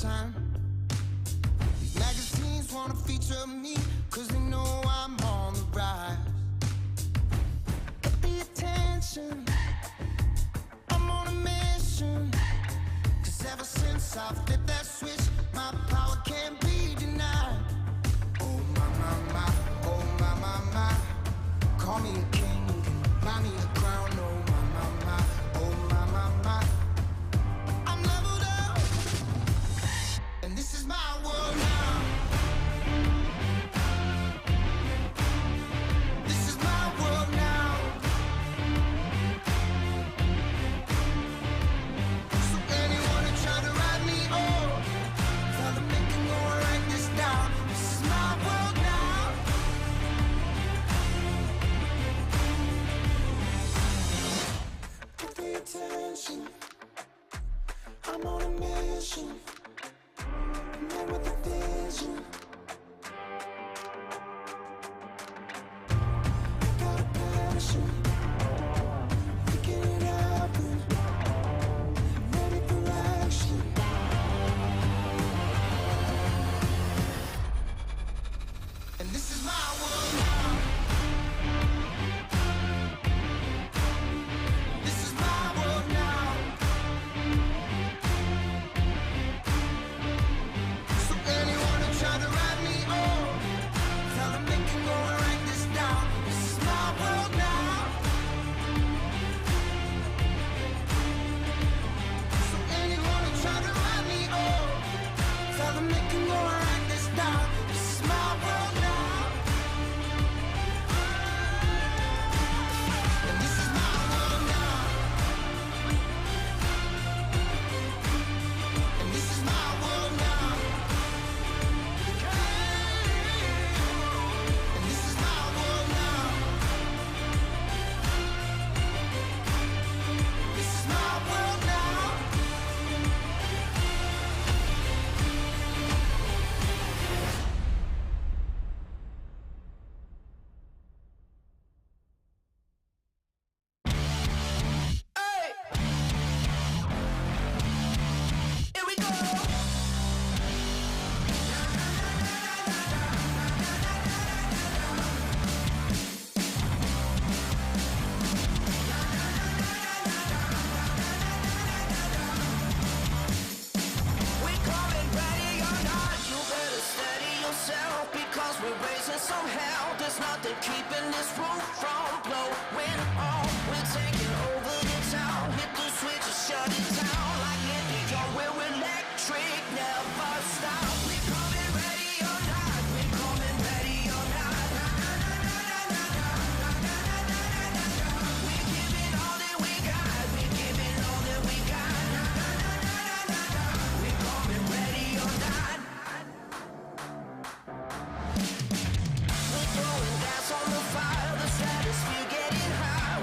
time. These magazines wanna feature me, cause they know I'm on the rise. Get the attention, I'm on a mission. Cause ever since I flipped that switch, my power can't be denied. Oh my, my, my, oh my, my, my. Call me a king, you can buy me a crown. Oh my, my, my, oh my, my, my. I'm leveled up, and this is my world now. This is my world now. So anyone who try to write me off, tell them they can go and write this down. This is my world now. Get the attention, I'm on a mission. I'm there with a vision. Got a passion, making it happen. Ready for action. And this is my world now. This is my world now. So anyone who try to write me off, tell them they can go and write this down. This is my world now. So anyone who try to write me off, tell them they can go and write this down. This is my world now. And this is my world now. And this is my world now. And this is my world now. This is my world now. Hey! Here we go! We coming ready or not, you better steady yourself, because we're raising some hell. There's nothing keeping this roof from blowing off. We're taking over the town, hit the switch and shut it down. Like Indian, we're electric, never stop. We coming ready or not, we coming ready or not. We giving all that we got, we giving all that we got. We coming ready or not. We're throwing gas on the fire, the stratosphere getting high.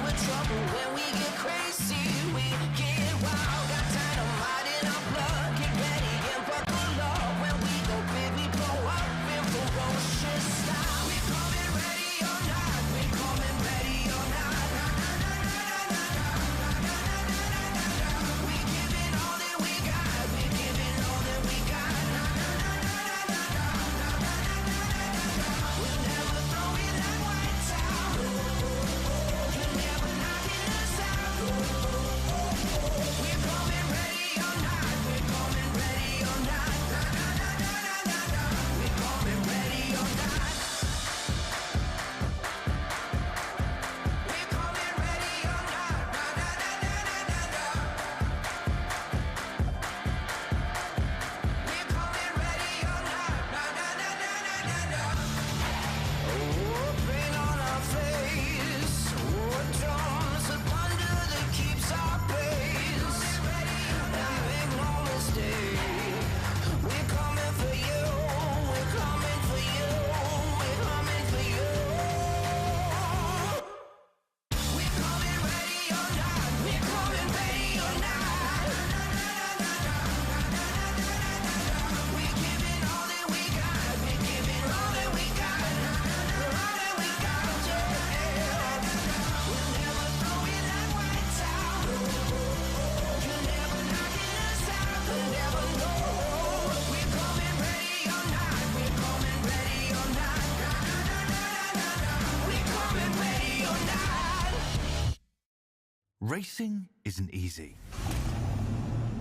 Racing isn't easy,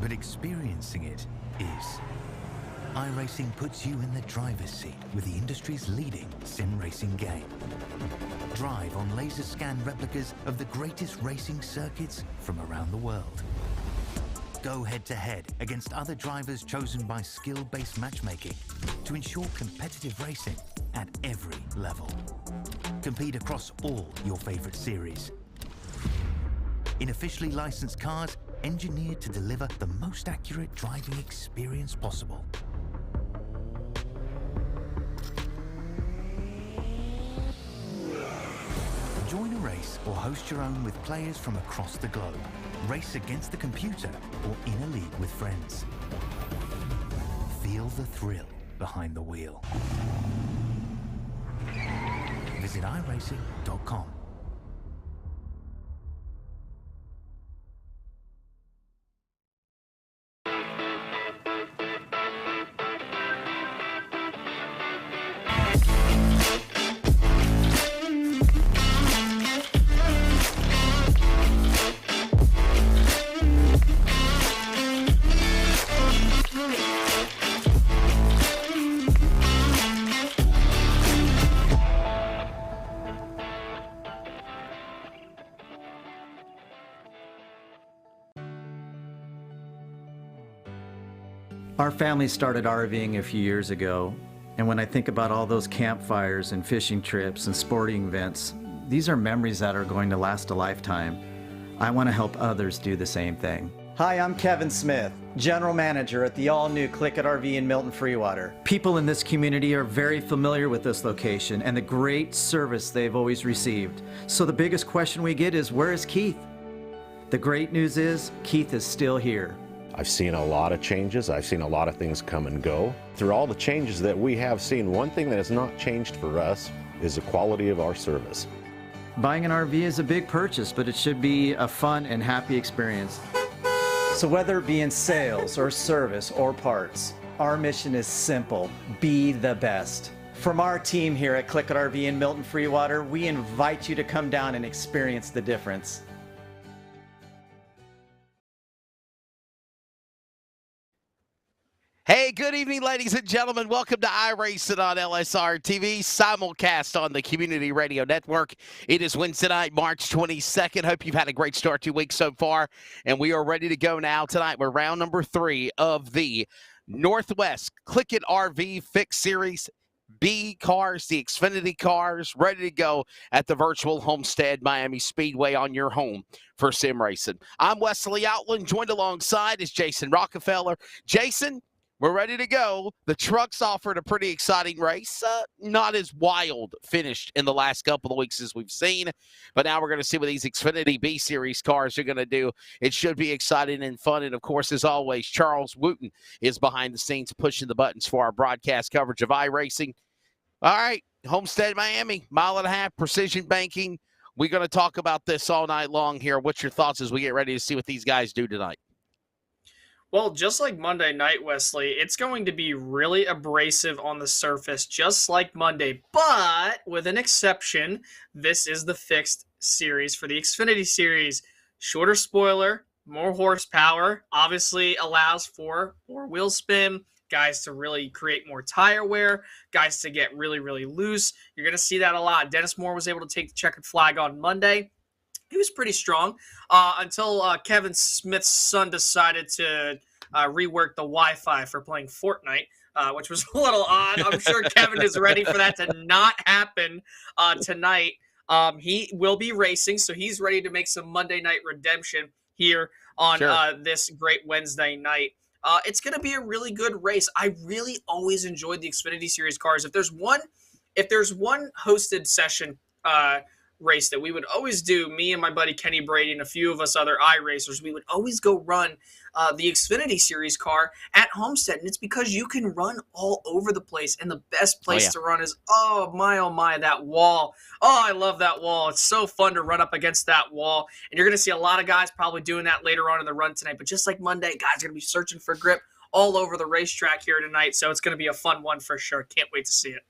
but experiencing it is. iRacing puts you in the driver's seat with the industry's leading sim racing game. Drive on laser scan replicas of the greatest racing circuits from around the world. Go head-to-head against other drivers chosen by skill-based matchmaking to ensure competitive racing at every level. Compete across all your favorite series. In officially licensed cars, engineered to deliver the most accurate driving experience possible. Join a race or host your own with players from across the globe. Race against the computer or in a league with friends. Feel the thrill behind the wheel. Visit iRacing.com. Our family started RVing a few years ago, and when I think about all those campfires and fishing trips and sporting events, these are memories that are going to last a lifetime. I want to help others do the same thing. Hi, I'm Kevin Smith, General Manager at the all-new CLICKIT RV in Milton Freewater. People in this community are very familiar with this location and the great service they've always received. So the biggest question we get is, where is Keith? The great news is, Keith is still here. I've seen a lot of changes. I've seen a lot of things come and go. Through all the changes that we have seen, one thing that has not changed for us is the quality of our service. Buying an RV is a big purchase, but it should be a fun and happy experience. So whether it be in sales or service or parts, our mission is simple: be the best. From our team here at CLICKIT RV in Milton Freewater, we invite you to come down and experience the difference. Hey, good evening, ladies and gentlemen. Welcome to iRacing on LSRTV, simulcast on the Community Radio Network. It is Wednesday night, March 22nd. Hope you've had a great start to your week so far, and we are ready to go now. Tonight, we're round number 3 of the Northwest CLICKIT RV Fix Series. B cars, the Xfinity cars, ready to go at the virtual Homestead-Miami Speedway on your home for sim racing. I'm Wesley Outland, joined alongside is Jason Rockefeller. Jason, we're ready to go. The trucks offered a pretty exciting race. Not as wild finished in the last couple of weeks as we've seen, but now we're going to see what these Xfinity B Series cars are going to do. It should be exciting and fun. And, of course, as always, Charles Wooten is behind the scenes pushing the buttons for our broadcast coverage of iRacing. All right, Homestead-Miami, 1.5 mile, precision banking. We're going to talk about this all night long here. What's your thoughts as we get ready to see what these guys do tonight? Well, just like Monday night, Wesley, it's going to be really abrasive on the surface, just like Monday. But with an exception, this is the fixed series for the Xfinity series. Shorter spoiler, more horsepower, obviously allows for more wheel spin, guys to really create more tire wear, guys to get really, really loose. You're going to see that a lot. Dennis Moore was able to take the checkered flag on Monday. He was pretty strong until Kevin Smith's son decided to rework the Wi-Fi for playing Fortnite, which was a little odd. I'm sure Kevin is ready for that to not happen tonight. He will be racing, so he's ready to make some Monday night redemption here on this great Wednesday night. It's going to be a really good race. I really always enjoyed the Xfinity Series cars. If there's one hosted session race that we would always do, me and my buddy Kenny Brady and a few of us other iRacers, we would always go run the Xfinity Series car at Homestead. And it's because you can run all over the place. And the best place to run is, oh my, that wall. Oh, I love that wall. It's so fun to run up against that wall. And you're going to see a lot of guys probably doing that later on in the run tonight. But just like Monday, guys are going to be searching for grip all over the racetrack here tonight. So it's going to be a fun one for sure. Can't wait to see it.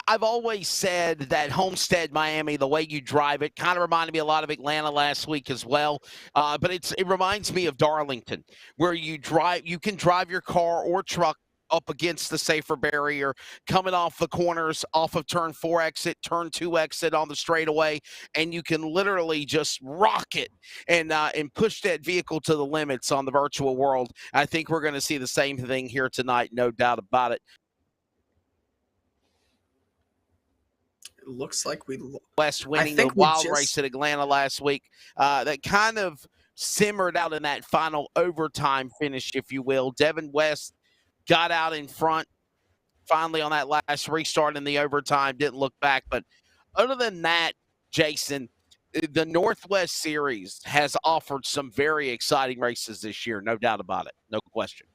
I've always said that Homestead-Miami, the way you drive it, kind of reminded me a lot of Atlanta last week as well. But it reminds me of Darlington, where you can drive your car or truck up against the safer barrier, coming off the corners, off of turn 4 exit, turn 2 exit on the straightaway, and you can literally just rock it and push that vehicle to the limits on the virtual world. I think we're going to see the same thing here tonight, no doubt about it. It looks like West winning the wild race at Atlanta last week. That kind of simmered out in that final overtime finish, if you will. Devin West got out in front finally on that last restart in the overtime, didn't look back. But other than that, Jason, the Northwest Series has offered some very exciting races this year, no doubt about it, no question.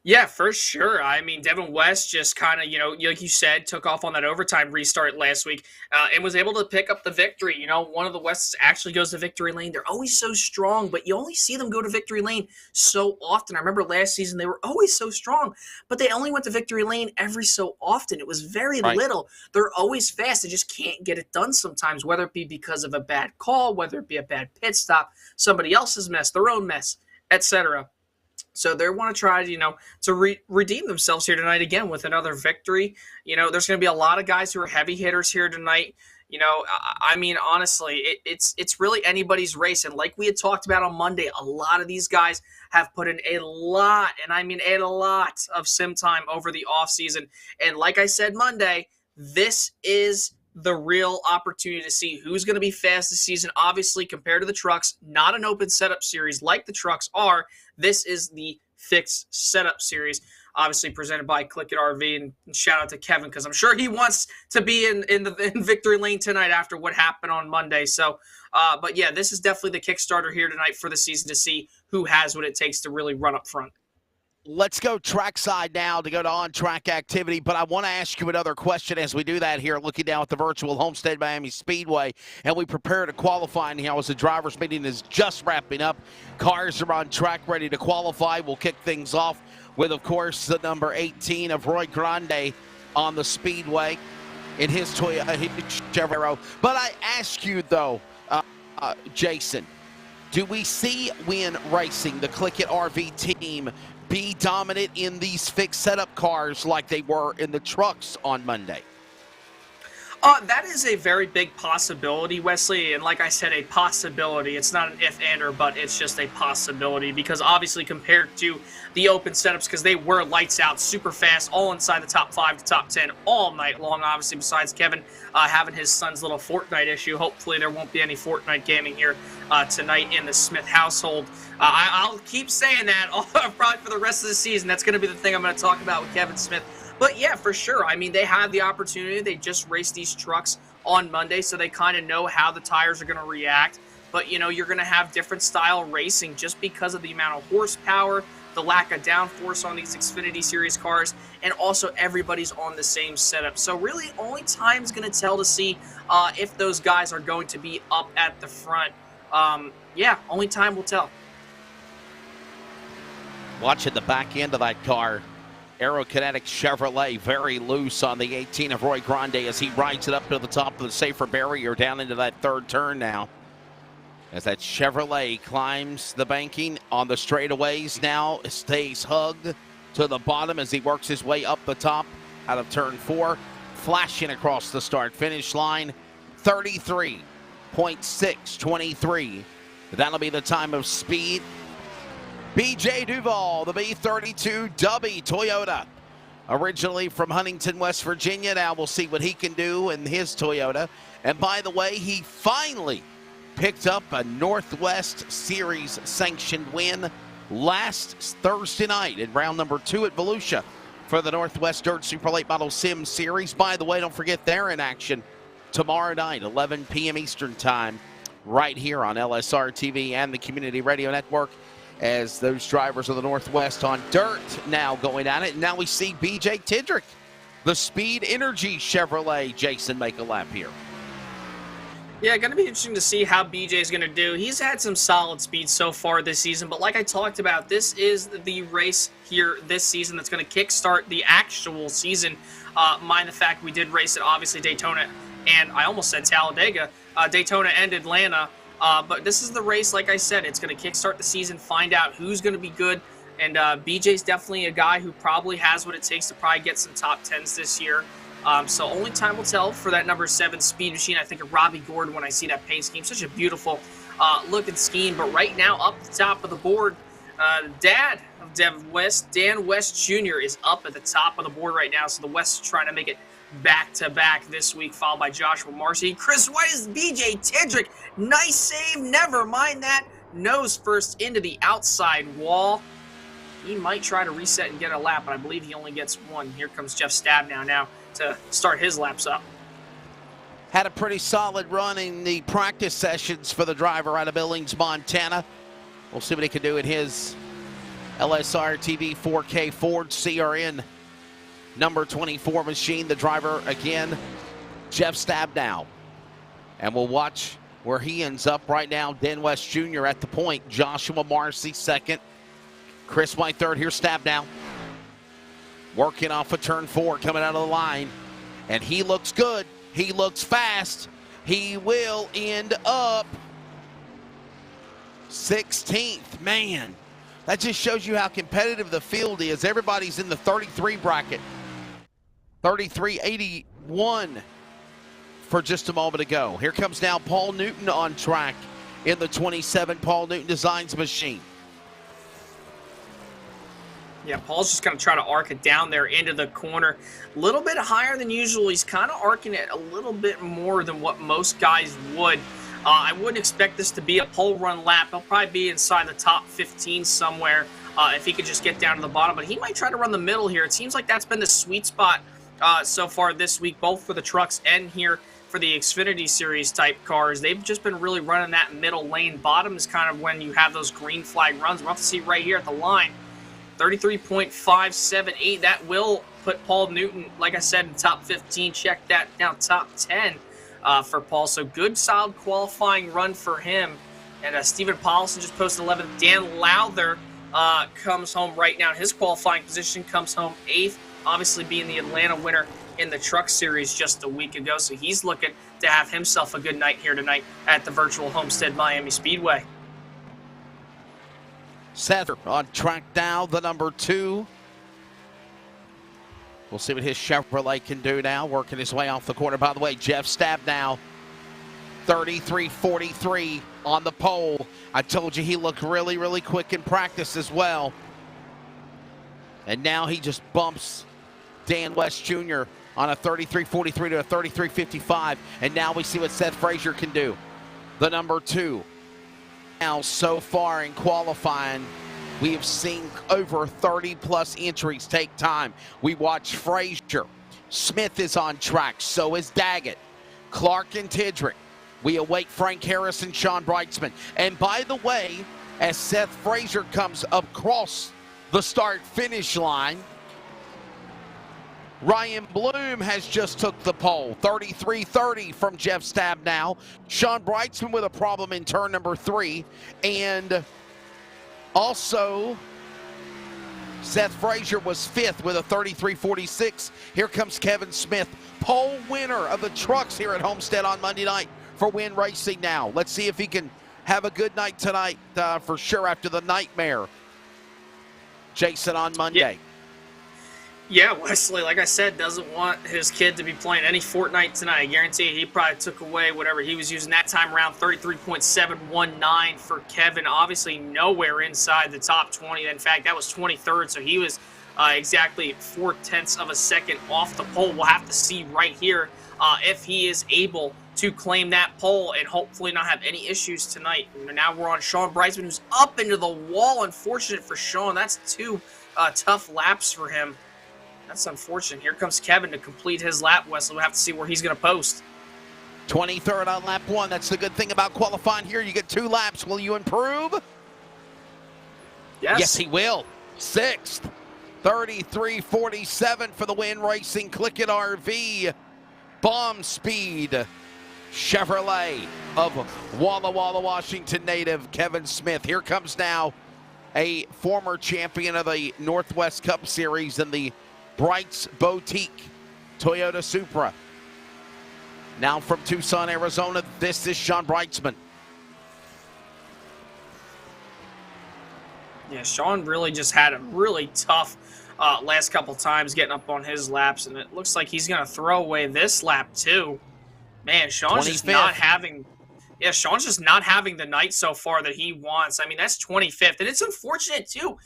Yeah, for sure. I mean, Devin West just kind of, like you said, took off on that overtime restart last week and was able to pick up the victory. One of the Wests actually goes to victory lane. They're always so strong, but you only see them go to victory lane so often. I remember last season they were always so strong, but they only went to victory lane every so often. It was very little. They're always fast. They just can't get it done sometimes, whether it be because of a bad call, whether it be a bad pit stop, somebody else's mess, their own mess, etc. So they want to try, to redeem themselves here tonight again with another victory. There's going to be a lot of guys who are heavy hitters here tonight. I mean, honestly, it's really anybody's race. And like we had talked about on Monday, a lot of these guys have put in a lot, and I mean a lot of sim time over the offseason. And like I said Monday, this is the real opportunity to see who's going to be fast this season. Obviously, compared to the trucks, not an open setup series like the trucks are. This is the fixed setup series, obviously presented by CLICKIT RV. And shout out to Kevin, because I'm sure he wants to be in victory lane tonight after what happened on Monday. So, but yeah, this is definitely the Kickstarter here tonight for the season to see who has what it takes to really run up front. Let's go trackside now to go to on-track activity, but I want to ask you another question as we do that here, looking down at the virtual Homestead-Miami Speedway, and we prepare to qualify now as the drivers' meeting is just wrapping up. Cars are on track, ready to qualify. We'll kick things off with, of course, the number 18 of Roy Grande on the Speedway in his Toyota Chevrolet. But I ask you, though, Jason, do we see Win Racing, the CLICKIT RV team, be dominant in these fixed setup cars like they were in the trucks on Monday? That is a very big possibility, Wesley, and like I said, a possibility. It's not an if, and, or but, it's just a possibility, because obviously compared to the open setups, because they were lights out, super fast, all inside the top 5 to top 10 all night long, obviously, besides Kevin having his son's little Fortnite issue. Hopefully there won't be any Fortnite gaming here tonight in the Smith household. I'll keep saying that probably for the rest of the season. That's going to be the thing I'm going to talk about with Kevin Smith. But yeah, for sure. I mean, they have the opportunity. They just raced these trucks on Monday, so they kind of know how the tires are going to react. But, you're going to have different style racing just because of the amount of horsepower, the lack of downforce on these Xfinity Series cars, and also everybody's on the same setup. So really, only time's going to tell to see if those guys are going to be up at the front. Yeah, only time will tell. Watching the back end of that car, Aerokinetic Chevrolet very loose on the 18 of Roy Grande as he rides it up to the top of the safer barrier down into that third turn now. As that Chevrolet climbs the banking on the straightaways now, stays hugged to the bottom as he works his way up the top out of turn 4, flashing across the start-finish line. 33.623. That'll be the time of speed. BJ Duval, the B32W Toyota, originally from Huntington, West Virginia. Now we'll see what he can do in his Toyota. And by the way, he finally picked up a Northwest Series sanctioned win last Thursday night in round number 2 at Volusia for the Northwest Dirt Super Late Model Sim Series. By the way, don't forget they're in action tomorrow night, 11 p.m. Eastern Time, right here on LSRTV and the Community Radio Network, as those drivers of the Northwest on dirt now going at it. And now we see BJ Tidrick, the Speed Energy Chevrolet, Jason, make a lap here. Yeah, going to be interesting to see how BJ is going to do. He's had some solid speed so far this season, but like I talked about, this is the race here this season that's going to kickstart the actual season. Mind the fact we did race at obviously Daytona, and I almost said Talladega, Daytona and Atlanta. But this is the race, like I said, it's going to kickstart the season, find out who's going to be good. And BJ's definitely a guy who probably has what it takes to probably get some top 10s this year. So only time will tell for that number 7 speed machine. I think of Robbie Gordon when I see that paint scheme. Such a beautiful looking scheme. But right now, up the top of the board, dad of Devin West, Dan West Jr. is up at the top of the board right now. So the West is trying to make it back-to-back this week, followed by Joshua Marcy. Chris White is BJ Tidrick. Nice save. Never mind that. Nose first into the outside wall. He might try to reset and get a lap, but I believe he only gets one. Here comes Jeff Stabnow now to start his laps up. Had a pretty solid run in the practice sessions for the driver out of Billings, Montana. We'll see what he can do in his LSRTV 4K Ford CRN number 24 machine. The driver, again, Jeff Stabnow. And we'll watch where he ends up right now. Dan West Jr. at the point. Joshua Marcy second. Chris White third. Here's Stabnow. Working off of turn 4, coming out of the line. And he looks good. He looks fast. He will end up 16th. Man, that just shows you how competitive the field is. Everybody's in the 33 bracket. 33.81 for just a moment ago. Here comes now Paul Newton on track in the 27 Paul Newton Designs machine. Yeah, Paul's just going to try to arc it down there into the corner. A little bit higher than usual. He's kind of arcing it a little bit more than what most guys would. I wouldn't expect this to be a pole run lap. He'll probably be inside the top 15 somewhere if he could just get down to the bottom. But he might try to run the middle here. It seems like that's been the sweet spot so far this week, both for the trucks and here for the Xfinity Series type cars. They've just been really running that middle lane. Bottom is kind of when you have those green flag runs. We'll have to see right here at the line. 33.578. That will put Paul Newton, like I said, in top 15. Check that now, top 10 for Paul. So good, solid qualifying run for him. And Stephen Paulson just posted 11th. Dan Lowther comes home right now. His qualifying position comes home 8th, obviously being the Atlanta winner in the Truck Series just a week ago. So he's looking to have himself a good night here tonight at the virtual Homestead-Miami Speedway. Seth on track now, the number 2. We'll see what his Chevrolet can do now, working his way off the corner. By the way, Jeff Stabnow, 33.43 on the pole. I told you he looked really, really quick in practice as well. And now he just bumps Dan West Jr. on a 33.43 to a 33.55. And now we see what Seth Frazier can do, the number 2. Now, so far in qualifying, we have seen over 30-plus entries take time. We watch Frazier. Smith is on track. So is Daggett. Clark and Tidrick. We await Frank Harris and Sean Brightsman. And by the way, as Seth Frazier comes across the start-finish line, Ryan Bloom has just took the pole, 33.30 from Jeff Stabnow. Sean Brightsman with a problem in turn number 3. And also, Seth Frazier was 5th with a 33.46. Here comes Kevin Smith, pole winner of the trucks here at Homestead on Monday night for Win Racing now. Let's see if he can have a good night tonight for sure after the nightmare. Jason on Monday. Yeah, Wesley, like I said, doesn't want his kid to be playing any Fortnite tonight. I guarantee you he probably took away whatever he was using that time around, 33.719 for Kevin. Obviously nowhere inside the top 20. In fact, that was 23rd, so he was exactly 0.4 of a second off the pole. We'll have to see right here if he is able to claim that pole and hopefully not have any issues tonight. Now we're on Sean Brightsman, who's up into the wall. Unfortunate for Sean. That's 2 tough laps for him. That's unfortunate. Here comes Kevin to complete his lap, Wesley. We'll have to see where he's going to post. 23rd on lap 1. That's the good thing about qualifying here. You get 2 laps. Will you improve? Yes. Yes, he will. 6th. 33.47 for the Win Racing CLICKIT RV. Bomb speed. Chevrolet of Walla Walla, Washington native Kevin Smith. Here comes now a former champion of the Northwest Cup Series in the Brights Boutique Toyota Supra. Now from Tucson, Arizona, this is Sean Brightsman. Yeah, Sean really just had a really tough last couple times getting up on his laps, and it looks like he's going to throw away this lap too. Man, Sean's just not having... Yeah, Sean's just not having the night so far that he wants. I mean, that's 25th. And it's unfortunate, too,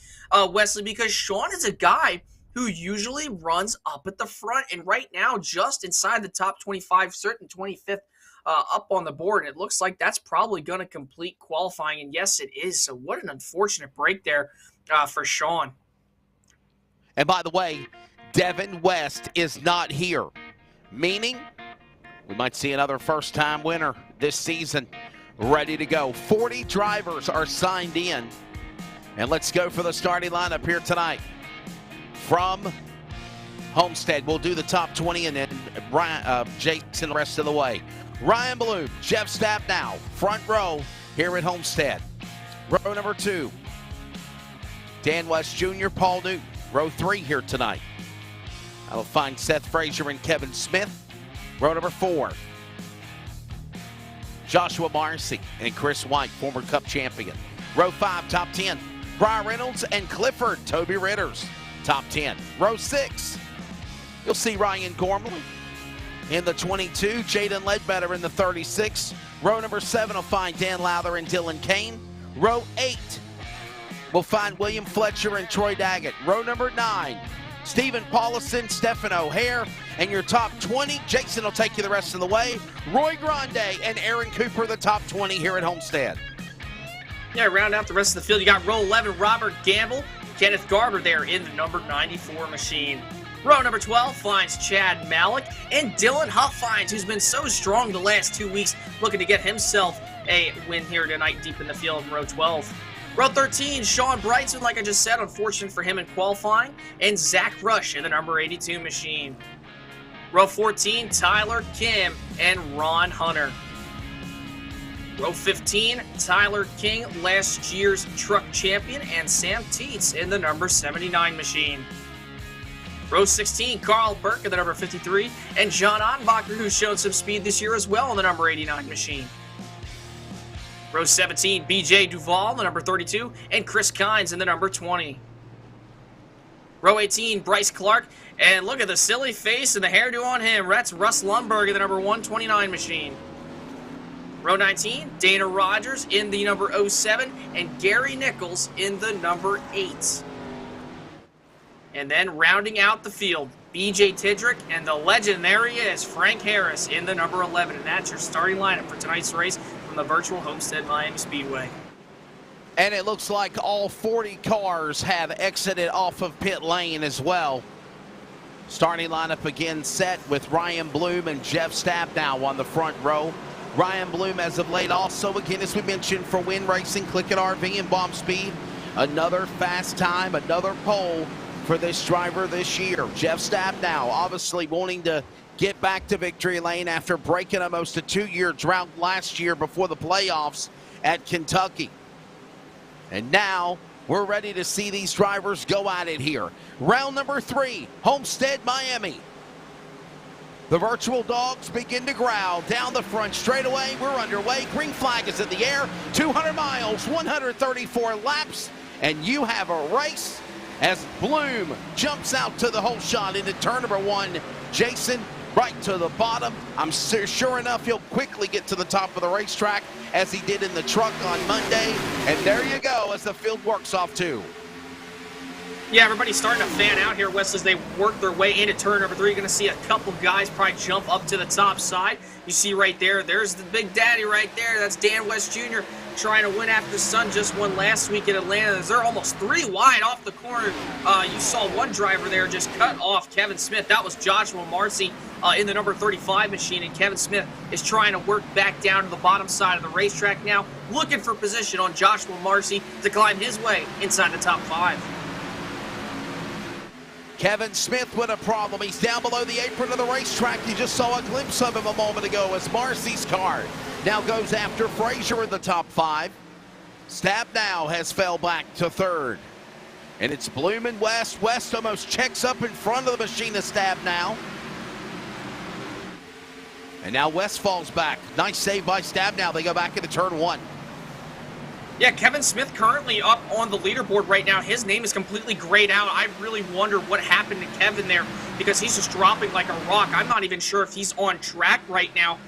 Wesley, because Sean is a guy who usually runs up at the front. And right now, just inside the top 25, certain 25th up on the board. And it looks like that's probably going to complete qualifying. And yes, it is. So what an unfortunate break there for Sean. And by the way, Devin West is not here, meaning we might see another first-time winner this season ready to go. 40 drivers are signed in. And let's go for the starting lineup here tonight. From Homestead, we'll do the top 20 and then Jason the rest of the way. Ryan Bloom, Jeff Stabnow, front row here at Homestead. Row number 2, Dan West Jr., Paul Newton. Row 3 here tonight. I'll find Seth Frazier and Kevin Smith. Row number 4, Joshua Marcy and Chris White, former Cup champion. Row 5, top 10, Brian Reynolds and Clifford, Toby Ritters, top 10. Row 6, you'll see Ryan Gormley in the 22, Jaden Ledbetter in the 36. Row number 7 will find Dan Lowther and Dylan Kane. Row 8, we'll find William Fletcher and Troy Daggett. Row number 9, Stephen Paulison, Stephen O'Hare, and your top 20. Jason will take you the rest of the way. Roy Grande and Aaron Cooper, the top 20 here at Homestead. Yeah, round out the rest of the field. You got row 11, Robert Gamble, Kenneth Garber there in the number 94 machine. Row number 12 finds Chad Malik, and Dylan Huffines, who's been so strong the last 2 weeks, looking to get himself a win here tonight deep in the field in row 12. Row 13, Sean Brightsman, like I just said, unfortunate for him in qualifying, and Zach Rush in the number 82 machine. Row 14, Tyler Kim and Ron Hunter. Row 15, Tyler King, last year's truck champion, and Sam Teets in the number 79 machine. Row 16, Carl Burke in the number 53, and John Ottenbacher, who's shown some speed this year as well in the number 89 machine. Row 17, BJ Duval, the number 32, and Chris Kynes in the number 20. Row 18, Bryce Clark, and look at the silly face and the hairdo on him. That's Russ Lundberg in the number 129 machine. Row 19, Dana Rogers in the number 07, and Gary Nichols in the number 8. And then rounding out the field, BJ Tidrick, and the legend, there he is, Frank Harris in the number 11. And that's your starting lineup for tonight's race from the virtual Homestead-Miami Speedway. And it looks like all 40 cars have exited off of pit lane as well. Starting lineup again set with Ryan Bloom and Jeff Stabnow on the front row. Ryan Bloom as of late also, again, as we mentioned, for Win Racing, CLICKIT RV, and Bomb Speed. Another fast time, another pole for this driver this year. Jeff Stabnow obviously wanting to get back to victory lane after breaking almost a 2-year drought last year before the playoffs at Kentucky. And now we're ready to see these drivers go at it here. Round number 3, Homestead-Miami. The virtual dogs begin to growl down the front straightaway. We're underway. Green flag is in the air. 200 miles, 134 laps, and you have a race as Bloom jumps out to the whole shot into turn number 1. Jason right to the bottom. I'm sure enough he'll quickly get to the top of the racetrack as he did in the truck on Monday. And there you go as the field works off 2. Yeah, everybody's starting to fan out here, Wes, as they work their way into turn number 3. You're going to see a couple guys probably jump up to the top side. You see right there, there's the big daddy right there. That's Dan West Jr. trying to win after the Sun just won last week in Atlanta. They're almost 3 wide off the corner. You saw one driver there just cut off Kevin Smith. That was Joshua Marcy in the number 35 machine, and Kevin Smith is trying to work back down to the bottom side of the racetrack now, looking for position on Joshua Marcy to climb his way inside the top 5. Kevin Smith with a problem. He's down below the apron of the racetrack. You just saw a glimpse of him a moment ago as Marcy's car now goes after Frazier in the top 5. Stabnow has fell back to 3rd. And it's Bloom and West. West almost checks up in front of the machine of Stabnow. And now West falls back. Nice save by Stabnow. They go back into turn 1. Yeah, Kevin Smith currently up on the leaderboard right now. His name is completely grayed out. I really wonder what happened to Kevin there because he's just dropping like a rock. I'm not even sure if he's on track right now.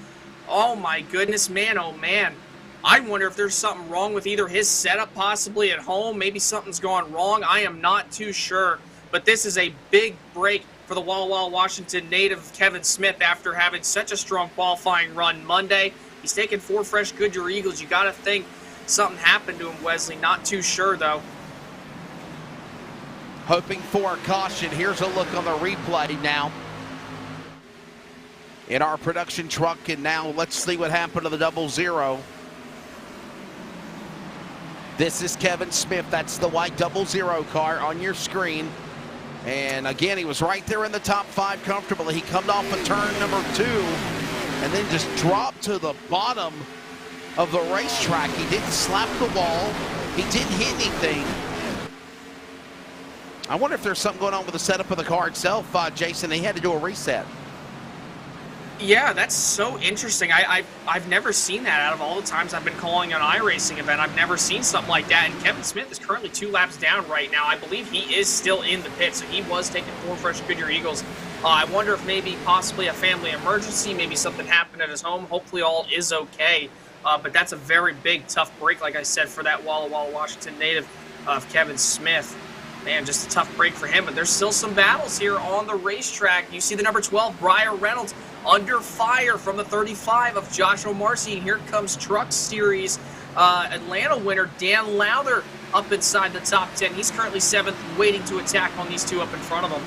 Oh my goodness, man, oh man. I wonder if there's something wrong with either his setup possibly at home. Maybe something's gone wrong. I am not too sure. But this is a big break for the Walla Walla, Washington native Kevin Smith after having such a strong qualifying run Monday. He's taking 4 fresh Goodyear Eagles. You got to think something happened to him, Wesley. Not too sure, though. Hoping for a caution. Here's a look on the replay now in our production truck. And now let's see what happened to the 00. This is Kevin Smith. That's the white 00 car on your screen. And again, he was right there in the top 5 comfortably. He come off of turn number 2 and then just dropped to the bottom of the racetrack. He didn't slap the wall. He didn't hit anything. I wonder if there's something going on with the setup of the car itself, Jason. He had to do a reset. Yeah, that's so interesting. I've never seen that out of all the times I've been calling an iRacing event. I've never seen something like that. And Kevin Smith is currently 2 laps down right now. I believe he is still in the pit, so he was taking 4 fresh Goodyear Eagles. I wonder if maybe possibly a family emergency, maybe something happened at his home. Hopefully all is okay. But that's a very big, tough break, like I said, for that Walla Walla, Washington native of Kevin Smith. Man, just a tough break for him. But there's still some battles here on the racetrack. You see the number 12, Briar Reynolds, under fire from the 35 of Josh O'Marcy. And here comes Truck Series Atlanta winner Dan Lowther up inside the top 10. He's currently 7th, waiting to attack on these 2 up in front of him.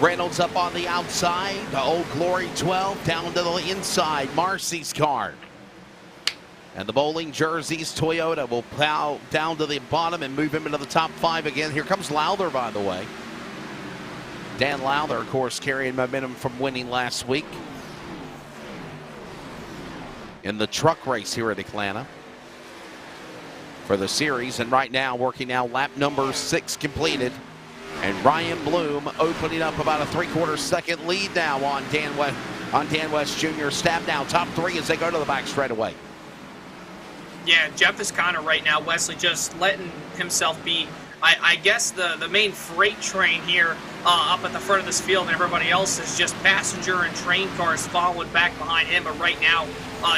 Reynolds up on the outside. The Old Glory 12 down to the inside. Marcy's car. And the bowling jerseys, Toyota will plow down to the bottom and move him into the top 5 again. Here comes Lowther, by the way. Dan Lowther, of course, carrying momentum from winning last week in the truck race here at Atlanta for the series. And right now, working now, lap number 6 completed. And Ryan Bloom opening up about a 3/4 second lead now on Dan West Jr. Stabnow top 3 as they go to the back straightaway. Yeah, Jeff is kind of right now, Wesley, just letting himself be, I guess, the main freight train here up at the front of this field, and everybody else is just passenger and train cars following back behind him. But right now,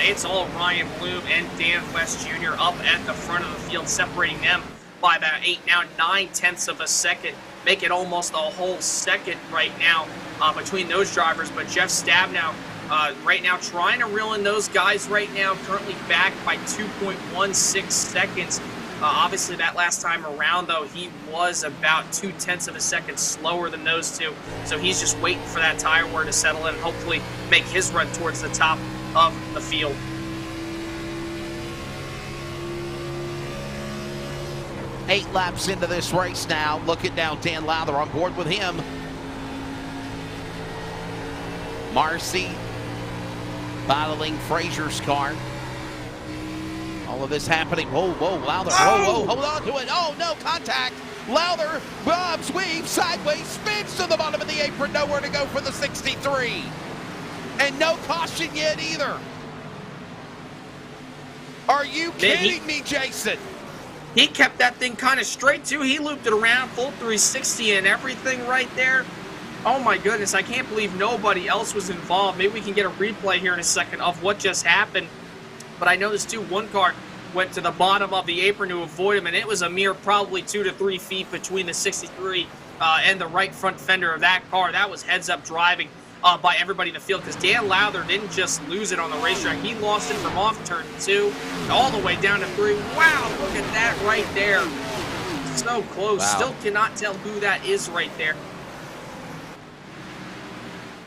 it's all Ryan Bloom and Dan West Jr. up at the front of the field, separating them by about 8, now 9/10 of a second. Make it almost a whole second right now between those drivers. But Jeff Stabnow right now trying to reel in those guys right now, currently back by 2.16 seconds. Obviously, that last time around, though, he was about 0.2 of a second slower than those 2. So he's just waiting for that tire wear to settle in and hopefully make his run towards the top of the field. Eight laps into this race now. Look at now Dan Lowther on board with him. Marcy battling Frazier's car. All of this happening. Whoa, whoa, Lowther. Whoa, whoa, hold on to it. Oh, no contact. Lowther bobs, weaves, sideways, spins to the bottom of the apron. Nowhere to go for the 63. And no caution yet either. Are you kidding me, Jason? He kept that thing kind of straight, too. He looped it around, full 360 and everything right there. Oh, my goodness. I can't believe nobody else was involved. Maybe we can get a replay here in a second of what just happened. But I noticed, too, one car went to the bottom of the apron to avoid him, and it was a mere probably 2 to 3 feet between the 63 and the right front fender of that car. That was heads-up driving by everybody in the field, because Dan Lowther didn't just lose it on the racetrack. He lost it from off turn 2 all the way down to 3. Wow, look at that right there. So close. Wow. Still cannot tell who that is right there.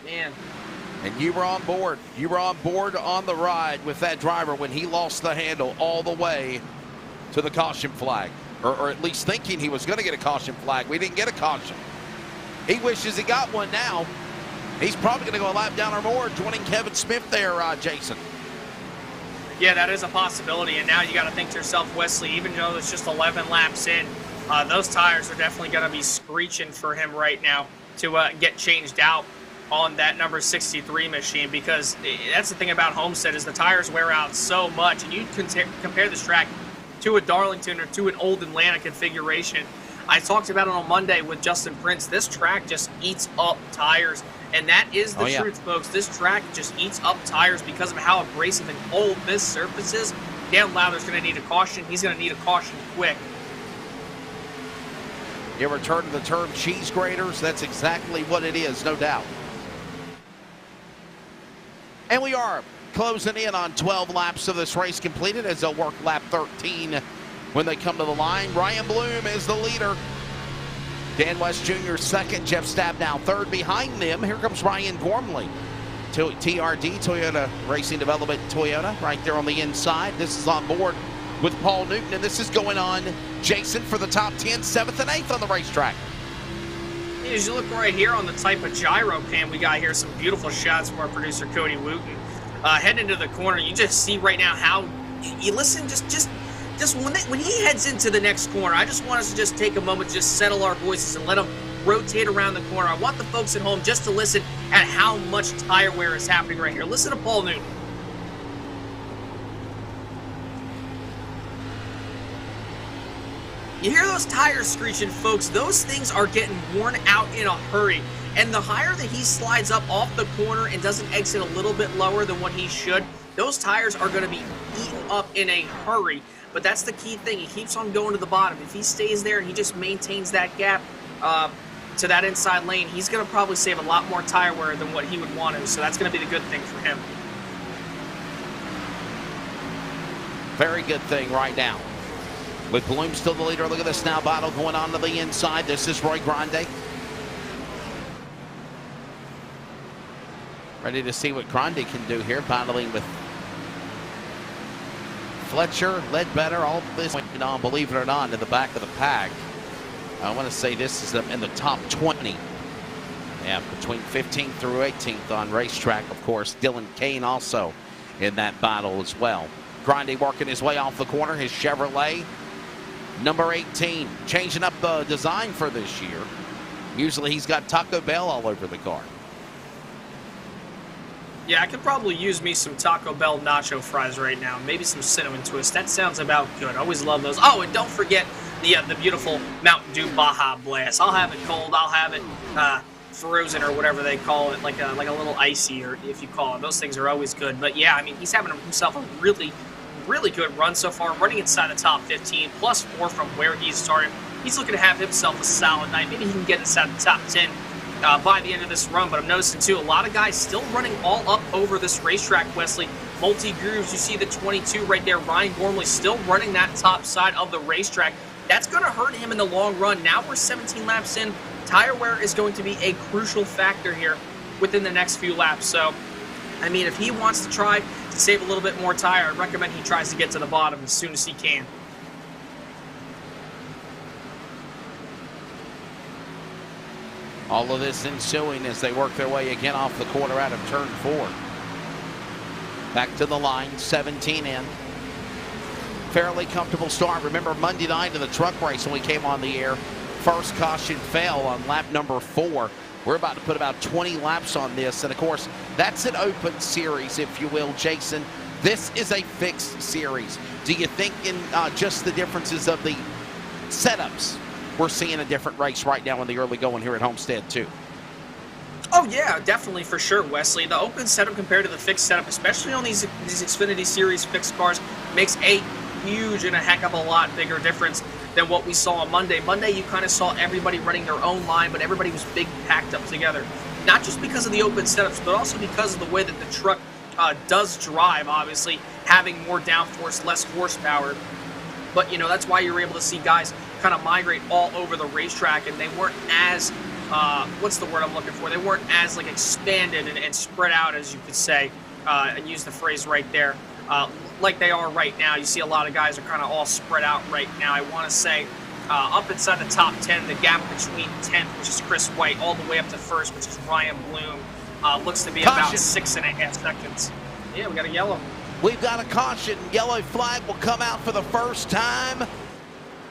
Man. And you were on board. You were on board on the ride with that driver when he lost the handle all the way to the caution flag. or at least thinking he was going to get a caution flag. We didn't get a caution. He wishes he got one now. He's probably going to go a lap down or more, joining Kevin Smith there, Jason. Yeah, that is a possibility. And now you got to think to yourself, Wesley, even though it's just 11 laps in, those tires are definitely going to be screeching for him right now to get changed out on that number 63 machine, because that's the thing about Homestead is the tires wear out so much. And you compare this track to a Darlington or to an old Atlanta configuration. I talked about it on Monday with Justin Prince. This track just eats up tires, and that is the truth, folks. This track just eats up tires because of how abrasive and old this surface is. Dan Lowther's going to need a caution. He's going to need a caution quick. You ever heard of the term cheese graters? That's exactly what it is, no doubt. And we are closing in on 12 laps of this race completed as they'll work lap 13 when they come to the line. Ryan Bloom is the leader. Dan West Jr. second. Jeff Stabnow third. Behind them, here comes Ryan Gormley. TRD, Toyota Racing Development Toyota, right there on the inside. This is on board with Paul Newton, and this is going on, Jason, for the top 10, 7th and 8th on the racetrack. As you look right here on the type of gyro cam we got here, some beautiful shots from our producer Cody Wooten. Heading into the corner, you just see right now how you listen. Just when he heads into the next corner, I just want us to just take a moment, just settle our voices and let him rotate around the corner. I want the folks at home just to listen at how much tire wear is happening right here. Listen to Paul Newton. You hear those tires screeching, folks. Those things are getting worn out in a hurry. And the higher that he slides up off the corner and doesn't exit a little bit lower than what he should, those tires are going to be eaten up in a hurry. But that's the key thing. He keeps on going to the bottom. If he stays there and he just maintains that gap to that inside lane, he's going to probably save a lot more tire wear than what he would want to. So that's going to be the good thing for him. Very good thing right now. With Bloom still the leader, look at this now battle going on to the inside. This is Roy Grande. Ready to see what Grande can do here, battling with Fletcher, Ledbetter, all this going on, believe it or not, in the back of the pack. I want to say this is in the top 20. Yeah, between 15th through 18th on racetrack, of course. Dylan Kane also in that battle as well. Grande working his way off the corner, his Chevrolet. Number 18, changing up the design for this year. Usually he's got Taco Bell all over the car. Yeah, I could probably use me some Taco Bell nacho fries right now. Maybe some cinnamon twist. That sounds about good. I always love those. Oh, and don't forget the beautiful Mountain Dew Baja Blast. I'll have it cold. I'll have it frozen or whatever they call it, like a little icy, or if you call it. Those things are always good. But yeah, I mean, he's having himself a really good run so far, running inside the top 15, plus 4 from where he's started. He's looking to have himself a solid night. Maybe he can get inside the top 10 by the end of this run. But I'm noticing, too, a lot of guys still running all up over this racetrack, Wesley. Multi-grooves, you see the 22 right there. Ryan Gormley still running that top side of the racetrack. That's going to hurt him in the long run. Now we're 17 laps in. Tire wear is going to be a crucial factor here within the next few laps. So, I mean, if he wants to try to save a little bit more tire, I recommend he tries to get to the bottom as soon as he can. All of this ensuing as they work their way again off the corner out of turn 4. Back to the line, 17 in. Fairly comfortable start. Remember Monday night in the truck race when we came on the air, first caution fail on lap number 4. We're about to put about 20 laps on this. And of course, that's an open series, if you will, Jason. This is a fixed series. Do you think in just the differences of the setups, we're seeing a different race right now in the early going here at Homestead too? Oh yeah, definitely, for sure, Wesley. The open setup compared to the fixed setup, especially on these Xfinity Series fixed cars, makes a huge and a heck of a lot bigger difference than what we saw on Monday. Monday, you kind of saw everybody running their own line, but everybody was big packed up together. Not just because of the open setups, but also because of the way that the truck does drive, obviously, having more downforce, less horsepower. But, you know, that's why you're able to see guys kind of migrate all over the racetrack, and they weren't as, what's the word I'm looking for? They weren't as, like, expanded and spread out, as you could say, and use the phrase right there, like they are right now. You see a lot of guys are kind of all spread out right now. I want to say up inside the top 10. The gap between 10th, which is Chris White, all the way up to first, which is Ryan Bloom, looks to be about 6.5 seconds. Yeah, we got a yellow. We've got a caution. Yellow flag will come out for the first time.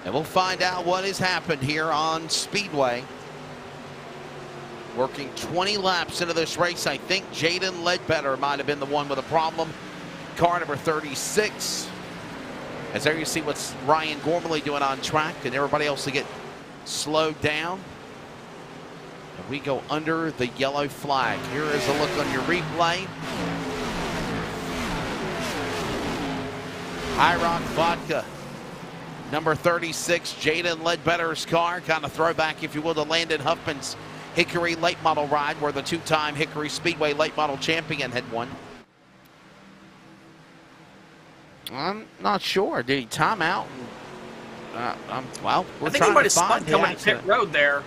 And we'll find out what has happened here on Speedway. Working 20 laps into this race. I think Jaden Ledbetter might have been the one with a problem. Car number 36. As there you see what's Ryan Gormley doing on track, and everybody else to get slowed down. And we go under the yellow flag. Here is a look on your replay. High Rock Vodka, number 36, Jaden Ledbetter's car. Kind of throwback, if you will, to Landon Huffman's Hickory late model ride, where the two-time Hickory Speedway late model champion had won. I'm not sure. Did he time out? Well, we're I think he trying might to have spun find the coming to accident. pit road there.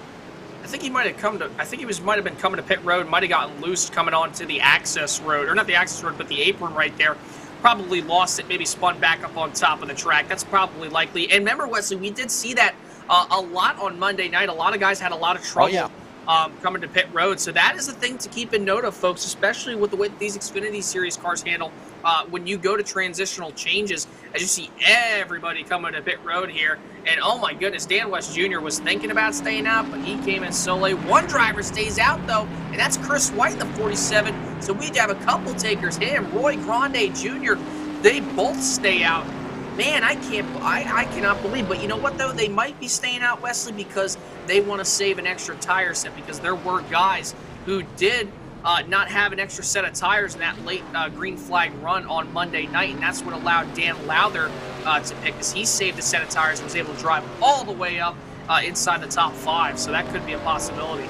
I think he might have come to. I think he might have been coming to pit road. Might have gotten loose coming onto the access road, or not the access road, but the apron right there. Probably lost it. Maybe spun back up on top of the track. That's probably likely. And remember, Wesley, we did see that a lot on Monday night. A lot of guys had a lot of trouble. Coming to pit road. So that is a thing to keep in note of, folks, especially with the way these Xfinity Series cars handle when you go to transitional changes, as you see everybody coming to pit road here. And oh my goodness, Dan West Jr. was thinking about staying out, but he came in so late. One driver stays out though, and that's Chris White, the 47. So we have a couple takers, him, Roy Grande Jr. They both stay out. Man, I cannot believe. But you know what, though? They might be staying out, Wesley, because they want to save an extra tire set, because there were guys who did not have an extra set of tires in that late green flag run on Monday night, and that's what allowed Dan Lowther to pick, because he saved a set of tires and was able to drive all the way up inside the top 5. So that could be a possibility.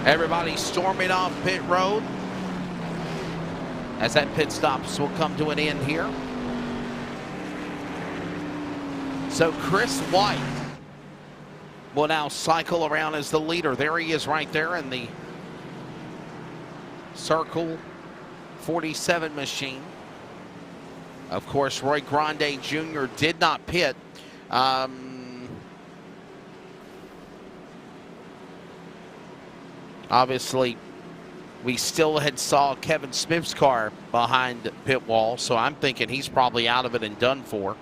Everybody storming off pit road as that pit stops will come to an end here. So Chris White will now cycle around as the leader. There he is right there in the Circle 47 machine. Of course, Roy Grande Jr. did not pit. Obviously, we still had saw Kevin Smith's car behind the pit wall, so I'm thinking he's probably out of it and done for.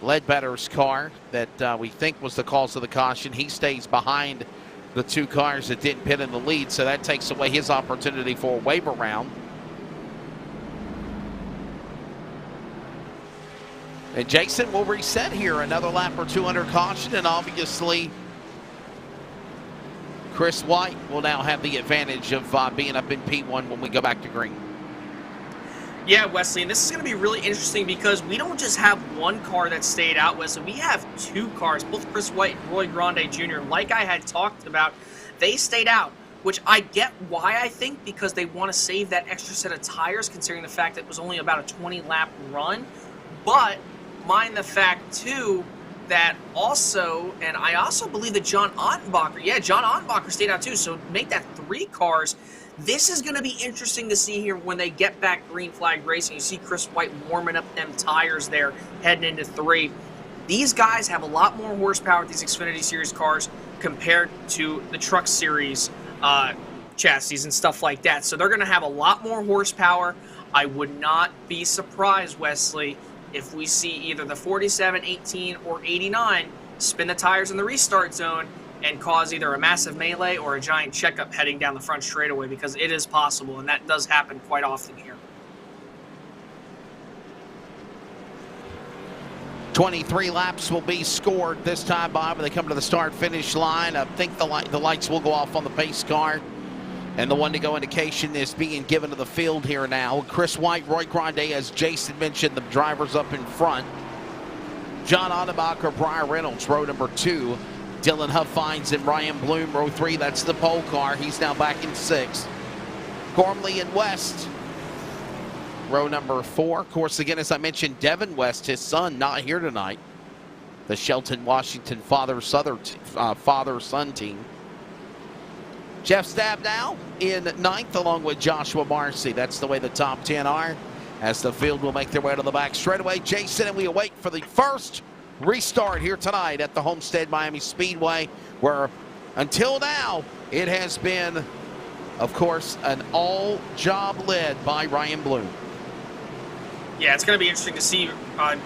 Ledbetter's car that we think was the cause of the caution, he stays behind the two cars that didn't pit in the lead, so that takes away his opportunity for a waiver round. And Jason will reset here, another lap or two under caution, and obviously Chris White will now have the advantage of being up in P1 when we go back to green. Yeah, Wesley, and this is going to be really interesting because we don't just have one car that stayed out, Wesley. We have two cars, both Chris White and Roy Grande Jr. Like I had talked about, they stayed out, which I get why, I think, because they want to save that extra set of tires, considering the fact that it was only about a 20-lap run. But mind the fact, too, that also, and I also believe that John Ottenbacher stayed out, too, so make that 3 cars. This is going to be interesting to see here when they get back green flag racing. You see Chris White warming up them tires there heading into 3. These guys have a lot more horsepower with these Xfinity Series cars compared to the Truck Series chassis and stuff like that. So they're going to have a lot more horsepower. I would not be surprised, Wesley, if we see either the 47, 18, or 89 spin the tires in the restart zone and cause either a massive melee or a giant checkup heading down the front straightaway, because it is possible, and that does happen quite often here. 23 laps will be scored this time, Bob, when they come to the start-finish line. I think the lights will go off on the pace car, and the one-to-go indication is being given to the field here now. Chris White, Roy Grande, as Jason mentioned, the drivers up in front. John Ottenbacher, Brian Reynolds, row number 2. Dylan Huffines and Ryan Bloom, row 3. That's the pole car. He's now back in 6. Gormley and West, row number 4. Of course, again, as I mentioned, Devin West, his son, not here tonight. The Shelton Washington father-son team. Jeff Stabnow in 9th, along with Joshua Marcy. That's the way the top 10 are. as the field will make their way to the back straightaway. Jason, and we await for the first restart here tonight at the Homestead-Miami Speedway, where until now it has been, of course, an all job led by Ryan Bloom. Yeah, it's going to be interesting to see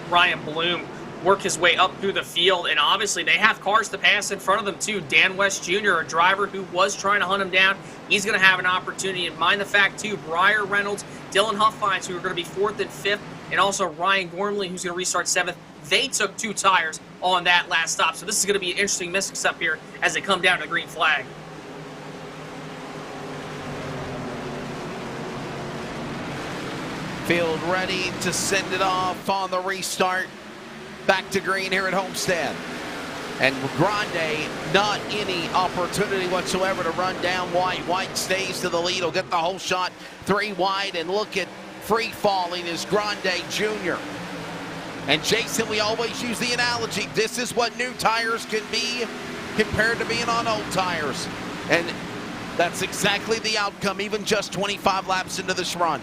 Ryan Bloom work his way up through the field, and obviously they have cars to pass in front of them too. Dan West Jr., a driver who was trying to hunt him down, he's going to have an opportunity. And mind the fact too, Briar Reynolds, Dylan Huffines, who are going to be 4th and 5th, and also Ryan Gormley, who's going to restart 7th. They took 2 tires on that last stop, so this is going to be an interesting mix-up here as they come down to the green flag. Field ready to send it off on the restart. Back to green here at Homestead. And Grande, not any opportunity whatsoever to run down White. White stays to the lead. He'll get the whole shot 3 wide. And look at free falling is Grande Jr. And Jason, we always use the analogy. This is what new tires can be compared to being on old tires. And that's exactly the outcome, even just 25 laps into this run.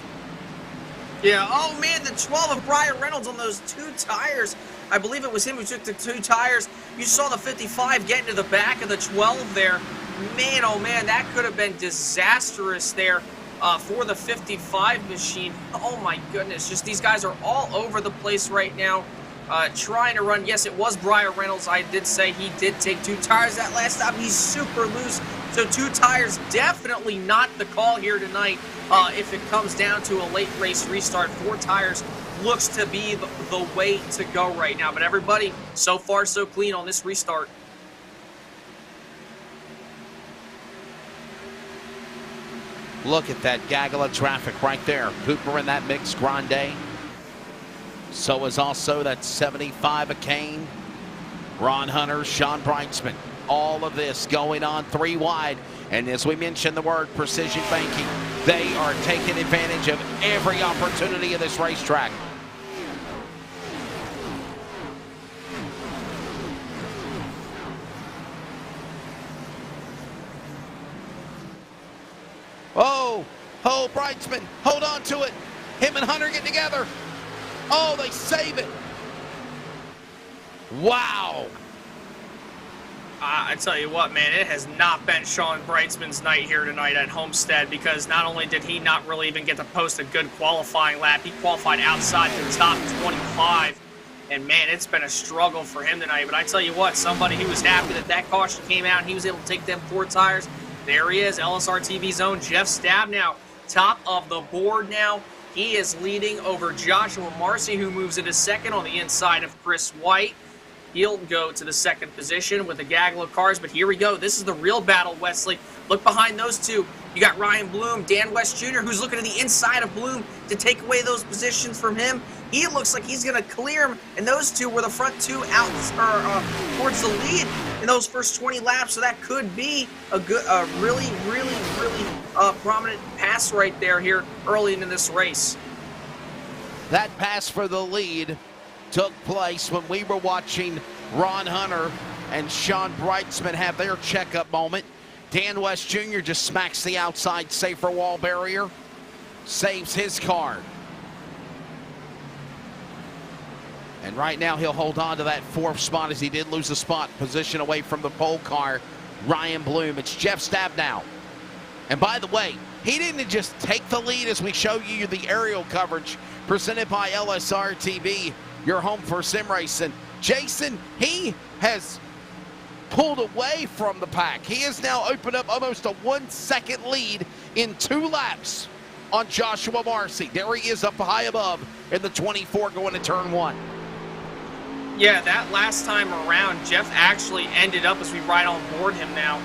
Yeah, oh man, the 12 of Brian Reynolds on those 2 tires. I believe it was him who took the 2 tires. You saw the 55 get into the back of the 12 there. Man, oh man, that could have been disastrous there for the 55 machine. Oh my goodness, just these guys are all over the place right now trying to run. Yes, it was Brian Reynolds. I did say he did take 2 tires that last stop. He's super loose, so 2 tires definitely not the call here tonight. If it comes down to a late race restart, 4 tires looks to be the way to go right now. But everybody, so far so clean on this restart. Look at that gaggle of traffic right there. Cooper in that mix, Grande. So is also that 75 of Kane, Ron Hunter, Sean Brightsman. All of this going on 3 wide. And as we mentioned the word precision banking, they are taking advantage of every opportunity of this racetrack. Oh, Brightsman, hold on to it. Him and Hunter get together. Oh, they save it. Wow. I tell you what, man, it has not been Sean Brightsman's night here tonight at Homestead, because not only did he not really even get to post a good qualifying lap, he qualified outside the top 25. And, man, it's been a struggle for him tonight. But I tell you what, somebody who was happy that caution came out and he was able to take them 4 tires. There he is, LSRTV's own Jeff Stabnow, top of the board now. He is leading over Joshua Marcy, who moves into 2nd on the inside of Chris White. He'll go to the 2nd position with a gaggle of cars, but here we go. This is the real battle, Wesley. Look behind those 2. You got Ryan Bloom, Dan West Jr., who's looking to the inside of Bloom to take away those positions from him. He looks like he's going to clear him, and those 2 were the front 2 out towards the lead in those first 20 laps, so that could be a good, really prominent pass right there here early in this race. That pass for the lead took place when we were watching Ron Hunter and Sean Brightsman have their checkup moment. Dan West Jr. just smacks the outside safer wall barrier, saves his car. And right now he'll hold on to that 4th spot, as he did lose a spot position away from the pole car, Ryan Bloom. It's Jeff Stabnow. And by the way, he didn't just take the lead, as we show you the aerial coverage presented by LSRTV, your home for sim racing. Jason, he has pulled away from the pack. He has now opened up almost a 1-second lead in 2 laps on Joshua Marcy. There he is up high above in the 24 going to turn 1. Yeah, that last time around, Jeff actually ended up, as we ride on board him now,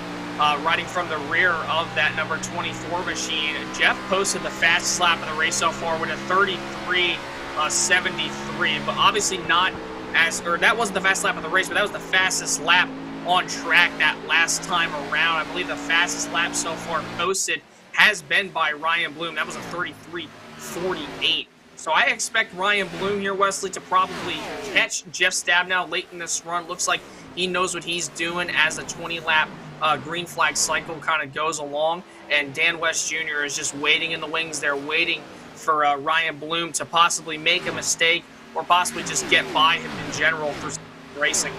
riding from the rear of that number 24 machine. Jeff posted the fastest lap of the race so far with a 33.73, but obviously not as, or that wasn't the fastest lap of the race, but that was the fastest lap on track that last time around. I believe the fastest lap so far posted has been by Ryan Bloom. That was a 33.48. So I expect Ryan Bloom here, Wesley, to probably catch Jeff Stabnow late in this run. Looks like he knows what he's doing as the 20-lap green flag cycle kind of goes along. And Dan West Jr. is just waiting in the wings there, waiting for Ryan Bloom to possibly make a mistake or possibly just get by him in general for racing.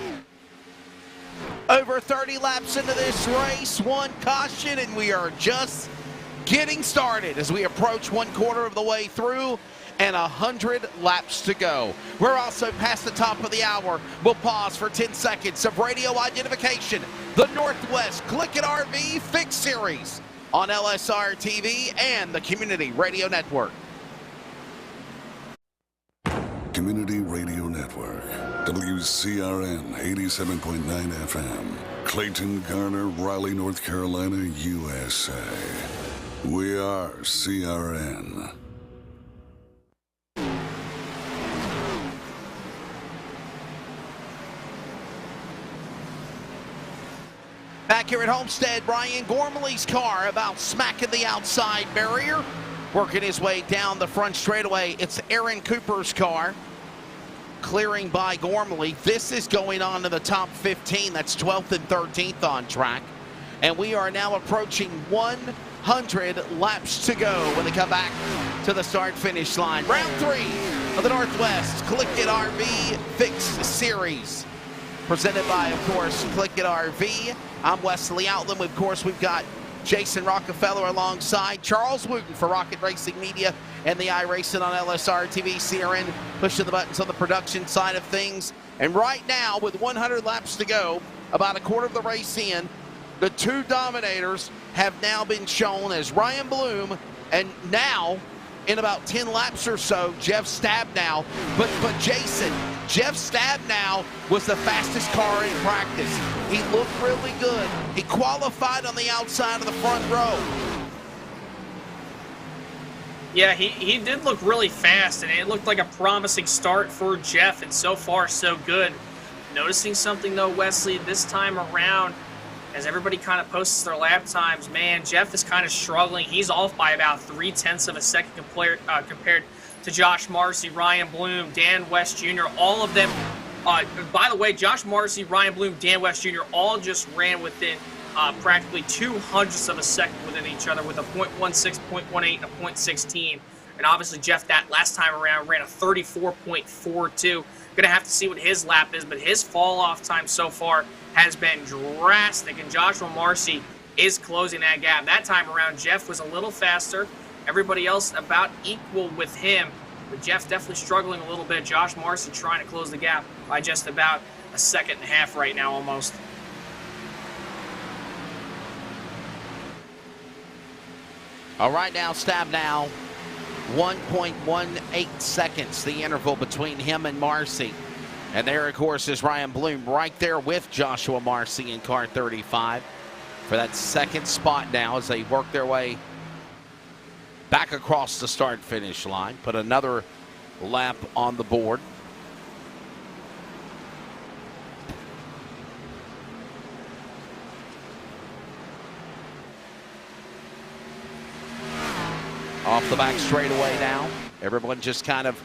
Over 30 laps into this race, one caution, and we are just getting started as we approach 1/4 of the way through and 100 laps to go. We're also past the top of the hour. We'll pause for 10 seconds of radio identification. The Northwest CLICKIT RV Fix Series on LSRTV and the Community Radio Network. Community Radio Network, WCRN 87.9 FM, Clayton, Garner, Raleigh, North Carolina, USA. We are CRN. Back here at Homestead, Ryan Gormley's car about smacking the outside barrier, working his way down the front straightaway. It's Aaron Cooper's car, clearing by Gormley. This is going on to the top 15. That's 12th and 13th on track. And we are now approaching 100 laps to go when they come back to the start-finish line. Round 3 of the Northwest CLICKIT RV Fix Series, presented by, of course, CLICKIT RV. I'm Wesley Outland. Of course, we've got Jason Rockefeller alongside Charles Wooten for Rocket Racing Media and the iRacing on LSRTV. CRN pushing the buttons on the production side of things. And right now, with 100 laps to go, about 1/4 of the race in, the two dominators have now been shown as Ryan Bloom, and now, in about 10 laps or so, Jeff Stabnow. But Jason, Jeff Stabnow was the fastest car in practice. He looked really good. He qualified on the outside of the front row. Yeah, he did look really fast, and it looked like a promising start for Jeff, and so far so good. Noticing something though, Wesley, this time around, as everybody kind of posts their lap times, man, Jeff is kind of struggling. He's off by about 0.3 of a second compared to Josh Marcy, Ryan Bloom, Dan West Jr., all of them. By the way, Josh Marcy, Ryan Bloom, Dan West Jr. all just ran within practically 0.02 of a second within each other with a 0.16, 0.18, and a 0.16. And obviously Jeff that last time around ran a 34.42. Gonna have to see what his lap is, but his fall off time so far has been drastic, and Joshua Marcy is closing that gap. That time around, Jeff was a little faster. Everybody else about equal with him, but Jeff's definitely struggling a little bit. Josh Marcy trying to close the gap by just about 1.5 seconds right now almost. All right, now Stabnow, 1.18 seconds, the interval between him and Marcy. And there, of course, is Ryan Bloom right there with Joshua Marcy in car 35 for that second spot now as they work their way back across the start-finish line. Put another lap on the board. Off the back straightaway now. Everyone just kind of,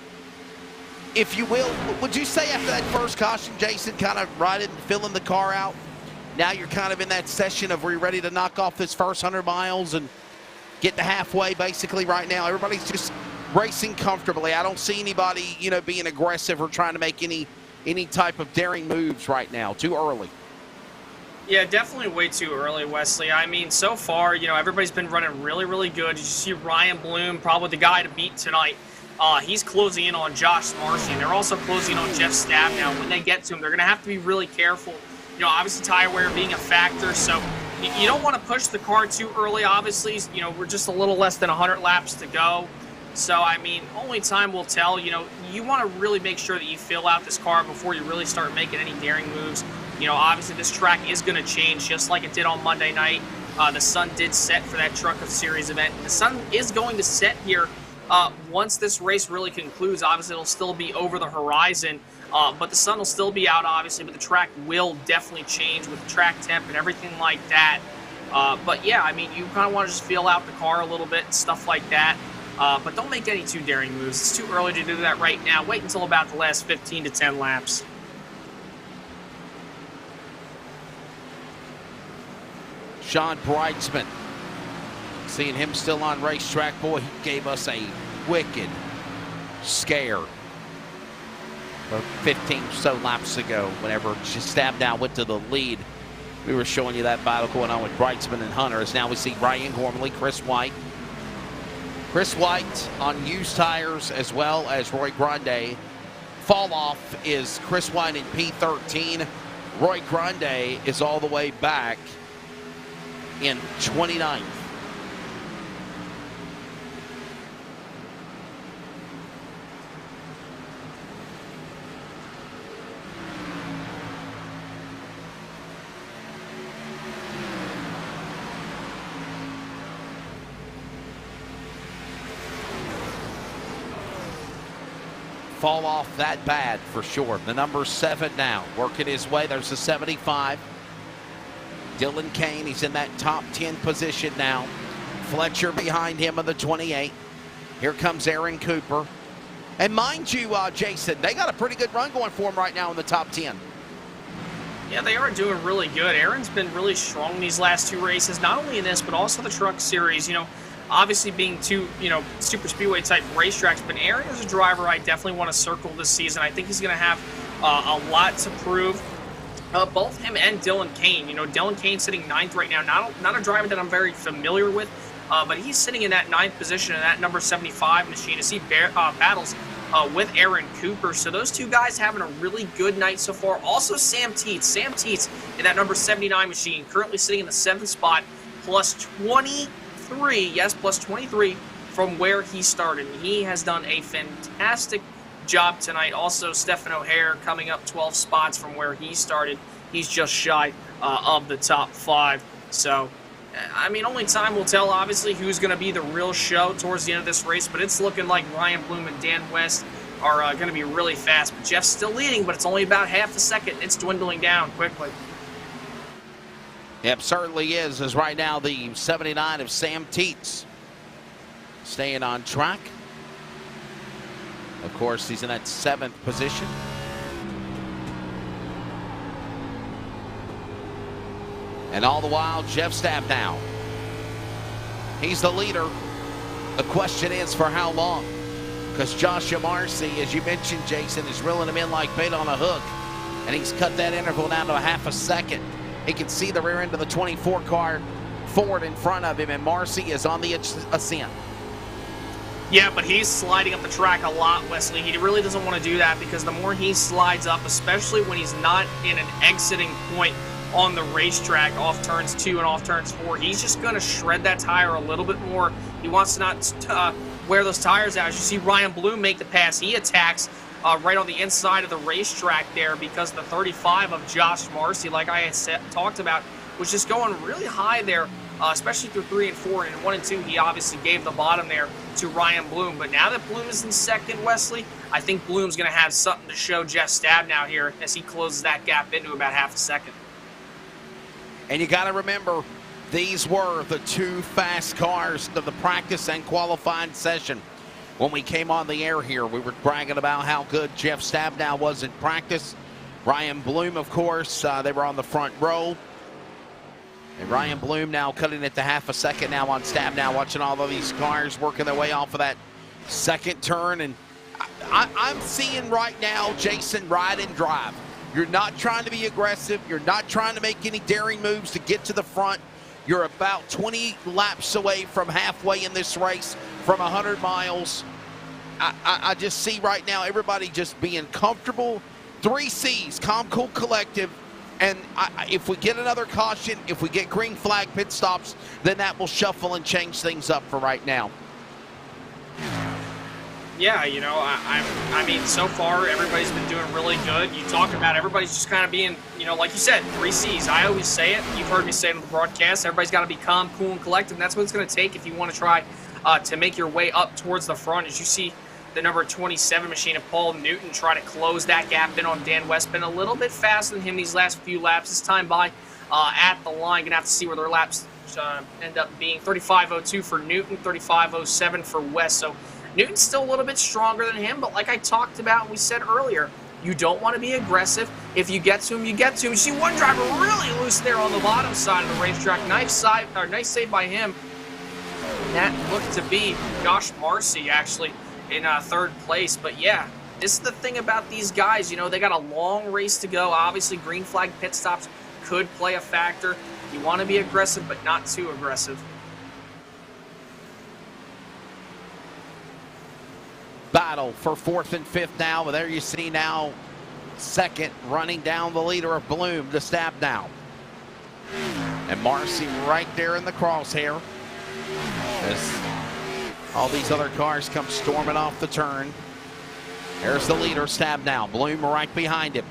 if you will, would you say after that first caution, Jason, kind of riding and filling the car out, now you're kind of in that session of, we're ready to knock off this first 100 miles and get to halfway basically right now? Everybody's just racing comfortably. I don't see anybody, you know, being aggressive or trying to make any type of daring moves right now. Too early. Yeah, definitely way too early, Wesley. I mean, so far, you know, everybody's been running really, really good. You see Ryan Bloom, probably the guy to beat tonight. He's closing in on Josh Marcy, and they're also closing on Jeff Stabnow. When they get to him, they're going to have to be really careful. You know, obviously tire wear being a factor, so you don't want to push the car too early. Obviously, you know, we're just a little less than 100 laps to go. So, I mean, only time will tell. You know, you want to really make sure that you fill out this car before you really start making any daring moves. You know, obviously this track is going to change just like it did on Monday night. The sun did set for that Truck of Series event. The sun is going to set here once this race really concludes. Obviously, it'll still be over the horizon, but the sun will still be out, obviously, but the track will definitely change with the track temp and everything like that. But, yeah, I mean, you kind of want to just feel out the car a little bit and stuff like that. But don't make any too daring moves. It's too early to do that right now. Wait until about the last 15 to 10 laps. Sean Breitzman, seeing him still on racetrack. Boy, he gave us a wicked scare 15 or so laps ago whenever Stabnow went to the lead. We were showing you that battle going on with Brightsman and Hunter. As now we see Ryan Gormley, Chris White. Chris White on used tires as well as Roy Grande. Fall off is Chris White in P13. Roy Grande is all the way back in 29th. Fall off that bad for sure. The number 7 now working his way. There's the 75. Dylan Kane, he's in that top 10 position now. Fletcher behind him in the 28. Here comes Aaron Cooper. And mind you, Jason, they got a pretty good run going for him right now in the top 10. Yeah, they are doing really good. Aaron's been really strong in these last 2 races, not only in this, but also the truck series. You know, obviously being 2, super speedway type racetracks, but Aaron is a driver I definitely want to circle this season. I think he's going to have a lot to prove. Both him and Dylan Kane. You know, Dylan Kane sitting 9th right now. Not a driver that I'm very familiar with, but he's sitting in that 9th position in that number 75 machine as he battles with Aaron Cooper. So those 2 guys having a really good night so far. Also Sam Teets. Sam Teets in that number 79 machine, currently sitting in the 7th spot, plus 23. Yes, plus 23 from where he started. He has done a fantastic job tonight. Also, Stephen O'Hare coming up 12 spots from where he started. He's just shy of the top 5. So, I mean, only time will tell, obviously, who's going to be the real show towards the end of this race, but it's looking like Ryan Bloom and Dan West are going to be really fast. But Jeff's still leading, but it's only about half a second. It's dwindling down quickly. Yep, certainly is, as right now the 79 of Sam Teets staying on track. Of course, he's in that 7th position. And all the while, Jeff Stabnow, he's the leader. The question is for how long? Because Joshua Marcy, as you mentioned, Jason, is reeling him in like bait on a hook. And he's cut that interval down to a half a second. He can see the rear end of the 24 car forward in front of him, and Marcy is on the ascent. Yeah, but he's sliding up the track a lot, Wesley. He really doesn't want to do that because the more he slides up, especially when he's not in an exiting point on the racetrack off turns 2 and off turns 4, he's just going to shred that tire a little bit more. He wants to not wear those tires out. As you see Ryan Bloom make the pass, he attacks right on the inside of the racetrack there because the 35 of Josh Marcy, like I had talked about, was just going really high there, especially through 3 and 4. And in 1 and 2, he obviously gave the bottom there to Ryan Bloom. But now that Bloom is in 2nd, Wesley, I think Bloom's going to have something to show Jeff Stabnow here as he closes that gap into about half a second. And you got to remember, these were the 2 fast cars of the practice and qualifying session. When we came on the air here, we were bragging about how good Jeff Stabnow was in practice. Ryan Bloom, of course, they were on the front row. And Ryan Bloom now cutting it to half a second now on Stabnow, watching all of these cars working their way off of that 2nd turn. And I'm seeing right now, Jason, ride and drive. You're not trying to be aggressive. You're not trying to make any daring moves to get to the front. You're about 20 laps away from halfway in this race from 100 miles. I just see right now everybody just being comfortable. 3 C's, calm, cool, collective. And if we get another caution, if we get green flag pit stops, then that will shuffle and change things up for right now. Yeah, you know, I mean, so far everybody's been doing really good. You talk about everybody's just kind of being, like you said, 3 C's. I always say it. You've heard me say it on the broadcast. Everybody's got to be calm, cool, and collective. And that's what it's going to take if you want to try to make your way up towards the front. As you see the number 27 machine of Paul Newton try to close that gap in on Dan West. Been a little bit faster than him these last few laps. This time by at the line. Going to have to see where their laps end up being. 35.02 for Newton, 35.07 for West. So Newton's still a little bit stronger than him, but like I talked about and we said earlier, you don't want to be aggressive. If you get to him, you get to him. You see one driver really loose there on the bottom side of the racetrack. Nice save by him. that looked to be Josh Marcy actually in third place. But yeah, this is the thing about these guys. You know, they got a long race to go. Obviously, green flag pit stops could play a factor. You want to be aggressive, but not too aggressive. Battle for 4th and 5th now, but there you see now second running down the leader of Bloom to stab now. And Marcy right there in the crosshair as all these other cars come storming off the turn. There's the leader, stab now. Bloom right behind him.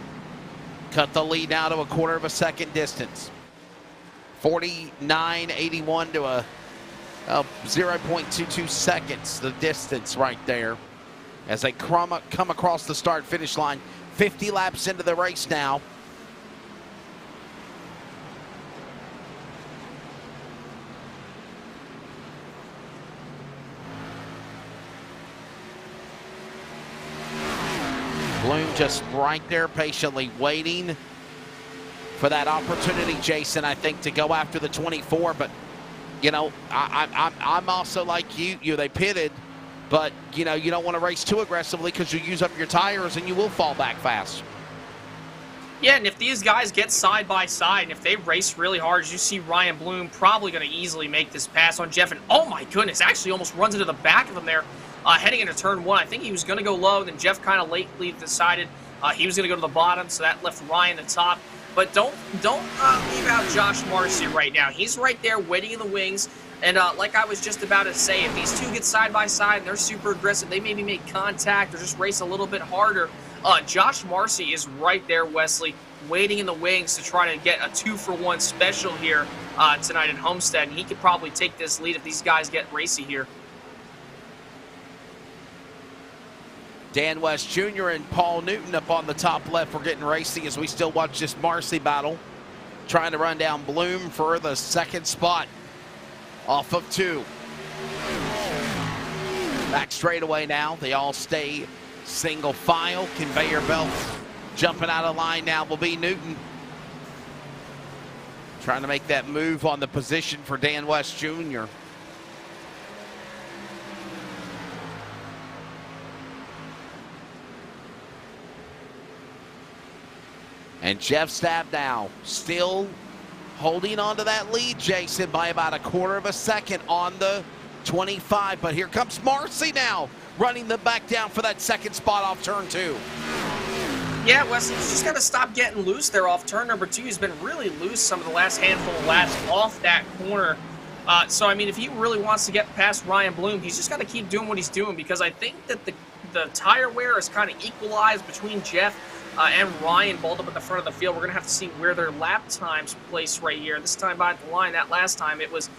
Cut the lead now to a 1/4 of a second distance. 49.81 to a 0.22 seconds, the distance right there. As they come across the start-finish line, 50 laps into the race now. Bloom just right there patiently waiting for that opportunity, Jason, I think, to go after the 24. But, you know, I'm also like you. They pitted, but, you know, you don't want to race too aggressively because you use up your tires and you will fall back fast. Yeah, and if these guys get side by side, and if they race really hard, as you see Ryan Bloom probably going to easily make this pass on Jeff. And, oh, my goodness, actually almost runs into the back of him there. Heading into turn 1, I think he was going to go low, and then Jeff kind of lately decided he was going to go to the bottom, so that left Ryan at the top. But don't leave out Josh Marcy right now. He's right there waiting in the wings, and like I was just about to say, if these two get side by side and they're super aggressive, they maybe make contact or just race a little bit harder. Josh Marcy is right there, Wesley, waiting in the wings to try to get a 2-for-1 special here tonight at Homestead, and he could probably take this lead if these guys get racy here. Dan West Jr. and Paul Newton up on the top left. We're getting racy as we still watch this Marcy battle. Trying to run down Bloom for the second spot off of 2. Back straightaway now. They all stay single file. Conveyor belt jumping out of line now will be Newton. Trying to make that move on the position for Dan West Jr. And Jeff Stabnow still holding on to that lead, Jason, by about a 1/4 of a second on the 25. But here comes Marcy now, running the back down for that second spot off turn 2. Yeah, Wesley, he's just got to stop getting loose there off turn number 2. He's been really loose some of the last handful of laps off that corner. So, I mean, if he really wants to get past Ryan Bloom, he's just got to keep doing what he's doing, because I think that the tire wear is kind of equalized between Jeff and Ryan balled up at the front of the field. We're going to have to see where their lap times place right here. This time by the line, that last time it was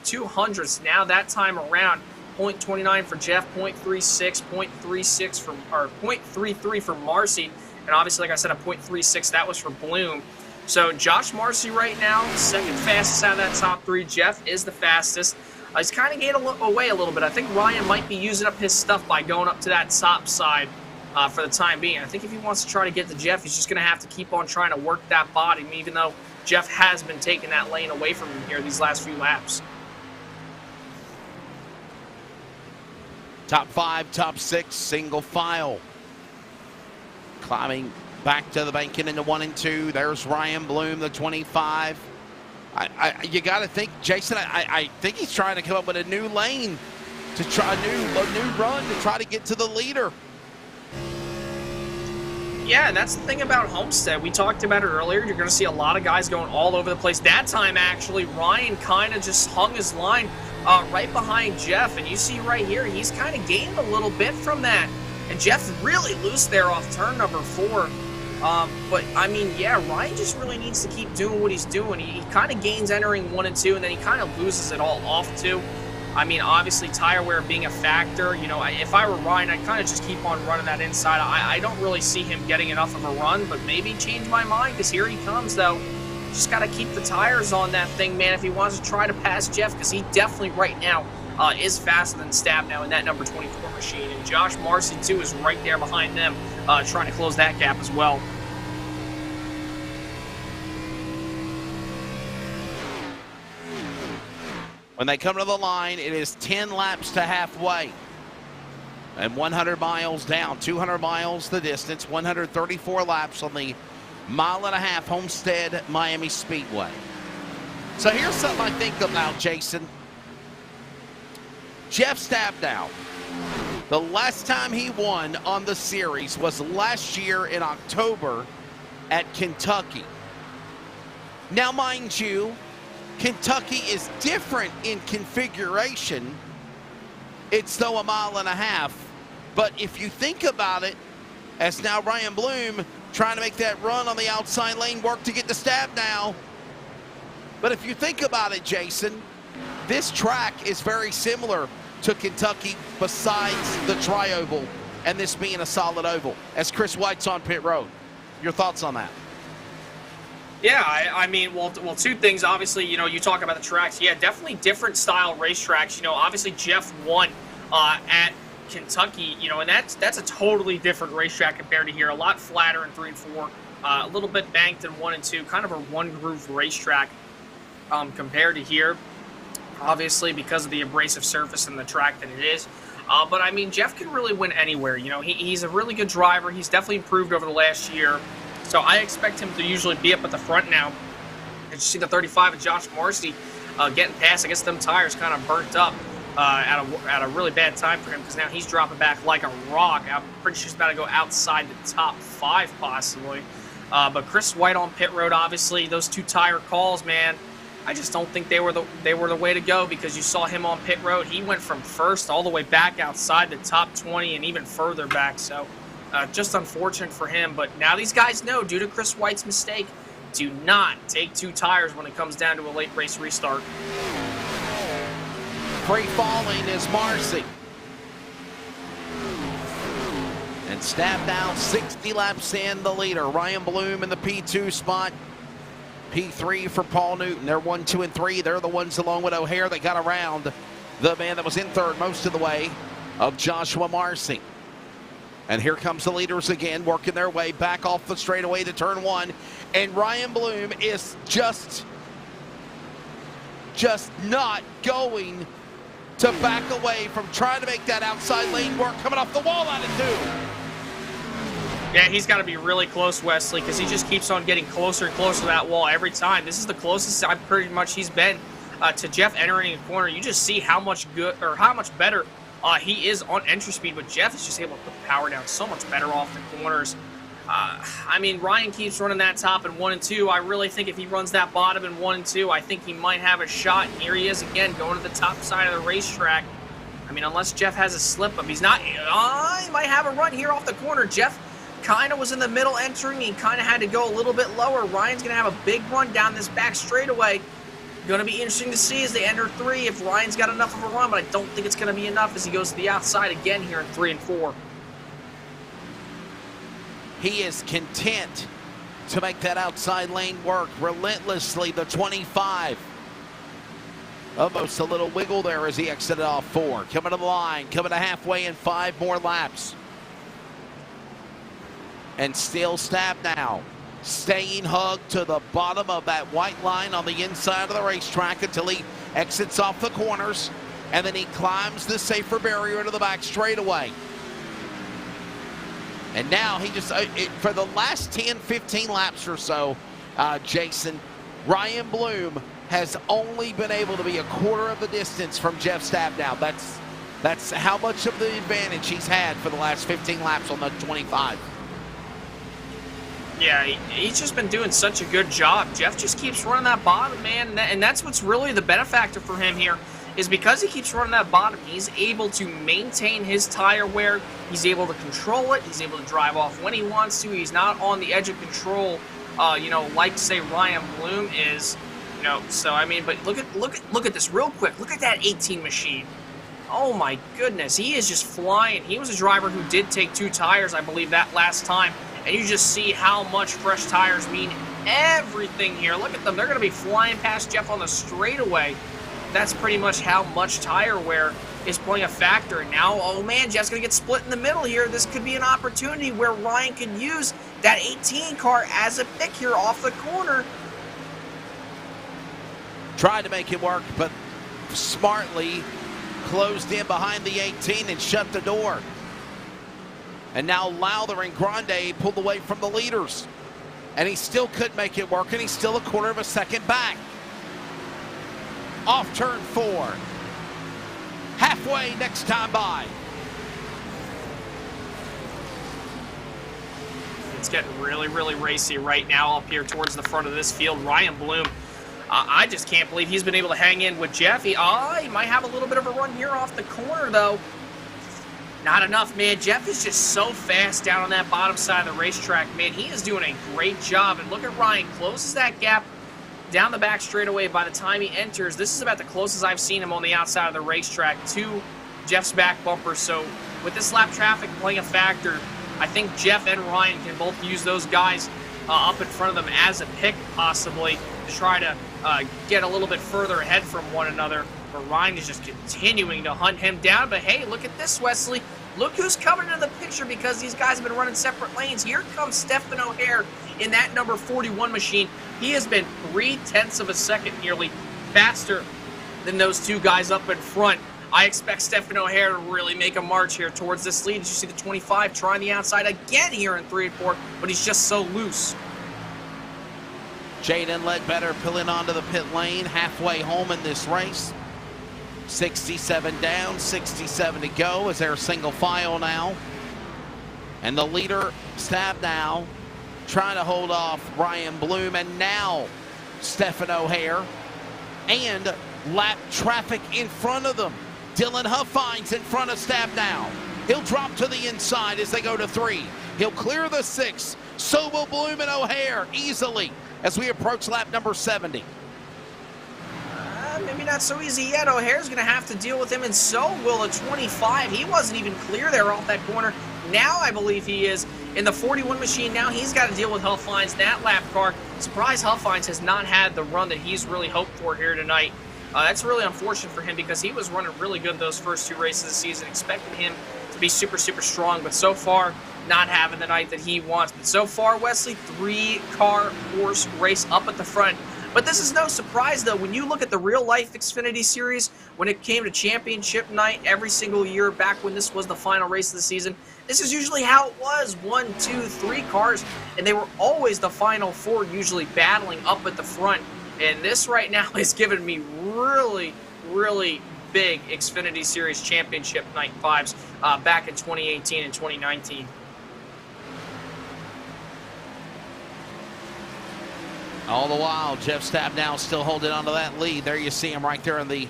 200ths. Now that time around, 0.29 for Jeff, 0.36, 0.36 for, or 0.33 for Marcy, and obviously, like I said, a 0.36, that was for Bloom. So Josh Marcy right now, second fastest out of that top 3. Jeff is the fastest. He's kind of getting away a little bit. I think Ryan might be using up his stuff by going up to that top side for the time being. I think if he wants to try to get to Jeff, he's just going to have to keep on trying to work that body, even though Jeff has been taking that lane away from him here these last few laps. Top 5, top 6, single file. Climbing back to the banking into 1 and 2. There's Ryan Bloom, the 25. You got to think, Jason, I think he's trying to come up with a new lane to try a new run to try to get to the leader. Yeah, and that's the thing about Homestead. We talked about it earlier. You're going to see a lot of guys going all over the place. That time, actually, Ryan kind of just hung his line right behind Jeff. And you see right here, he's kind of gained a little bit from that. And Jeff's really loose there off turn number 4. But, I mean, yeah, Ryan just really needs to keep doing what he's doing. He kind of gains entering 1 and 2, and then he kind of loses it all off 2. I mean, obviously, tire wear being a factor. You know, if I were Ryan, I'd kind of just keep on running that inside. I don't really see him getting enough of a run, but maybe change my mind, because here he comes, though. Just got to keep the tires on that thing, man, if he wants to try to pass Jeff, because he definitely right now is faster than Stabnow in that number 24 machine. And Josh Marcy, too, is right there behind them, trying to close that gap as well. When they come to the line, it is 10 laps to halfway. And 100 miles down, 200 miles the distance, 134 laps on the mile-and-a-half Homestead-Miami Speedway. So here's something I think about, Jason. Jeff Stabnow, the last time he won on the series was last year in October at Kentucky. Now, mind you, Kentucky is different in configuration. It's though a mile-and-a-half. But if you think about it, as now Ryan Bloom trying to make that run on the outside lane work to get the Stabnow. But if you think about it, Jason, this track is very similar to Kentucky besides the tri-oval, and this being a solid oval, as Chris White's on pit road. Your thoughts on that? Yeah, I mean, well, two things. Obviously, you talk about the tracks. Yeah, definitely different style racetracks. Obviously Jeff won at Kentucky, and that's a totally different racetrack compared to here. A lot flatter in 3 and 4, a little bit banked in 1 and 2, kind of a one-groove racetrack compared to here. Obviously, because of the abrasive surface and the track that it is. But, I mean, Jeff can really win anywhere. He's a really good driver. He's definitely improved over the last year. So I expect him to usually be up at the front now. And you see the 35 of Josh Marcy getting past. I guess them tires kind of burnt up at a really bad time for him, because now he's dropping back like a rock. I'm pretty sure he's about to go outside the top 5 possibly. But Chris White on pit road, obviously, those 2 tire calls, man, I just don't think they were the way to go, because you saw him on pit road. He went from first all the way back outside the top 20 and even further back. So just unfortunate for him. But now these guys know, due to Chris White's mistake, do not take 2 tires when it comes down to a late race restart. Free-falling is Marcy. And Stabnow 60 laps in the leader. Ryan Bloom in the P2 spot. P3 for Paul Newton. They're 1, 2, and 3. They're the ones along with O'Hare that got around the man that was in third most of the way of Joshua Marcy. And here comes the leaders again, working their way back off the straightaway to turn 1. And Ryan Bloom is just not going to back away from trying to make that outside lane work, coming off the wall out of 2. Yeah, he's got to be really close, Wesley, because he just keeps on getting closer and closer to that wall every time. This is the closest I've pretty much he's been to Jeff entering a corner. You just see how much better he is on entry speed, but Jeff is just able to put the power down so much better off the corners. I mean, Ryan keeps running that top in 1 and 2. I really think if he runs that bottom in 1 and 2, I think he might have a shot. And here he is again, going to the top side of the racetrack. I mean, unless Jeff has a slip-up, he's not. He might have a run here off the corner. Jeff kind of was in the middle entering. He kind of had to go a little bit lower. Ryan's going to have a big run down this back straightaway. Going to be interesting to see as they enter 3 if Ryan's got enough of a run, but I don't think it's going to be enough as he goes to the outside again here in 3 and 4. He is content to make that outside lane work relentlessly. The 25. Almost a little wiggle there as he exited off 4. Coming to the line, coming to halfway in 5 more laps. And still Stabnow staying hugged to the bottom of that white line on the inside of the racetrack until he exits off the corners, and then he climbs the safer barrier into the back straightaway. And now he just, for the last 10, 15 laps or so, Jason, Ryan Bloom has only been able to be a quarter of the distance from Jeff Stabnow. That's how much of the advantage he's had for the last 15 laps on the 25. Yeah, he's just been doing such a good job. Jeff just keeps running that bottom, man, and that's what's really the benefactor for him here, is because he keeps running that bottom, he's able to maintain his tire wear, he's able to control it, he's able to drive off when he wants to, he's not on the edge of control, like, say, Ryan Bloom is, so, I mean, but look at this real quick. Look at that 18 machine. Oh, my goodness, he is just flying. He was a driver who did take 2 tires, I believe, that last time. And you just see how much fresh tires mean everything here. Look at them. They're going to be flying past Jeff on the straightaway. That's pretty much how much tire wear is playing a factor. And now, oh man, Jeff's going to get split in the middle here. This could be an opportunity where Ryan can use that 18 car as a pick here off the corner. Tried to make it work, but smartly closed in behind the 18 and shut the door. And now Lowther and Grande pulled away from the leaders. And he still couldn't make it work, and he's still a quarter of a second back. Off turn 4. Halfway next time by. It's getting really, really racy right now up here towards the front of this field. Ryan Bloom, I just can't believe he's been able to hang in with Jeff. He might have a little bit of a run here off the corner, though. Not enough, man. Jeff is just so fast down on that bottom side of the racetrack, man. He is doing a great job. And look at Ryan, closes that gap down the back straightaway by the time he enters. This is about the closest I've seen him on the outside of the racetrack to Jeff's back bumper. So with this lap traffic playing a factor, I think Jeff and Ryan can both use those guys up in front of them as a pick, possibly, to try to get a little bit further ahead from one another. But Ryan is just continuing to hunt him down. But hey, look at this, Wesley. Look who's coming into the picture because these guys have been running separate lanes. Here comes Stephen O'Hare in that number 41 machine. He has been 0.3 of a second nearly faster than those two guys up in front. I expect Stephen O'Hare to really make a march here towards this lead. As you see the 25 trying the outside again here in 3 and 4, but he's just so loose. Jaden Ledbetter pulling onto the pit lane halfway home in this race. 67 down, 67 to go as they're single file now. And the leader, Stabnow, trying to hold off Ryan Bloom, and now Stephen O'Hare. And lap traffic in front of them. Dylan Huffines in front of Stabnow. He'll drop to the inside as they go to 3. He'll clear the 6. So will Bloom and O'Hare easily as we approach lap number 70. Maybe not so easy yet. O'Hare's going to have to deal with him, and so will a 25. He wasn't even clear there off that corner. Now I believe he is in the 41 machine. Now he's got to deal with Huffines, that lap car. Surprise Huffines has not had the run that he's really hoped for here tonight. That's really unfortunate for him because he was running really good those first 2 races of the season. Expected him to be super, super strong, but so far not having the night that he wants. But so far, Wesley, 3-car horse race up at the front. But this is no surprise, though. When you look at the real-life Xfinity Series, when it came to championship night every single year back when this was the final race of the season, this is usually how it was. 1, 2, 3 cars, and they were always the final 4 usually battling up at the front. And this right now is giving me really, really big Xfinity Series championship night vibes back in 2018 and 2019. All the while, Jeff Stabnow still holding on to that lead. There you see him right there in the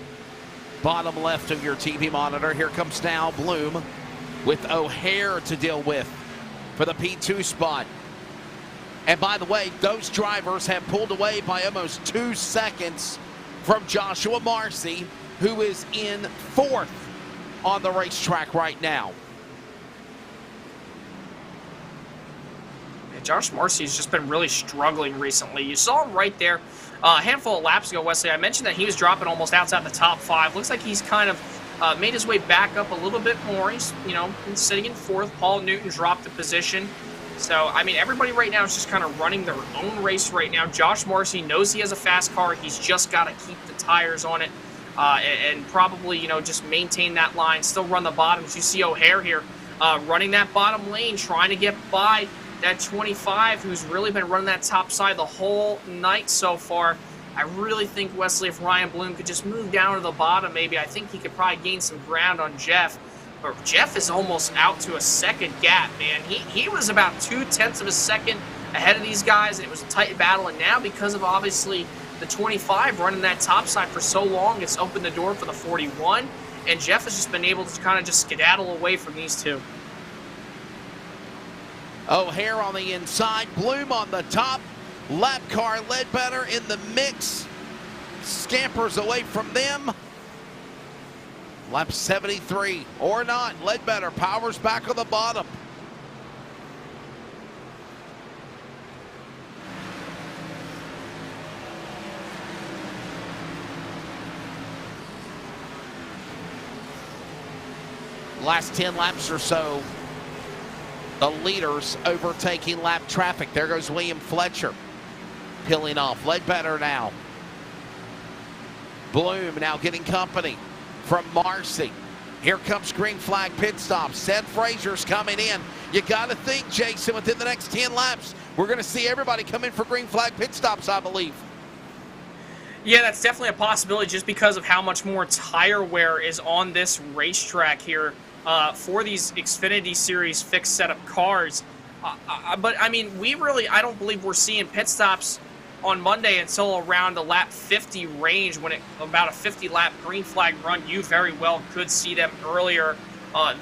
bottom left of your TV monitor. Here comes now Bloom with O'Hare to deal with for the P2 spot. And by the way, those drivers have pulled away by almost 2 seconds from Joshua Marcy, who is in 4th on the racetrack right now. Josh Marcy's just been really struggling recently. You saw him right there a handful of laps ago, Wesley. I mentioned that he was dropping almost outside the top 5. Looks like he's kind of made his way back up a little bit more. He's, sitting in 4th. Paul Newton dropped the position. So, I mean, everybody right now is just kind of running their own race right now. Josh Marcy knows he has a fast car. He's just got to keep the tires on it and probably, just maintain that line, still run the bottoms. You see O'Hare here running that bottom lane, trying to get by that 25, who's really been running that top side the whole night so far. I really think, Wesley, if Ryan Bloom could just move down to the bottom, maybe, I think he could probably gain some ground on Jeff. But Jeff is almost out to a second gap, man. He was about 0.2 of a second ahead of these guys, and it was a tight battle. And now, because of obviously the 25 running that top side for so long, it's opened the door for the 41. And Jeff has just been able to kind of just skedaddle away from these two. O'Hare on the inside, Bloom on the top, lap car Ledbetter in the mix, scampers away from them. Lap 73 or not, Ledbetter powers back on the bottom. Last 10 laps or so, the leaders overtaking lap traffic. There goes William Fletcher peeling off. Ledbetter now. Bloom now getting company from Marcy. Here comes green flag pit stop. Seth Frazier's coming in. You got to think, Jason, within the next 10 laps, we're going to see everybody come in for green flag pit stops, I believe. Yeah, that's definitely a possibility just because of how much more tire wear is on this racetrack here for these Xfinity Series fixed setup cars. But, I mean, I don't believe we're seeing pit stops on Monday until around the lap 50 range, when about a 50-lap green flag run. You very well could see them earlier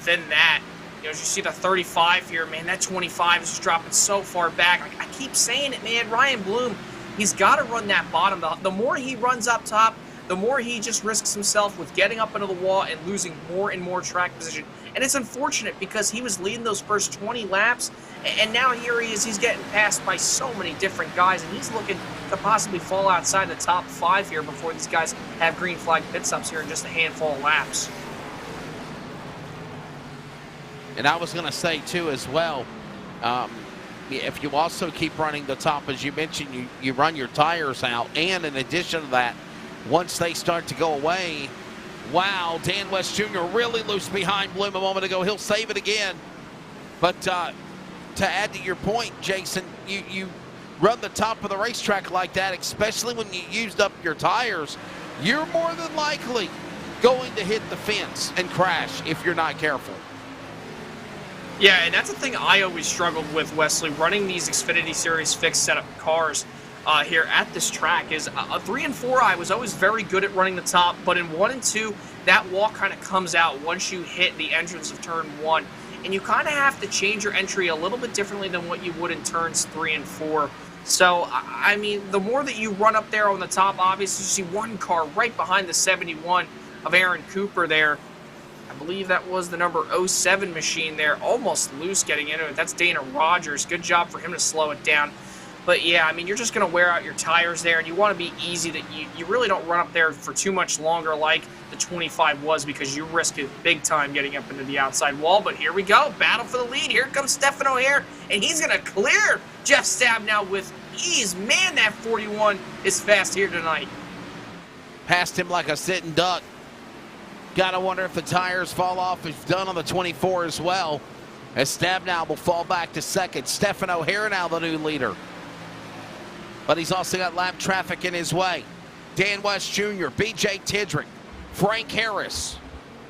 than that. You know, as you see the 35 here, man, that 25 is just dropping so far back. I keep saying it, man. Ryan Bloom, he's got to run that bottom. The more he runs up top, the more he just risks himself with getting up into the wall and losing more and more track position. And it's unfortunate because he was leading those first 20 laps, and now here he is. He's getting passed by so many different guys, and he's looking to possibly fall outside the top 5 here before these guys have green flag pit stops here in just a handful of laps. And I was going to say, too, as well, if you also keep running the top, as you mentioned, you run your tires out. And in addition to that, once they start to go away, wow, Dan West Jr. really loose behind Bloom a moment ago. He'll save it again. But to add to your point, Jason, you run the top of the racetrack like that, especially when you used up your tires, you're more than likely going to hit the fence and crash if you're not careful. Yeah, and that's the thing I always struggled with, Wesley, running these Xfinity Series fixed setup cars here at this track is 3 and 4. I was always very good at running the top, but in 1 and 2, that wall kind of comes out once you hit the entrance of turn 1, and you kind of have to change your entry a little bit differently than what you would in turns 3 and 4. So, I mean, the more that you run up there on the top, obviously you see one car right behind the 71 of Aaron Cooper there. I believe that was the number 07 machine there, almost loose getting into it. That's Dana Rogers. Good job for him to slow it down. But yeah, I mean, you're just going to wear out your tires there, and you want to be easy that you really don't run up there for too much longer like the 25 was, because you risk it big time getting up into the outside wall. But here we go. Battle for the lead. Here comes Stephen O'Hare, and he's going to clear Jeff Stabnow with ease. Man, that 41 is fast here tonight. Passed him like a sitting duck. Got to wonder if the tires fall off. It's done on the 24 as well, as Stabnow will fall back to second. Stephen O'Hare now the new leader. But he's also got lap traffic in his way. Dan West Jr., B.J. Tidrick, Frank Harris,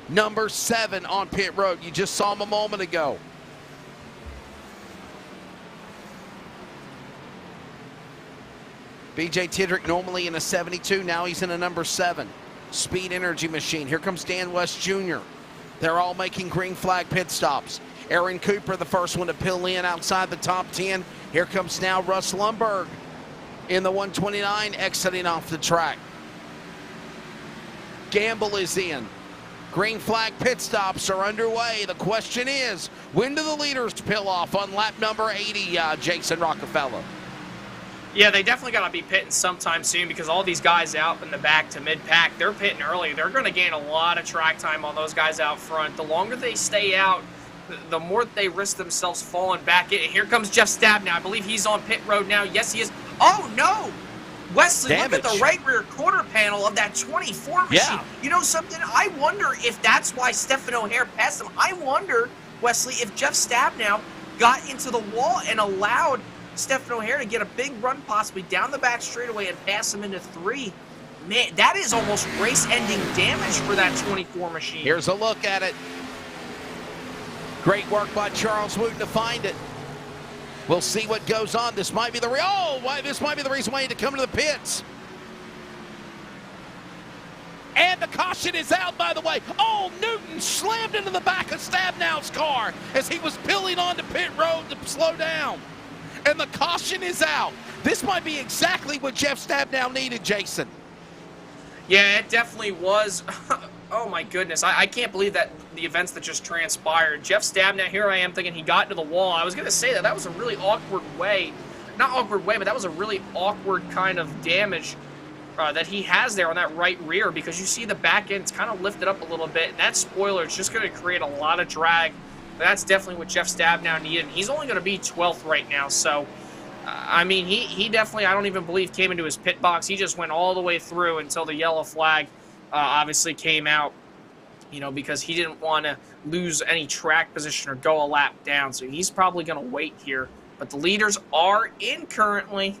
number 7 on pit road. You just saw him a moment ago. B.J. Tidrick normally in a 72. Now he's in a number 7. Speed Energy Machine. Here comes Dan West Jr. They're all making green flag pit stops. Aaron Cooper, the first one to pull in outside the top 10. Here comes now Russ Lundberg in the 129, exiting off the track. Gamble is in. Green flag pit stops are underway. The question is, when do the leaders peel off on lap number 80, Jason Rockefeller? Yeah, they definitely got to be pitting sometime soon, because all these guys out in the back to mid-pack, they're pitting early. They're going to gain a lot of track time on those guys out front. The longer they stay out, the more they risk themselves falling back in. And here comes Jeff Stabnow. I believe he's on pit road now. Yes, he is. Oh, no! Wesley, Damage. Look at the right rear quarter panel of that 24 machine. Yeah. You know something? I wonder if that's why Stephen O'Hare passed him. I wonder, Wesley, if Jeff Stabnow got into the wall and allowed Stephen O'Hare to get a big run possibly down the back straightaway and pass him into 3. Man, that is almost race-ending damage for that 24 machine. Here's a look at it. Great work by Charles Wooten to find it. We'll see what goes on. This might be the this might be the reason why you had to come to the pits. And the caution is out, by the way. Oh, Newton slammed into the back of Stabnow's car as he was peeling onto pit road to slow down. And the caution is out. This might be exactly what Jeff Stabnow needed, Jason. Yeah, it definitely was. Oh, my goodness. I can't believe that the events that just transpired. Jeff Stabnow, here I am thinking he got into the wall. I was going to say that was a really awkward way. Not awkward way, but that was a really awkward kind of damage that he has there on that right rear, because you see the back end's kind of lifted up a little bit. And that spoiler is just going to create a lot of drag. That's definitely what Jeff Stabnow needed. He's only going to be 12th right now, so I mean, he definitely, I don't even believe, came into his pit box. He just went all the way through until the yellow flag obviously came out, you know, because he didn't want to lose any track position or go a lap down. So he's probably going to wait here. But the leaders are in currently.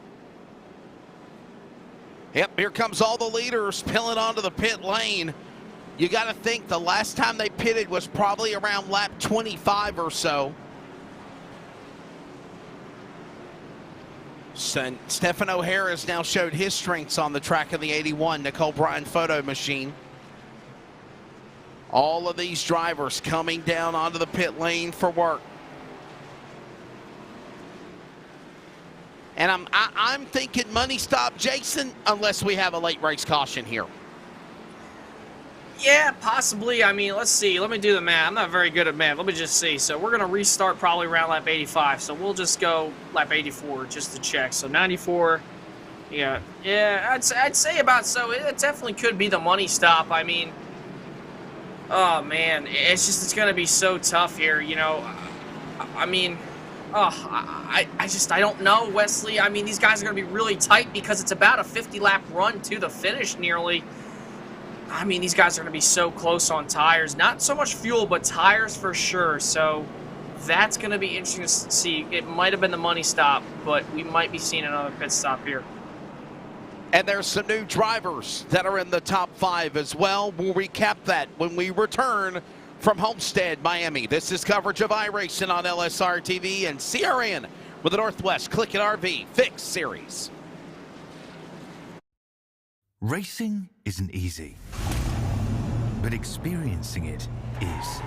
Yep, here comes all the leaders pilling onto the pit lane. You got to think the last time they pitted was probably around lap 25 or so. Stephen O'Hara has now showed his strengths on the track of the 81 Nicole Bryan photo machine. All of these drivers coming down onto the pit lane for work. And I'm thinking money stop, Jason, unless we have a late race caution here. Yeah, possibly. I mean, let's see. Let me do the math. I'm not very good at math. Let me just see. So we're going to restart probably around lap 85. So we'll just go lap 84 just to check. So 94. Yeah, I'd say about so. It definitely could be the money stop. I mean, oh, man. It's going to be so tough here, you know. I mean, I don't know, Wesley. I mean, these guys are going to be really tight because it's about a 50-lap run to the finish nearly. I mean, these guys are going to be so close on tires. Not so much fuel, but tires for sure. So that's going to be interesting to see. It might have been the money stop, but we might be seeing another pit stop here. And there's some new drivers that are in the top 5 as well. We'll recap that when we return from Homestead-Miami. This is coverage of iRacing on LSRTV and CRN with the Northwest CLICKIT RV Fix Series. Racing isn't easy, but experiencing it is.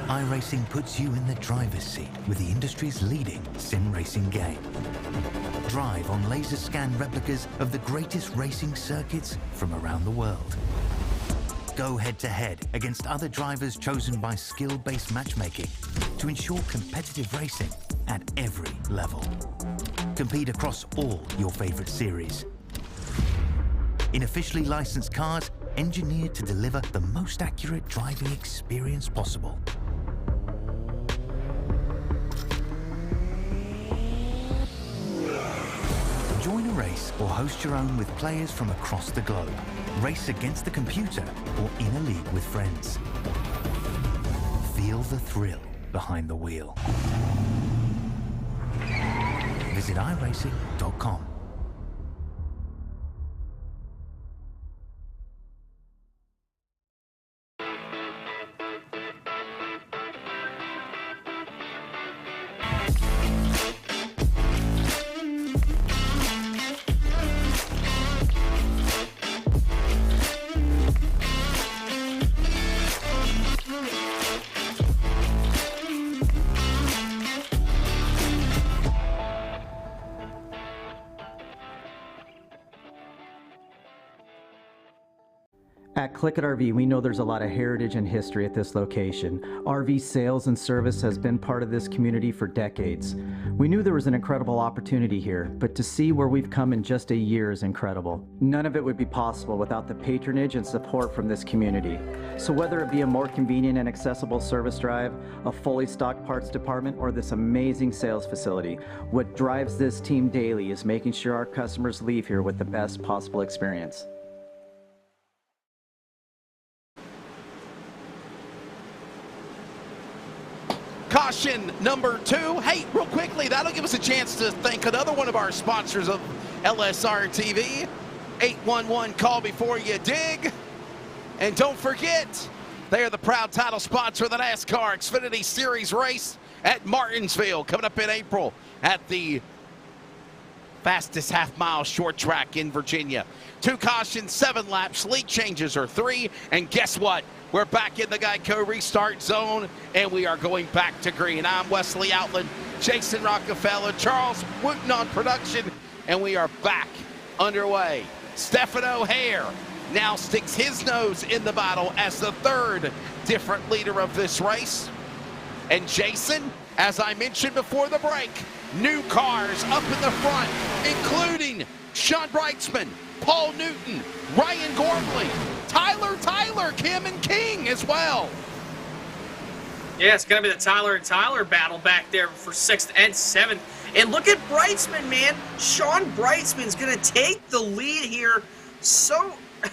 iRacing puts you in the driver's seat with the industry's leading sim racing game. Drive on laser scan replicas of the greatest racing circuits from around the world. Go head-to-head against other drivers chosen by skill-based matchmaking to ensure competitive racing at every level. Compete across all your favorite series. In officially licensed cars, engineered to deliver the most accurate driving experience possible. Join a race or host your own with players from across the globe. Race against the computer or in a league with friends. Feel the thrill behind the wheel. Visit iRacing.com. At CLICKIT RV, we know there's a lot of heritage and history at this location. RV sales and service has been part of this community for decades. We knew there was an incredible opportunity here, but to see where we've come in just a year is incredible. None of it would be possible without the patronage and support from this community. So whether it be a more convenient and accessible service drive, a fully stocked parts department, or this amazing sales facility, what drives this team daily is making sure our customers leave here with the best possible experience. Caution number 2. Hey, real quickly, that'll give us a chance to thank another one of our sponsors of LSRTV. 811 call before you dig. And don't forget, they are the proud title sponsor of the NASCAR Xfinity Series race at Martinsville, coming up in April at the fastest half-mile short track in Virginia. 2 cautions, 7 laps, lead changes are 3, and guess what? We're back in the Geico restart zone, and we are going back to green. I'm Wesley Outland, Jason Rockefeller, Charles Wooten on production, and we are back underway. Stephen O'Hara now sticks his nose in the battle as the 3rd different leader of this race. And Jason, as I mentioned before the break, new cars up in the front, including Sean Brightsman, Paul Newton, Ryan Gormley, Tyler, Kim, and King as well. Yeah, it's going to be the Tyler and Tyler battle back there for 6th and 7th And look at Brightsman, man. Sean Brightsman's going to take the lead here.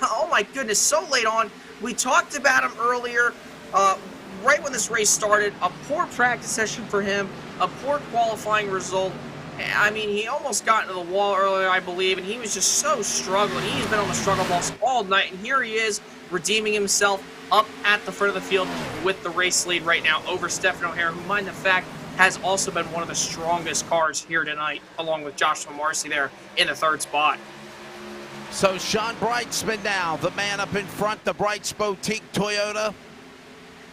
Oh my goodness, so late on. We talked about him earlier, right when this race started. A poor practice session for him, a poor qualifying result. I mean, he almost got into the wall earlier, I believe, and he was just so struggling. He's been on the struggle bus all night, and here he is redeeming himself up at the front of the field with the race lead right now over Stephen O'Hara, who, mind the fact, has also been one of the strongest cars here tonight, along with Joshua Marcy there in the third spot. So Sean Brightsman now, the man up in front, the Brights Boutique Toyota,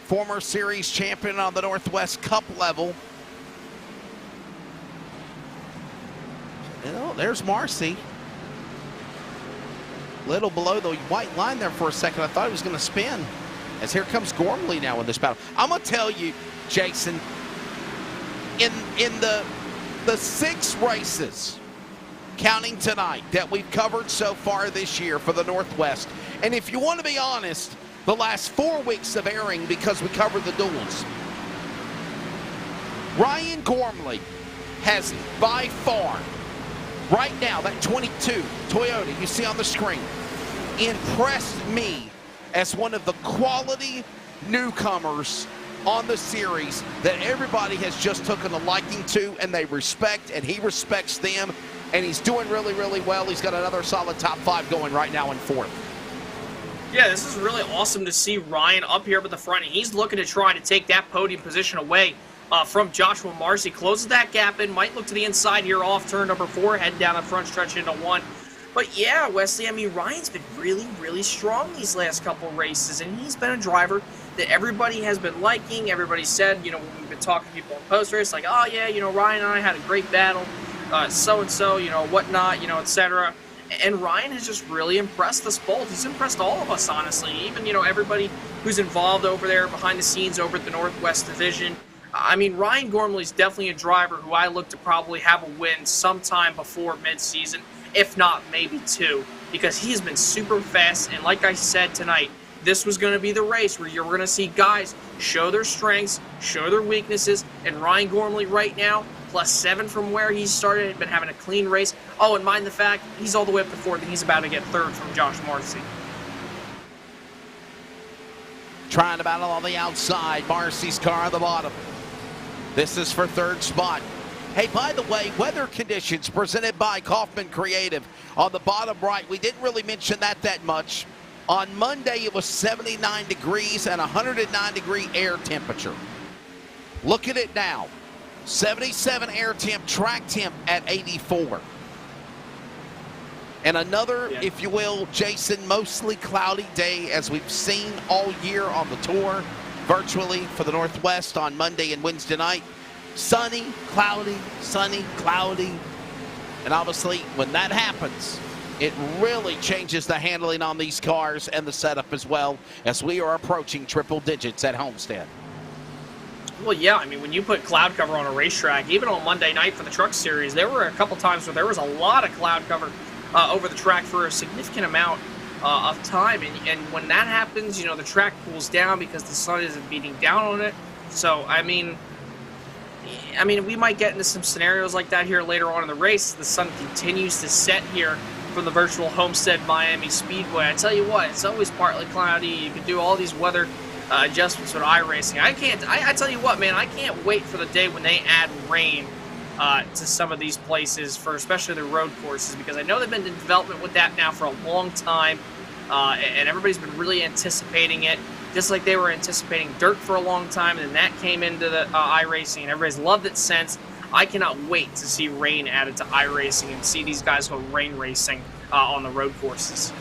former series champion on the Northwest Cup level. You know, there's Marcy. Little below the white line there for a second. I thought he was going to spin. As here comes Gormley now in this battle. I'm going to tell you, Jason, in the 6 races, counting tonight, that we've covered so far this year for the Northwest, and if you want to be honest, the last 4 weeks of airing because we covered the duels, Ryan Gormley has by far, right now, that 22 Toyota you see on the screen, impressed me as one of the quality newcomers on the series that everybody has just taken a liking to, and they respect, and he respects them, and he's doing really, really well. He's got another solid top 5 going right now in 4th. Yeah, this is really awesome to see Ryan up here at the front, and he's looking to try to take that podium position away from Joshua Marcy. Closes that gap in, might look to the inside here off turn number 4, head down the front stretch into 1. But yeah, Wesley, I mean, Ryan's been really, really strong these last couple races, and he's been a driver that everybody has been liking. Everybody said, you know, when we've been talking to people in post-race, like, oh yeah, you know, Ryan and I had a great battle, so-and-so, you know, whatnot, you know, etc. And Ryan has just really impressed us both. He's impressed all of us, honestly. Even, you know, everybody who's involved over there behind the scenes over at the Northwest Division. I mean, Ryan Gormley's definitely a driver who I look to probably have a win sometime before midseason, if not maybe 2, because he's been super fast. And like I said tonight, this was going to be the race where you're going to see guys show their strengths, show their weaknesses, and Ryan Gormley right now, +7 from where he started, been having a clean race. Oh, and mind the fact, he's all the way up to 4th, and he's about to get 3rd from Josh Marcy. Trying to battle on the outside, Marcy's car on the bottom. This is for 3rd spot. Hey, by the way, weather conditions presented by Kaufman Creative on the bottom right. We didn't really mention that much. On Monday, it was 79 degrees and 109-degree air temperature. Look at it now. 77 air temp, track temp at 84. And another, if you will, Jason, mostly cloudy day as we've seen all year on the tour, virtually for the Northwest on Monday and Wednesday night. Sunny, cloudy, and obviously when that happens, it really changes the handling on these cars and the setup as well, as we are approaching triple digits at Homestead. Well, yeah, I mean, when you put cloud cover on a racetrack, even on Monday night for the Truck Series, there were a couple times where there was a lot of cloud cover over the track for a significant amount of time, and when that happens, you know, the track cools down because the sun isn't beating down on it. So, I mean, we might get into some scenarios like that here later on in the race. The sun continues to set here from the virtual Homestead-Miami Speedway. I tell you what, it's always partly cloudy. You can do all these weather adjustments with iRacing. I tell you what, man, I can't wait for the day when they add rain to some of these places, for especially the road courses, because I know they've been in development with that now for a long time, and everybody's been really anticipating it. Just like they were anticipating dirt for a long time, and then that came into the iRacing, and everybody's loved it since. I cannot wait to see rain added to iRacing and see these guys go rain racing on the road courses.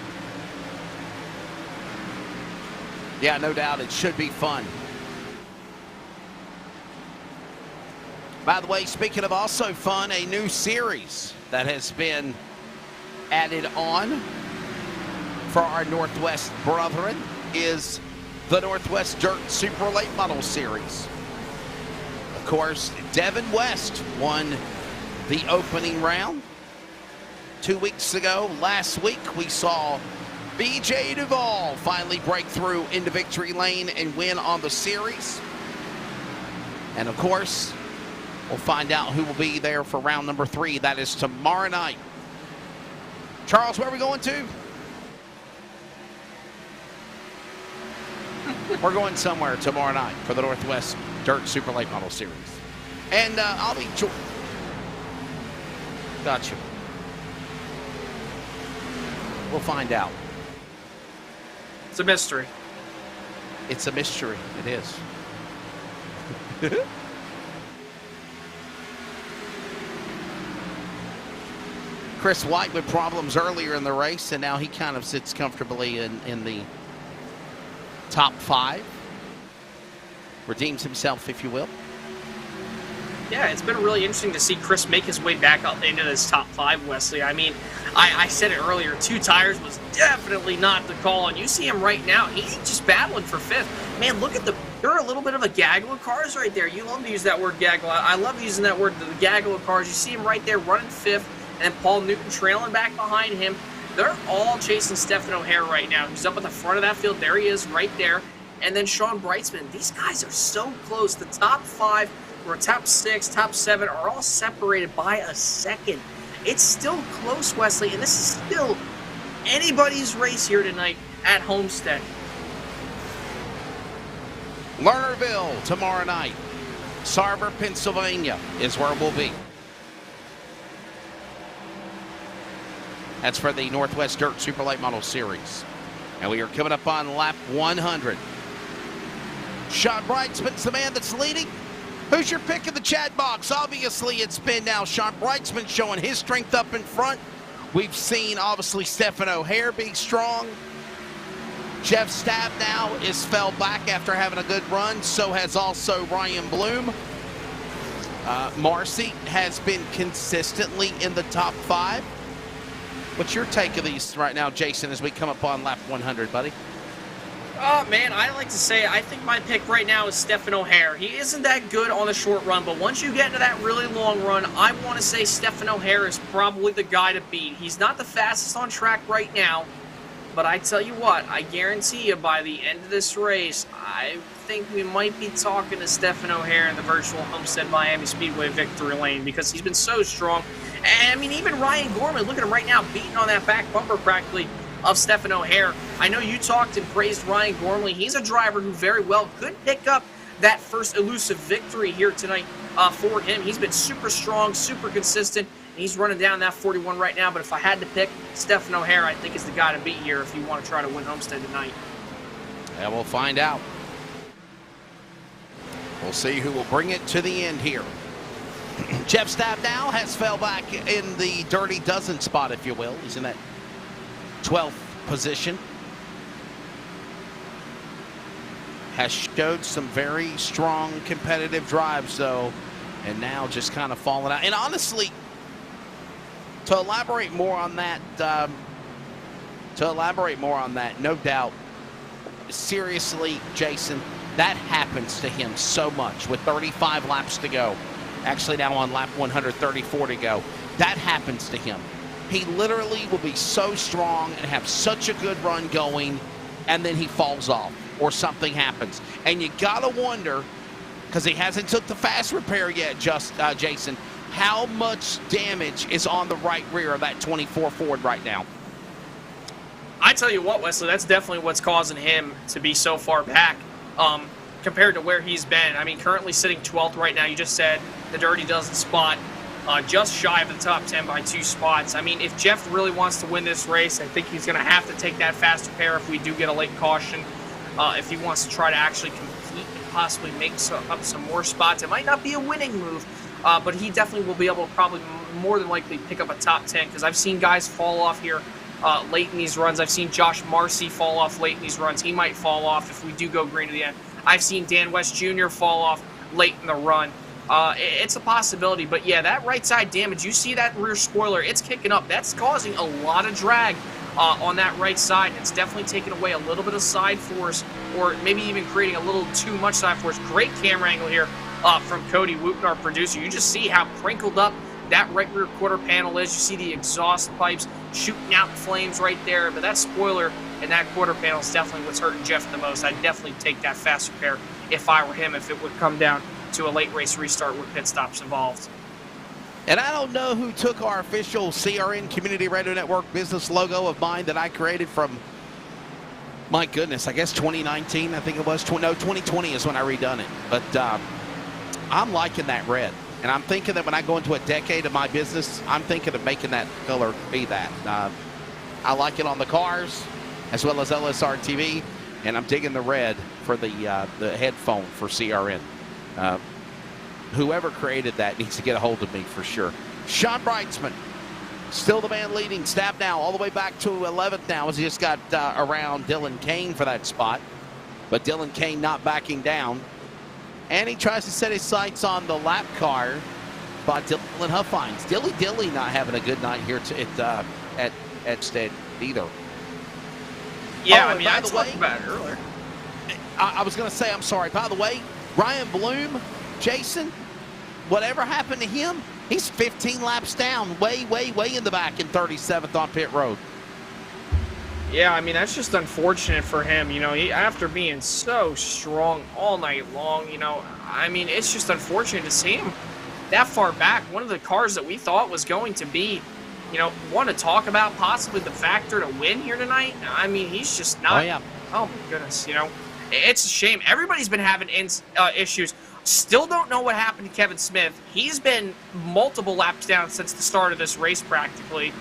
Yeah, no doubt, it should be fun. By the way, speaking of also fun, a new series that has been added on for our Northwest brethren is the Northwest Dirt Super Late Model Series. Of course, Devin West won the opening round 2 weeks ago. Last week, we saw BJ Duvall finally break through into victory lane and win on the series. And of course, We'll find out who will be there for round number 3. That is tomorrow night. Charles, where are we going to? We're going somewhere tomorrow night for the Northwest Dirt Super Late Model Series. And I'll be... Gotcha. We'll find out. It's a mystery. It's a mystery. It is. Chris White with problems earlier in the race, and now he kind of sits comfortably in the top 5. Redeems himself, if you will. Yeah, it's been really interesting to see Chris make his way back up into this top 5, Wesley. I mean, I said it earlier, 2 tires was definitely not the call, and you see him right now, he's just battling for 5th. Man, look at there are a little bit of a gaggle of cars right there. You love to use that word gaggle. I love using that word, the gaggle of cars. You see him right there running 5th, and Paul Newton trailing back behind him. They're all chasing Stephen O'Hare right now. He's up at the front of that field. There he is right there. And then Sean Brightsman. These guys are so close. The top 5 or top 6, top 7 are all separated by a second. It's still close, Wesley, and this is still anybody's race here tonight at Homestead. Lernerville tomorrow night. Sarver, Pennsylvania is where we'll be. That's for the Northwest Dirt Super Late Model Series. And we are coming up on lap 100. Sean Brightsman's the man that's leading. Who's your pick in the chat box? Obviously, it's been now Sean Brightsman showing his strength up in front. We've seen, obviously, Stephen O'Hare be strong. Jeff Stab now is fell back after having a good run. So has also Ryan Bloom. Marcy has been consistently in the top 5. What's your take of these right now, Jason, as we come up on lap 100, buddy? Oh, man, I like to say I think my pick right now is Stephen O'Hare. He isn't that good on the short run, but once you get into that really long run, I want to say Stephen O'Hare is probably the guy to beat. He's not the fastest on track right now, but I tell you what, I guarantee you by the end of this race, I think we might be talking to Stephen O'Hare in the virtual Homestead-Miami Speedway victory lane because he's been so strong. And, I mean, even Ryan Gorman, look at him right now, beating on that back bumper practically of Stephen O'Hare. I know you talked and praised Ryan Gormley. He's a driver who very well could pick up that first elusive victory here tonight for him. He's been super strong, super consistent, and he's running down that 41 right now. But if I had to pick, Stephen O'Hare, I think, is the guy to beat here if you want to try to win Homestead tonight. Yeah, we'll find out. We'll see who will bring it to the end here. Jeff Stab now has fell back in the dirty dozen spot, if you will. He's in that 12th position. Has showed some very strong competitive drives, though, and now just kind of falling out. And honestly, to elaborate more on that, no doubt, seriously, Jason, that happens to him so much with 35 laps to go. Actually, now on lap 134 to go. That happens to him. He literally will be so strong and have such a good run going, and then he falls off or something happens. And you got to wonder, because he hasn't took the fast repair yet, Jason, how much damage is on the right rear of that 24 Ford right now? I tell you what, Wesley, that's definitely what's causing him to be so far back compared to where he's been. I mean, currently sitting 12th right now. You just said the Dirty Dozen spot, just shy of the top 10 by 2 spots. I mean, if Jeff really wants to win this race, I think he's going to have to take that fast repair if we do get a late caution. If he wants to try to actually compete and possibly make up some more spots. It might not be a winning move, but he definitely will be able to probably more than likely pick up a top 10 because I've seen guys fall off here late in these runs. I've seen Josh Marcy fall off late in these runs. He might fall off if we do go green to the end. I've seen Dan West Jr. fall off late in the run. It's a possibility, but yeah, that right side damage, you see that rear spoiler, it's kicking up. That's causing a lot of drag on that right side. It's definitely taking away a little bit of side force, or maybe even creating a little too much side force. Great camera angle here from Cody Wooten, our producer. You just see how crinkled up that right rear quarter panel is. You see the exhaust pipes shooting out flames right there, but that spoiler and that quarter panel is definitely what's hurting Jeff the most. I'd definitely take that fast repair if I were him, if it would come down to a late race restart with pit stops involved. And I don't know who took our official CRN Community Radio Network business logo of mine that I created from, my goodness, I guess 2019, I think it was. No, 2020 is when I redone it. But I'm liking that red. And I'm thinking that when I go into a decade of my business, I'm thinking of making that color be that. I like it on the cars as well as LSRTV, and I'm digging the red for the headphone for CRN. Whoever created that needs to get a hold of me for sure. Sean Brightsman, still the man leading. Stab now all the way back to 11th now as he just got around Dylan Kane for that spot. But Dylan Kane not backing down. And he tries to set his sights on the lap car by Dylan Huffines. Dilly not having a good night here at Stead either. Yeah, Oh, I mean, I by the talked way, about it earlier. I was going to say, I'm sorry. By the way, Ryan Bloom, Jason, whatever happened to him, he's 15 laps down, way in the back in 37th on pit road. Yeah, I mean, that's just unfortunate for him. You know, after being so strong all night long, you know, I mean, it's just unfortunate to see him that far back. One of the cars that we thought was going to be, you know, want to talk about possibly the factor to win here tonight. I mean, he's just not. Oh, yeah. Oh, my goodness, you know. It's a shame. Everybody's been having issues. Still don't know what happened to Kevin Smith. He's been multiple laps down since the start of this race practically.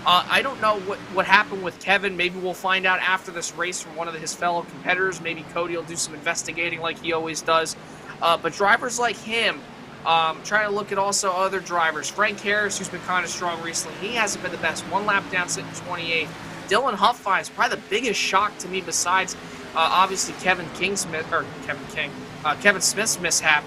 I don't know what happened with Kevin. Maybe we'll find out after this race from one of his fellow competitors. Maybe Cody will do some investigating like he always does. But drivers like him, trying to look at also other drivers. Frank Harris, who's been kind of strong recently, he hasn't been the best. One lap down, sitting 28th. Dylan Huffine is probably the biggest shock to me besides obviously Kevin Smith's mishap.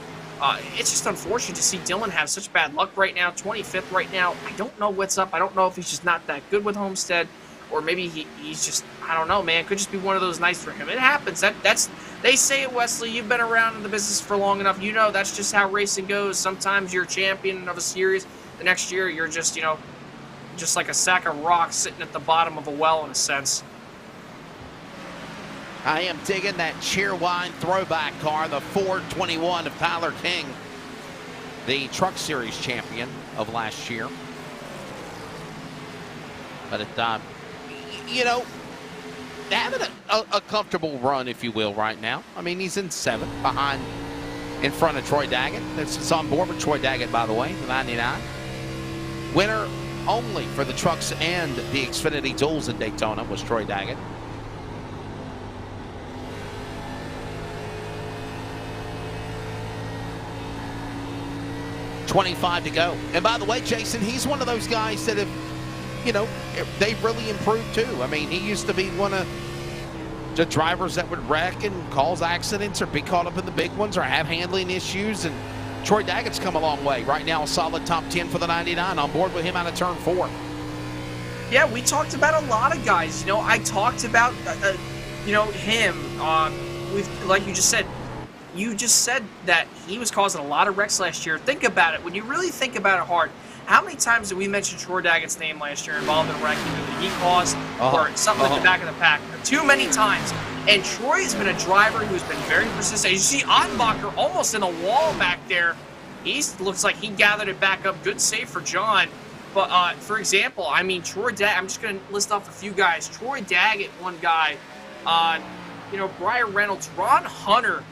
It's just unfortunate to see Dylan have such bad luck right now, 25th right now. I don't know what's up. I don't know if he's just not that good with Homestead, or maybe he's just, I don't know, man. Could just be one of those nights for him. It happens. They say it, Wesley. You've been around in the business for long enough. You know that's just how racing goes. Sometimes you're a champion of a series. The next year you're just, you know, just like a sack of rocks sitting at the bottom of a well in a sense. I am digging that Cheerwine throwback car, the Ford 21 of Tyler King, the Truck Series champion of last year. But it, you know, having a comfortable run, if you will, right now. I mean, he's in 7th in front of Troy Daggett. It's on board with Troy Daggett, by the way, the 99. Winner only for the trucks and the Xfinity Duels in Daytona was Troy Daggett. $25 to go. And by the way, Jason, he's one of those guys that have, you know, they've really improved too. I mean, he used to be one of the drivers that would wreck and cause accidents or be caught up in the big ones or have handling issues. And Troy Daggett's come a long way. Right now, a solid top 10 for the 99. On board with him out of turn 4. Yeah, we talked about a lot of guys. You know, I talked about, you know, him. Like you just said, that he was causing a lot of wrecks last year. Think about it. When you really think about it hard, how many times did we mention Troy Daggett's name last year involved in a wreck either that he caused or something at the back of the pack? Too many times. And Troy has been a driver who's been very persistent. You see Ottenbacher almost in the wall back there. He looks like he gathered it back up. Good save for John. But, for example, I mean, Troy Daggett, I'm just going to list off a few guys. Troy Daggett, one guy. You know, Brian Reynolds, Ron Hunter,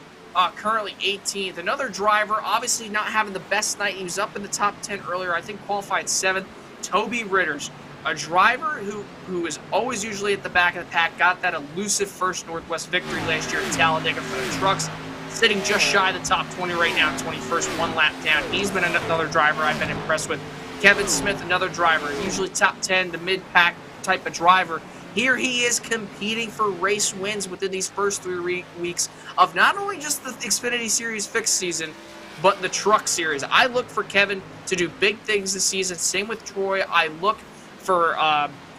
currently 18th. Another driver, obviously not having the best night. He was up in the top 10 earlier. I think qualified 7th. Toby Ritters, a driver who is always usually at the back of the pack, got that elusive first Northwest victory last year at Talladega for the trucks, sitting just shy of the top 20 right now, 21st, one lap down. He's been another driver I've been impressed with. Kevin Smith, another driver, usually top 10 to mid-pack type of driver. Here he is competing for race wins within these first 3 weeks of not only just the Xfinity Series fixed season, but the Truck Series. I look for Kevin to do big things this season. Same with Troy. I look for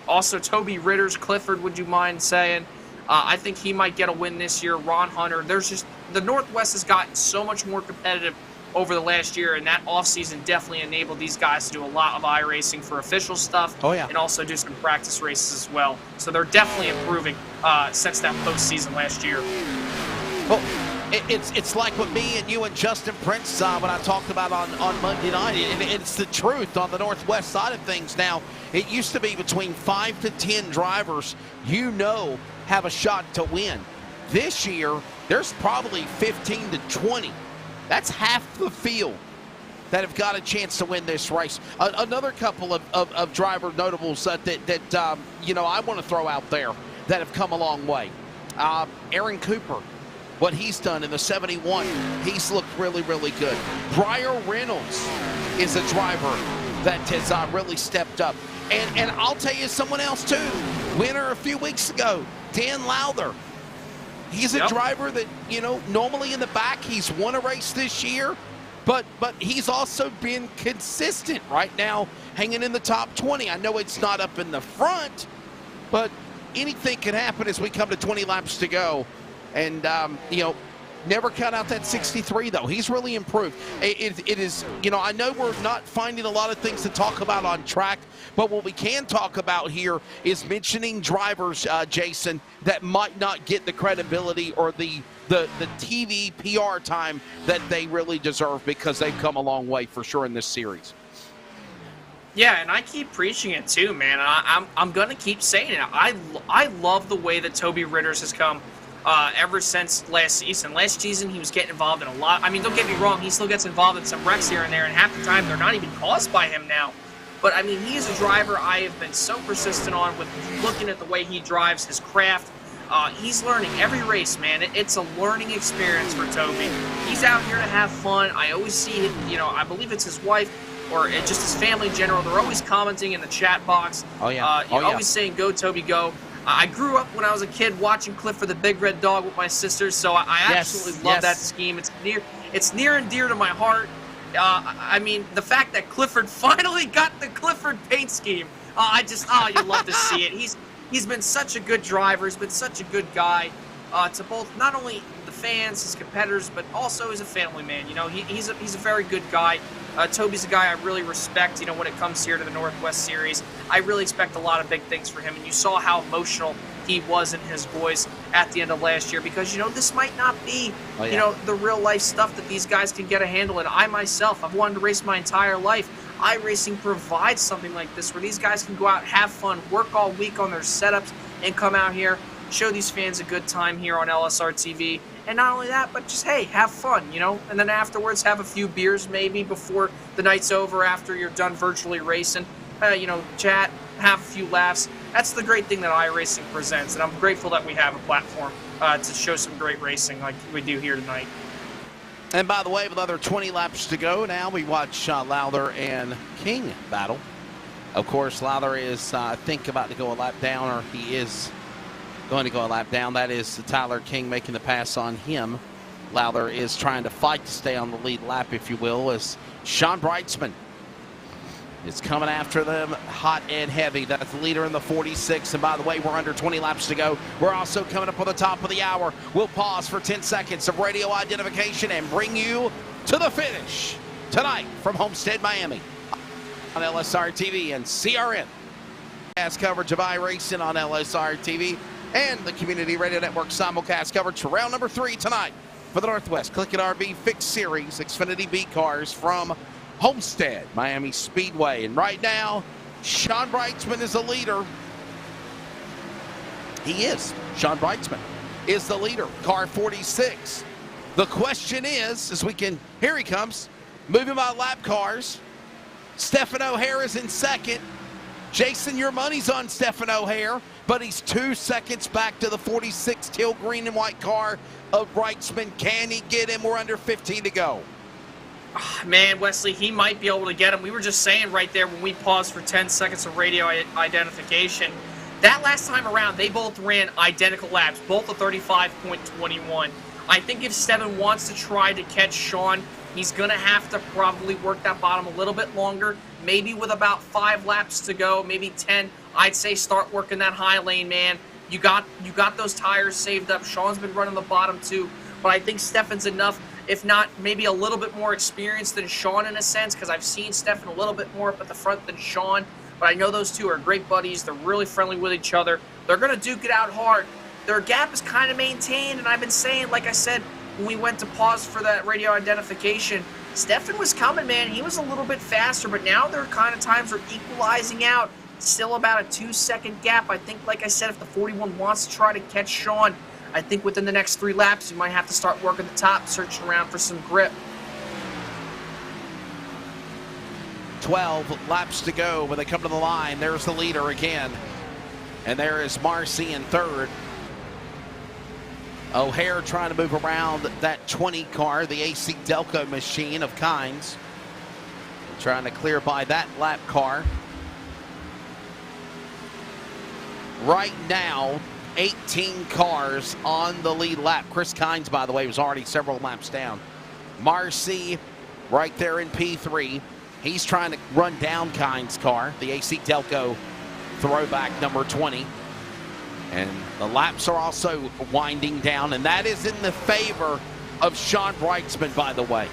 also Toby Ritters. Clifford, would you mind saying? I think he might get a win this year. Ron Hunter. There's just the Northwest has gotten so much more competitive over the last year, and that offseason definitely enabled these guys to do a lot of iRacing for official stuff. Oh, yeah. And also do some practice races as well. So they're definitely improving since that postseason last year. Well, It's like what me and you and Justin Prince saw when I talked about on Monday night. It's the truth on the Northwest side of things. Now, it used to be between 5 to 10 drivers have a shot to win. This year, there's probably 15 to 20. That's half the field that have got a chance to win this race. Another couple of driver notables that I want to throw out there that have come a long way. Aaron Cooper, what he's done in the 71, he's looked really, really good. Briar Reynolds is a driver that has really stepped up. And I'll tell you someone else too, winner a few weeks ago, Dan Lowther. He's a driver that, normally in the back, he's won a race this year, but he's also been consistent right now, hanging in the top 20. I know it's not up in the front, but anything can happen as we come to 20 laps to go. And, never count out that 63, though. He's really improved. It is, I know we're not finding a lot of things to talk about on track, but what we can talk about here is mentioning drivers, Jason, that might not get the credibility or the TV PR time that they really deserve, because they've come a long way for sure in this series. Yeah, and I keep preaching it too, man. I'm going to keep saying it. I love the way that Toby Ritters has come ever since last season. Last season, he was getting involved in a lot. I mean, don't get me wrong, he still gets involved in some wrecks here and there, and half the time they're not even caused by him now. But, I mean, he is a driver I have been so persistent on with looking at the way he drives, his craft. He's learning every race, man. It's a learning experience for Toby. He's out here to have fun. I always see it, I believe it's his wife or just his family in general. They're always commenting in the chat box. Oh, yeah. Always saying, go, Toby, go. I grew up when I was a kid watching Clifford the Big Red Dog with my sisters, so I absolutely love that scheme. It's near and dear to my heart. I mean, the fact that Clifford finally got the Clifford paint scheme, you love to see it. He's been such a good driver. He's been such a good guy to both not only the fans, his competitors, but also as a family man. He's a very good guy. Toby's a guy I really respect, when it comes here to the Northwest Series. I really expect a lot of big things for him, and you saw how emotional he was in his voice at the end of last year, because, this might not be, the real-life stuff that these guys can get a handle in. I myself, I've wanted to race my entire life. iRacing provides something like this where these guys can go out, have fun, work all week on their setups, and come out here, show these fans a good time here on LSRTV. And not only that, but just, hey, have fun, and then afterwards have a few beers maybe before the night's over, after you're done virtually racing, chat, have a few laughs. That's the great thing that iRacing presents, and I'm grateful that we have a platform to show some great racing like we do here tonight. And by the way, with another 20 laps to go now, we watch Lowther and King battle. Of course, Lowther is, I think, about to go a lap down, or he is going to go a lap down. That is Tyler King making the pass on him. Lowther is trying to fight to stay on the lead lap, if you will, as Sean Brightsman is coming after them hot and heavy. That's the leader in the 46. And by the way, we're under 20 laps to go. We're also coming up on the top of the hour. We'll pause for 10 seconds of radio identification and bring you to the finish tonight from Homestead-Miami on LSRTV and CRN. As coverage of iRacing on LSRTV and the Community Radio Network simulcast coverage for round number 3 tonight for the Northwest CLICKIT RV Fixed Series Xfinity B cars from Homestead-Miami Speedway. And right now, Sean Brightsman is the leader. He is. Sean Brightsman is the leader, car 46. The question is, here he comes, moving by lap cars. Stephen O'Hare is in second. Jason, your money's on Stephen O'Hare, but he's 2 seconds back to the 46 teal green and white car of Brightsman. Can he get him? We're under 15 to go. Man, Wesley, he might be able to get him. We were just saying right there when we paused for 10 seconds of radio identification, that last time around, they both ran identical laps, both a 35.21. I think if Stephen wants to try to catch Sean, he's going to have to probably work that bottom a little bit longer, maybe with about 5 laps to go, maybe 10. I'd say start working that high lane, man. You got those tires saved up. Sean's been running the bottom too, but I think Stephen's enough, if not maybe a little bit more experienced than Sean in a sense, because I've seen Stephen a little bit more up at the front than Sean, but I know those two are great buddies. They're really friendly with each other. They're going to duke it out hard. Their gap is kind of maintained, and I've been saying, like I said, when we went to pause for that radio identification, Stefan was coming, man. He was a little bit faster, but now their kind of times are equalizing out. Still about a 2-second gap. I think, like I said, if the 41 wants to try to catch Sean, I think within the next 3 laps, you might have to start working the top, searching around for some grip. 12 laps to go when they come to the line. There's the leader again. And there is Marcy in third. O'Hare trying to move around that 20 car, the AC Delco machine of kinds. Trying to clear by that lap car. Right now, 18 cars on the lead lap. Chris Kynes, by the way, was already several laps down. Marcy right there in P3. He's trying to run down Kynes' car, the AC Delco throwback number 20. And the laps are also winding down, and that is in the favor of Sean Brightsman, by the way.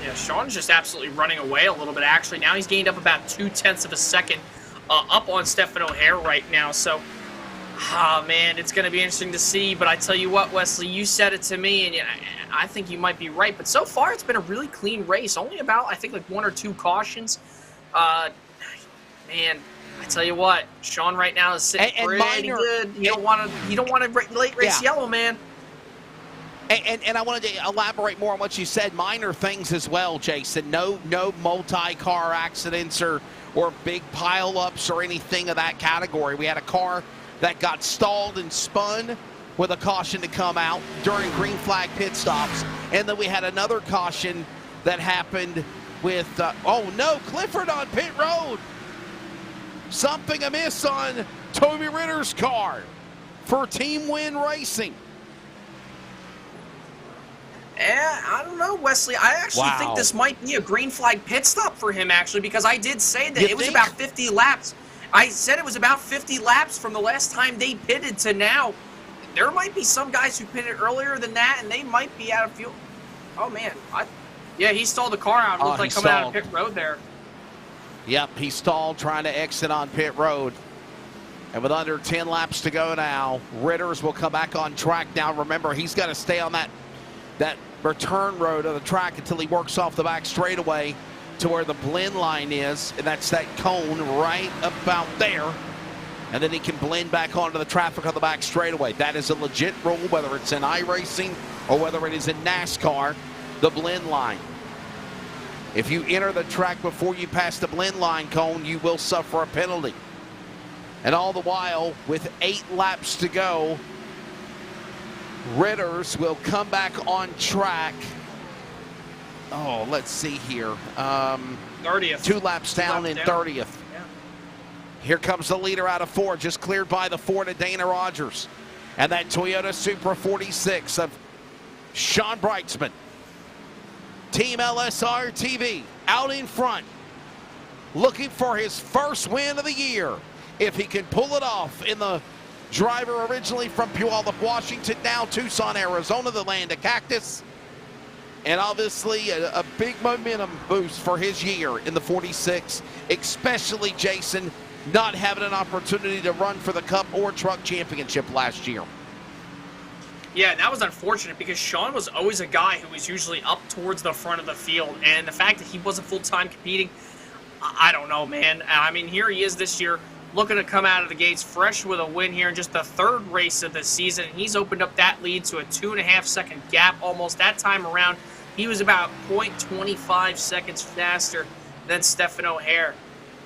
Yeah, Sean's just absolutely running away a little bit, actually. Now he's gained up about 0.2 of a second up on Stefan O'Hare right now. So, man, it's going to be interesting to see. But I tell you what, Wesley, you said it to me, and I think you might be right. But so far, it's been a really clean race. Only about, I think, like 1 or 2 cautions. Man, I tell you what, Sean right now is sitting pretty good. You don't want to late race yellow, man. And I wanted to elaborate more on what you said. Minor things as well, Jason. No multi-car accidents or big pile-ups or anything of that category. We had a car that got stalled and spun with a caution to come out during green flag pit stops. And then we had another caution that happened with, oh no, Clifford on pit road. Something amiss on Toby Ritter's car for Team Win Racing. I don't know, Wesley. I actually think this might be a green flag pit stop for him, actually, because I did say that it was about 50 laps. I said it was about 50 laps from the last time they pitted to now. There might be some guys who pitted earlier than that, and they might be out of fuel. Oh, man. Yeah, he stalled the car out. It looked like coming out of pit road there. Yep, he stalled trying to exit on pit road. And with under 10 laps to go now, Ritters will come back on track. Now, remember, he's got to stay on that return road of the track until he works off the back straightaway to where the blend line is, and that's that cone right about there. And then he can blend back onto the traffic on the back straightaway. That is a legit rule, whether it's in iRacing or whether it is in NASCAR, the blend line. If you enter the track before you pass the blend line cone, you will suffer a penalty. And all the while, with 8 laps to go, Ritters will come back on track. Oh, let's see here. 30th. 2 laps down in 30th. Yeah. Here comes the leader out of Ford, just cleared by the Ford of Dana Rogers. And that Toyota Supra 46 of Sean Brightsman. Team LSRTV out in front, looking for his first win of the year. If he can pull it off in the driver originally from Puyallup, Washington, now Tucson, Arizona, the land of cactus. And obviously a big momentum boost for his year in the 46, especially Jason not having an opportunity to run for the Cup or Truck Championship last year. Yeah, that was unfortunate because Sean was always a guy who was usually up towards the front of the field. And the fact that he wasn't full-time competing, I don't know, man. I mean, here he is this year looking to come out of the gates fresh with a win here in just the 3rd race of the season. He's opened up that lead to a 2.5-second gap almost. That time around, he was about 0.25 seconds faster than Stefan O'Hare.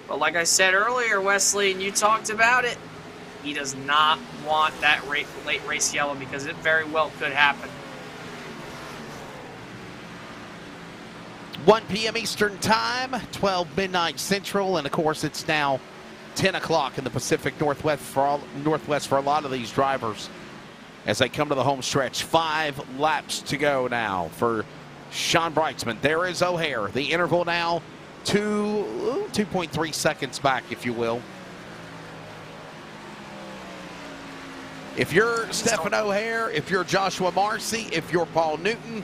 But like I said earlier, Wesley, and you talked about it, he does not want that late race yellow because it very well could happen. 1 p.m. Eastern Time, 12 midnight Central, and of course it's now 10 o'clock in the Pacific Northwest for a lot of these drivers as they come to the home stretch. 5 laps to go now for Sean Brightsman. There is O'Hare. The interval now 2.3 seconds back, if you will. If you're Stefan O'Hare, if you're Joshua Marcy, if you're Paul Newton,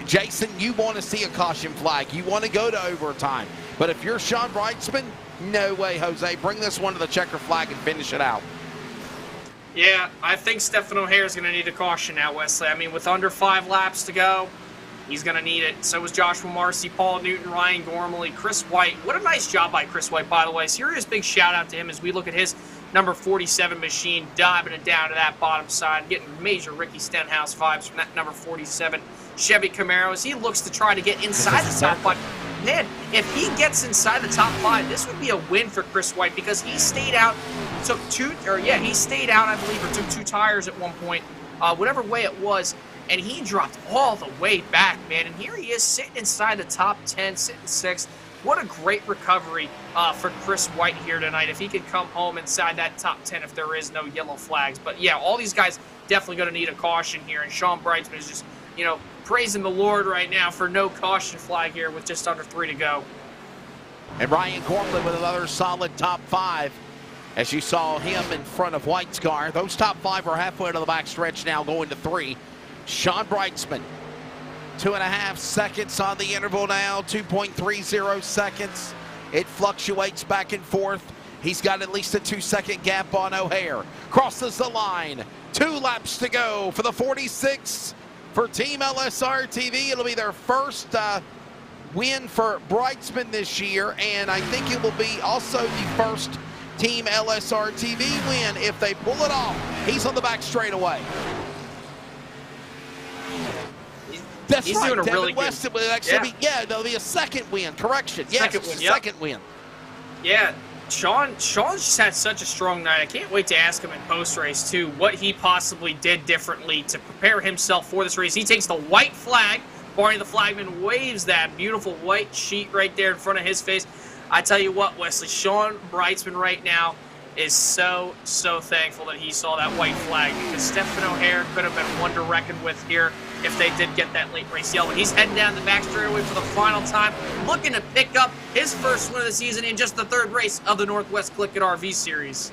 Jason, you want to see a caution flag. You want to go to overtime. But if you're Sean Brightsman, no way, Jose. Bring this one to the checker flag and finish it out. Yeah, I think Stephen O'Hare is going to need a caution now, Wesley. I mean, with under 5 laps to go, he's going to need it. So is Joshua Marcy, Paul Newton, Ryan Gormley, Chris White. What a nice job by Chris White, by the way. Serious big shout-out to him as we look at his number 47 machine, diving it down to that bottom side, getting major Ricky Stenhouse vibes from that number 47 Chevy Camaro as he looks to try to get inside the top 5. Man, if he gets inside the top 5, this would be a win for Chris White because he stayed out, he stayed out, I believe, or took 2 tires at one point, whatever way it was, and he dropped all the way back, man. And here he is sitting inside the top 10, sitting 6th. What a great recovery for Chris White here tonight if he could come home inside that top 10 if there is no yellow flags. But yeah, all these guys definitely going to need a caution here, and Sean Brightsman is just, praising the Lord right now for no caution flag here with just under 3 to go. And Ryan Gormley with another solid top 5. As you saw him in front of White's car. Those top 5 are halfway to the back stretch now, going to 3. Sean Brightsman, 2.5 seconds on the interval now, 2.30 seconds. It fluctuates back and forth. He's got at least a 2-second gap on O'Hare. Crosses the line. 2 laps to go for the 46. For Team LSRTV, it'll be their first win for Brightsman this year, and I think it will be also the first Team LSRTV win if they pull it off. He's on the back straightaway. That's He's right, doing a Devin really West, good. It will actually there'll be a second win. Correction. Yes, second win. Yeah, Sean just had such a strong night. I can't wait to ask him in post-race, too, what he possibly did differently to prepare himself for this race. He takes the white flag. Barney the flagman waves that beautiful white sheet right there in front of his face. I tell you what, Wesley, Sean Brightsman right now is so thankful that he saw that white flag because Stephen O'Hare could have been one to reckon with here if they did get that late race yellow. He's heading down the back straightaway for the final time, looking to pick up his first win of the season in just the 3rd race of the Northwest CLICKIT RV Series.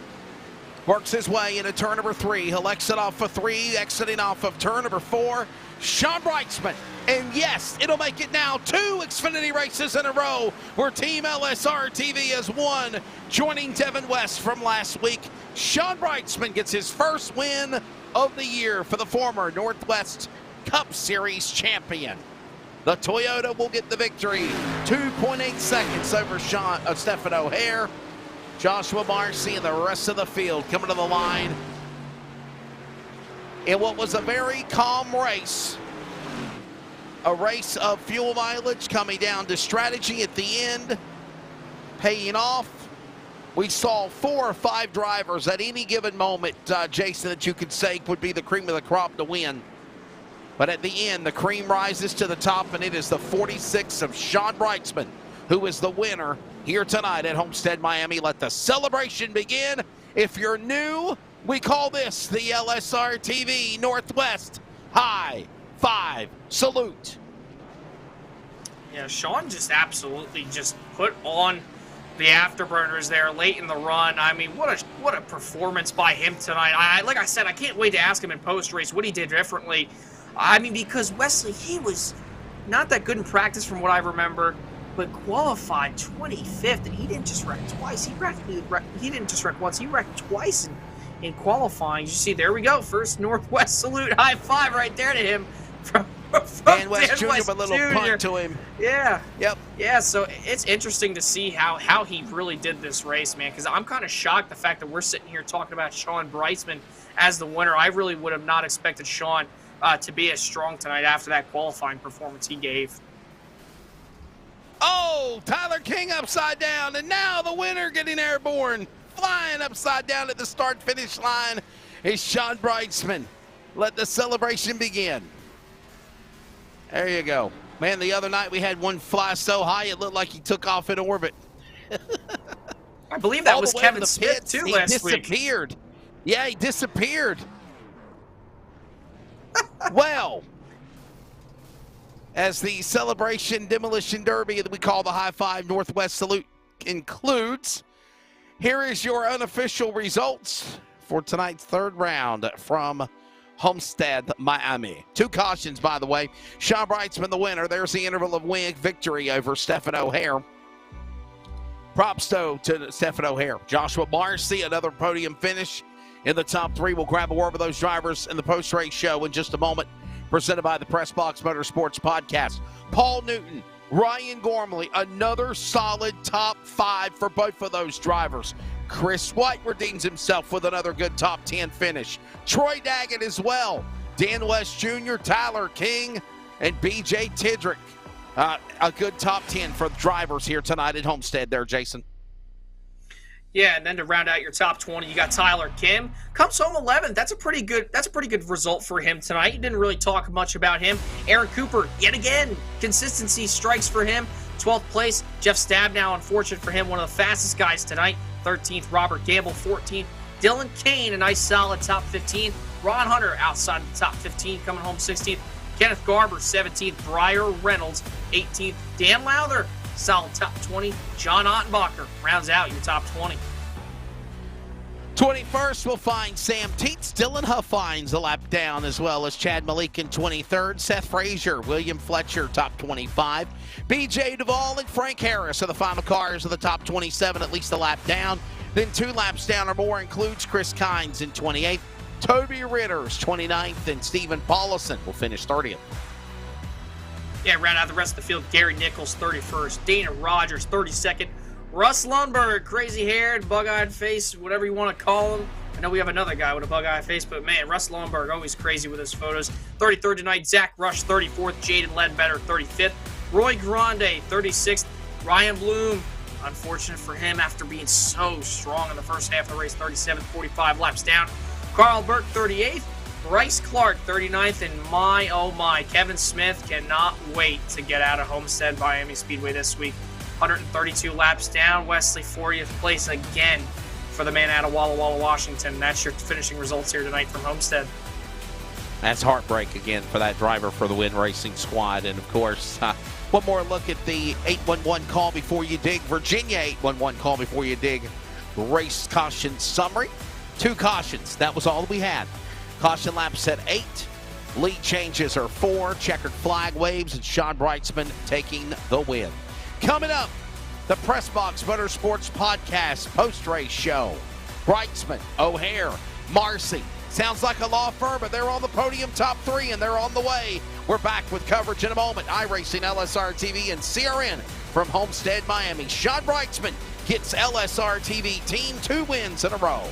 Works his way into turn number 3. He'll exit off of 3, exiting off of turn number 4. Sean Brightsman. And yes, it'll make it now 2 Xfinity races in a row where Team LSRTV has won, joining Devin West from last week. Sean Brightsman gets his first win of the year for the former Northwest Cup Series champion. The Toyota will get the victory. 2.8 seconds over Stephen O'Hare. Joshua Marcy and the rest of the field coming to the line in what was a very calm race. A race of fuel mileage coming down to strategy at the end, paying off. We saw 4 or 5 drivers at any given moment, Jason, that you could say would be the cream of the crop to win. But at the end, the cream rises to the top, and it is the 46 of Sean Brightsman who is the winner here tonight at Homestead-Miami. Let the celebration begin. If you're new, we call this the LSRTV Northwest High 5 salute. Yeah, Sean just absolutely just put on the afterburners there late in the run. I mean, what a performance by him tonight. Like I said, I can't wait to ask him in post-race what he did differently. I mean, because Wesley, he was not that good in practice from what I remember, but qualified 25th, and he didn't just wreck twice. He didn't just wreck once. He wrecked twice in qualifying. You see, there we go. First Northwest salute. High 5 right there to him from Dan West Jr. with a little punt to him. Yeah. Yep. Yeah, so it's interesting to see how he really did this race, man, because I'm kind of shocked the fact that we're sitting here talking about Sean Brightsman as the winner. I really would have not expected Sean to be as strong tonight after that qualifying performance he gave. Oh, Tyler King upside down, and now the winner getting airborne. Flying upside down at the start-finish line is Sean Brightsman. Let the celebration begin. There you go. Man, the other night we had one fly so high it looked like he took off in orbit. I believe that was Kevin Smith, too, last week. He disappeared. Yeah, he disappeared. Well, as the celebration demolition derby that we call the High 5 Northwest Salute includes, here is your unofficial results for tonight's 3rd round from Homestead-Miami. 2 cautions, by the way. Sean Brightsman, the winner. There's the interval of win victory over Stephen O'Hare. Props, though, to Stephen O'Hare. Joshua Marcy, another podium finish. in the top 3. We'll grab a word with those drivers in the post-race show in just a moment, presented by the Press Box Motorsports Podcast. Paul Newton, Ryan Gormley, another solid top 5 for both of those drivers. Chris White redeems himself with another good top 10 finish. Troy Daggett as well. Dan West Jr., Tyler King, and B.J. Tidrick. A good top 10 for the drivers here tonight at Homestead there, Jason. Yeah, and then to round out your top 20, you got Tyler Kim. Comes home 11th. That's a pretty good result for him tonight. You didn't really talk much about him. Aaron Cooper, yet again, consistency strikes for him. 12th place. Jeff Stabnow, unfortunate for him, one of the fastest guys tonight. 13th, Robert Gamble. 14th, Dylan Kane, a nice solid top 15. Ron Hunter outside of the top 15, coming home 16th. Kenneth Garber, 17th. Briar Reynolds, 18th. Dan Lowther, solid top 20. John Ottenbacher rounds out your top 20. 21st, we'll find Sam Teets. Dylan Huff finds a lap down, as well as Chad Malik in 23rd. Seth Frazier, William Fletcher, top 25. B.J. Duvall and Frank Harris are the final cars of the top 27, at least a lap down. Then 2 laps down or more includes Chris Kynes in 28th. Toby Ritter's 29th, and Stephen Paulison will finish 30th. Yeah, round out the rest of the field. Gary Nichols, 31st. Dana Rogers, 32nd. Russ Lundberg, crazy-haired, bug-eyed face, whatever you want to call him. I know we have another guy with a bug-eyed face, but man, Russ Lundberg, always crazy with his photos. 33rd tonight. Zach Rush, 34th. Jaden Ledbetter, 35th. Roy Grande, 36th. Ryan Bloom, unfortunate for him after being so strong in the first half of the race, 37th, 45 laps down. Carl Burke, 38th. Bryce Clark, 39th. And my, oh my, Kevin Smith cannot wait to get out of Homestead-Miami Speedway this week. 132 laps down. Wesley, 40th place again for the man out of Walla Walla, Washington. That's your finishing results here tonight from Homestead. That's heartbreak again for that driver for the Win Racing squad. And, of course, one more look at the 811 call before you dig. Virginia 811 call before you dig. Race caution summary. 2 cautions. That was all we had. Caution laps at 8. Lead changes are 4. Checkered flag waves, and Sean Brightsman taking the win. Coming up, the Press Box Motorsports Podcast post-race show. Brightsman, O'Hare, Marcy. Sounds like a law firm, but they're on the podium top 3, and they're on the way. We're back with coverage in a moment. iRacing, LSRTV, and CRN from Homestead-Miami. Sean Brightsman gets LSRTV team 2 wins in a row.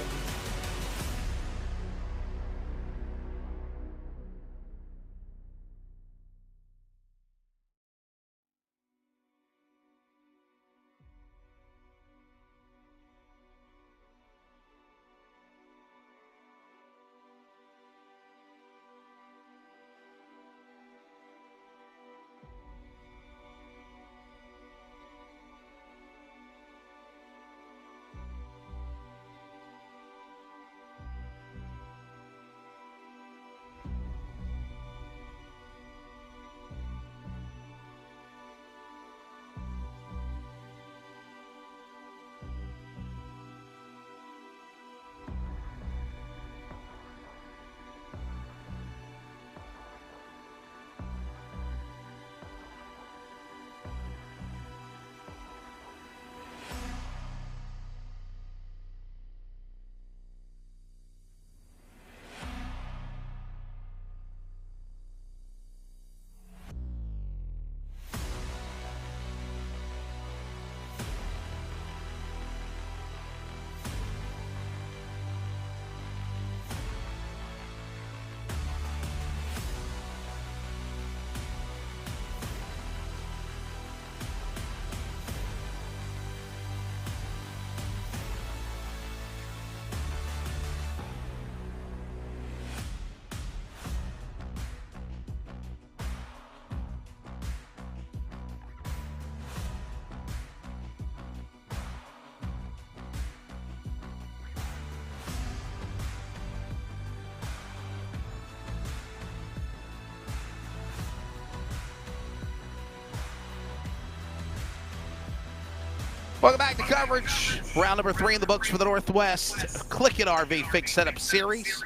Welcome back to coverage. Round number 3 in the books for the Northwest CLICKIT RV Fixed Setup Series.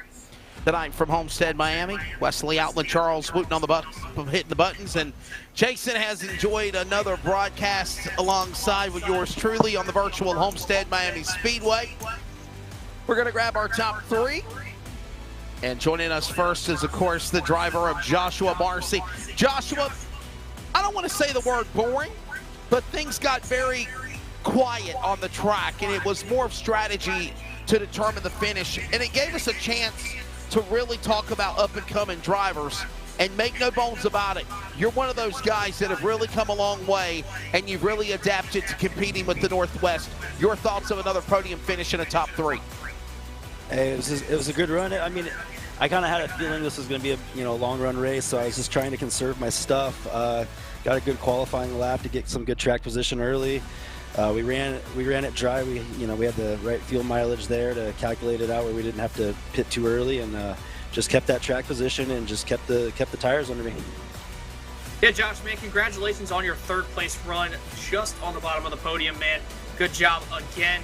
Tonight from Homestead-Miami. Wesley Outland, Charles Wooten on the hitting the buttons. And Jason has enjoyed another broadcast alongside with yours truly on the virtual Homestead-Miami Speedway. We're going to grab our top three. And joining us first is, of course, the driver of Joshua Marcy. Joshua, I don't want to say the word boring, but things got very quiet on the track, and it was more of strategy to determine the finish. And it gave us a chance to really talk about up-and-coming drivers. And make no bones about it, you're one of those guys that have really come a long way, and you've really adapted to competing with the Northwest. Your thoughts of another podium finish in a top three? Hey, it was a good run. I mean, I kind of had a feeling this was going to be a long run race, so I was just trying to conserve my stuff. Got a good qualifying lap to get some good track position early. We ran it dry. We had the right fuel mileage there to calculate it out where we didn't have to pit too early, and just kept that track position and just kept the tires under me. Yeah, Josh, man, congratulations on your third place run, just on the bottom of the podium, man. Good job again.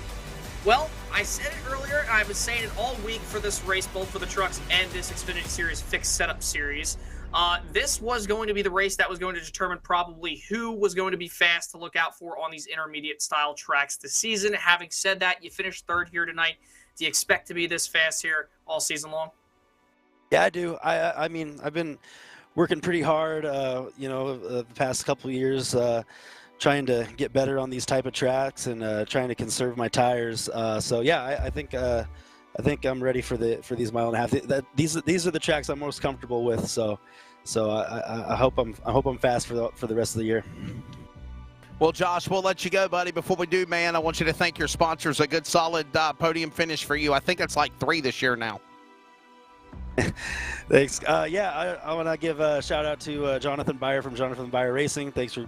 Well, I said it earlier, and I've been saying it all week for this race, both for the trucks and this Xfinity Series fixed setup series. This was going to be the race that was going to determine probably who was going to be fast to look out for on these intermediate style tracks this season. Having said that, you finished third here tonight. Do you expect to be this fast here all season long? Yeah, I do. I mean, I've been working pretty hard, the past couple of years, trying to get better on these type of tracks and trying to conserve my tires. So yeah, I think I'm ready for these mile and a half. These are the tracks I'm most comfortable with. So I hope I'm fast for the rest of the year. Well, Josh, we'll let you go, buddy. Before we do, man, I want you to thank your sponsors. A good, solid podium finish for you. I think it's like 3 this year now. Thanks. I want to give a shout out to Jonathan Byer from Jonathan Byer Racing. Thanks for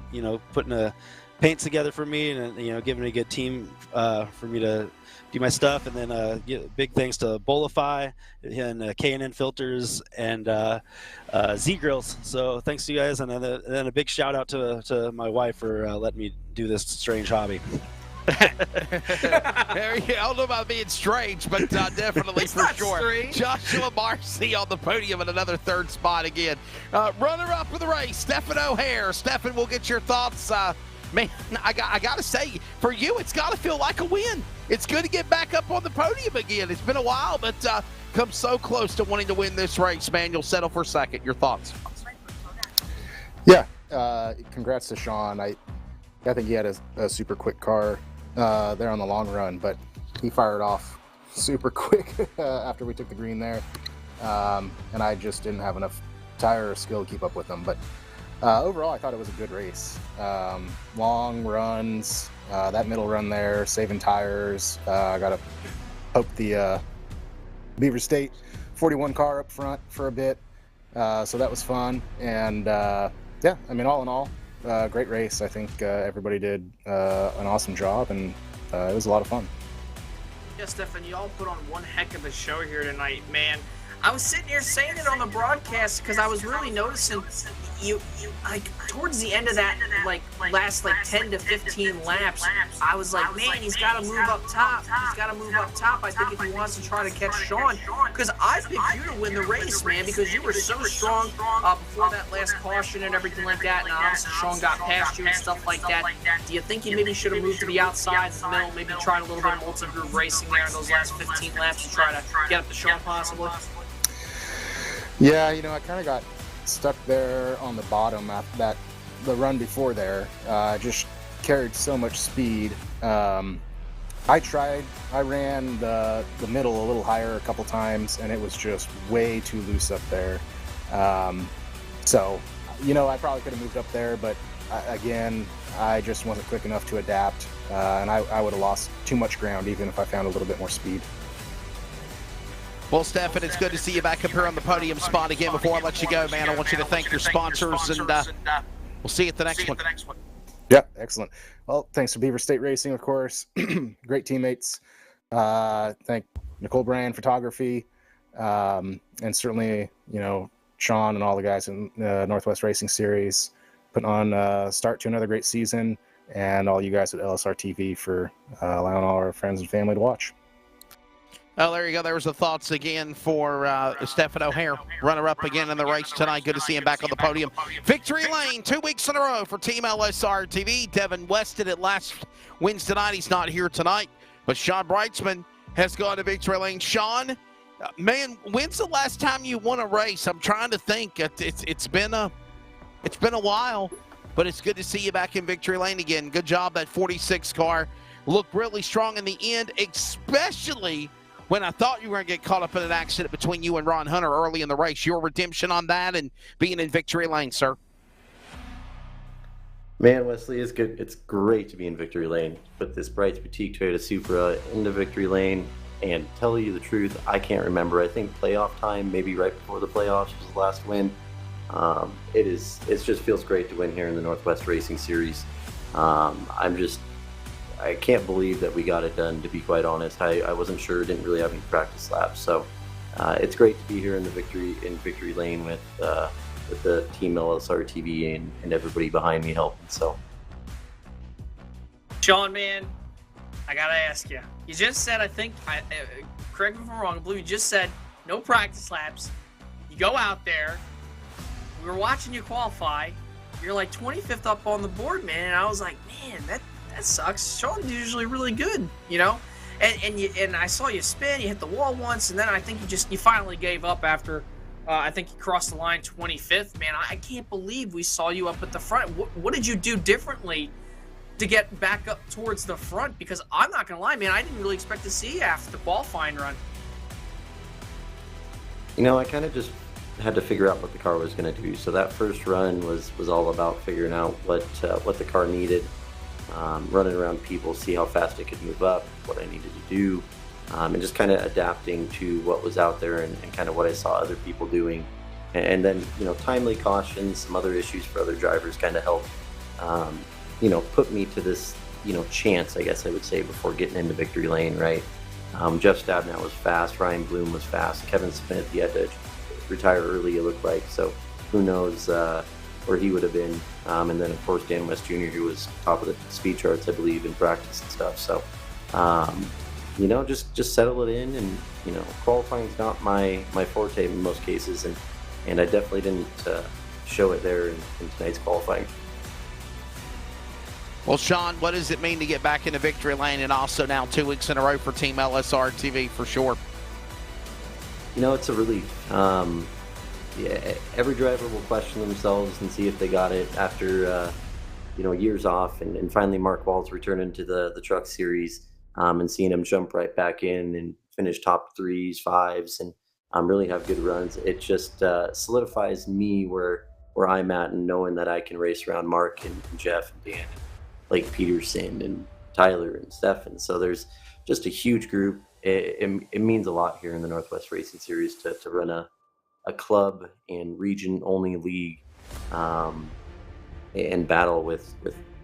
putting a paint together for me and giving me a good team for me to do my stuff. And then big thanks to Bolify and K&N Filters and Z Grills. So thanks to you guys, and then a big shout out to my wife for letting me do this strange hobby. I don't know about being strange, but definitely for sure. Strange. Joshua Marcy on the podium in another third spot again. Runner-up of the race, Stephen O'Hare. Stephen, we'll get your thoughts. Man, I got to say, for you, it's got to feel like a win. It's good to get back up on the podium again. It's been a while, but come so close to wanting to win this race, man. You'll settle for second. Your thoughts? Yeah, congrats to Sean. I think he had a super quick car there on the long run, but he fired off super quick after we took the green there, and I just didn't have enough tire or skill to keep up with him. But overall, I thought it was a good race. Long runs, that middle run there, saving tires. I got to poke the Beaver State 41 car up front for a bit, so that was fun. And yeah, I mean, all in all, great race. I think everybody did an awesome job, and it was a lot of fun. Yeah, Stefan, you all put on one heck of a show here tonight, man. I was sitting here saying it on the broadcast because I was really noticing you like towards the end of that last 10 to 15 laps, I was like, man, he's got to move up top. I think if he wants to try to catch Sean, because I picked you to win the race, man, because you were so strong before that last caution and everything like that, and obviously Sean got past you and stuff like that. Do you think you maybe should have moved to the outside, the middle, maybe tried a little bit of multi-group racing there in those last 15 laps to try to get up to Sean possibly? Yeah, I kind of got stuck there on the bottom after the run before there. Just carried so much speed. I ran the middle a little higher a couple times, and it was just way too loose up there. So, I probably could have moved up there, but again, I just wasn't quick enough to adapt, and I would have lost too much ground even if I found a little bit more speed. Well, Stefan, it's good to see you back up here on the podium spot again. Before I let you go, man, I want you to thank your sponsors, and we'll see you at the next one. Yeah, excellent. Well, thanks to Beaver State Racing, of course. Great teammates. Thank Nicole Brand Photography, and certainly, Sean and all the guys in the Northwest Racing Series putting on a start to another great season, and all you guys at LSRTV for allowing all our friends and family to watch. Oh, there you go. There was the thoughts again for Stephen O'Hare, runner-up again in the race tonight. Good to see him back on the podium. Victory lane, 2 weeks in a row for Team LSRTV. Devin Weston at last Wednesday night. He's not here tonight. But Sean Brightsman has gone to victory lane. Sean, man, when's the last time you won a race? I'm trying to think. It's been a while, but it's good to see you back in victory lane again. Good job. That 46 car looked really strong in the end, especially when I thought you were going to get caught up in an accident between you and Ron Hunter early in the race. Your redemption on that and being in victory lane, sir. Man, Wesley, it's good. It's great to be in victory lane. Put this Brights Boutique Toyota Supra into victory lane, and tell you the truth, I can't remember. I think playoff time, maybe right before the playoffs, was the last win. It just feels great to win here in the Northwest Racing Series. I can't believe that we got it done, to be quite honest. I wasn't sure, didn't really have any practice laps. So it's great to be here in the victory lane with the team LSRTV and everybody behind me helping. So, Sean, man, I gotta ask you. You just said, correct me if I'm wrong, I believe you just said no practice laps. You go out there. We were watching you qualify. You're like 25th up on the board, man. And I was like, man, that sucks. Sean's usually really good, you know. And I saw you spin. You hit the wall once, and then I think you finally gave up after. I think you crossed the line 25th. Man, I can't believe we saw you up at the front. What did you do differently to get back up towards the front? Because I'm not gonna lie, man, I didn't really expect to see you after the qualifying run. You know, I kind of just had to figure out what the car was going to do. So that first run was all about figuring out what the car needed, running around people, see how fast it could move up, what I needed to do, and just kind of adapting to what was out there and kind of what I saw other people doing. And then, you know, timely cautions, some other issues for other drivers kind of helped, you know, put me to this, you know, chance, I guess I would say, before getting into victory lane, right? Jeff Stabnow was fast, Ryan Bloom was fast, Kevin Smith, he had to retire early, it looked like, so who knows where he would have been. And then, of course, Dan West Jr., who was top of the speed charts, I believe, in practice and stuff. So, you know, just settle it in, and, you know, qualifying's not my forte in most cases, and I definitely didn't show it there in tonight's qualifying. Well, Sean, what does it mean to get back into victory lane, and also now 2 weeks in a row for Team LSRTV for sure? You know, it's a relief. Yeah, every driver will question themselves and see if they got it after, you know, years off, and finally Mark Waltz returning to the Truck Series, and seeing him jump right back in and finish top 3s, 5s, and really have good runs. It just solidifies me where I'm at, and knowing that I can race around Mark and Jeff and Dan and Blake Peterson and Tyler and Stefan. So there's just a huge group. It means a lot here in the Northwest Racing Series to run a club and region only league, and battle with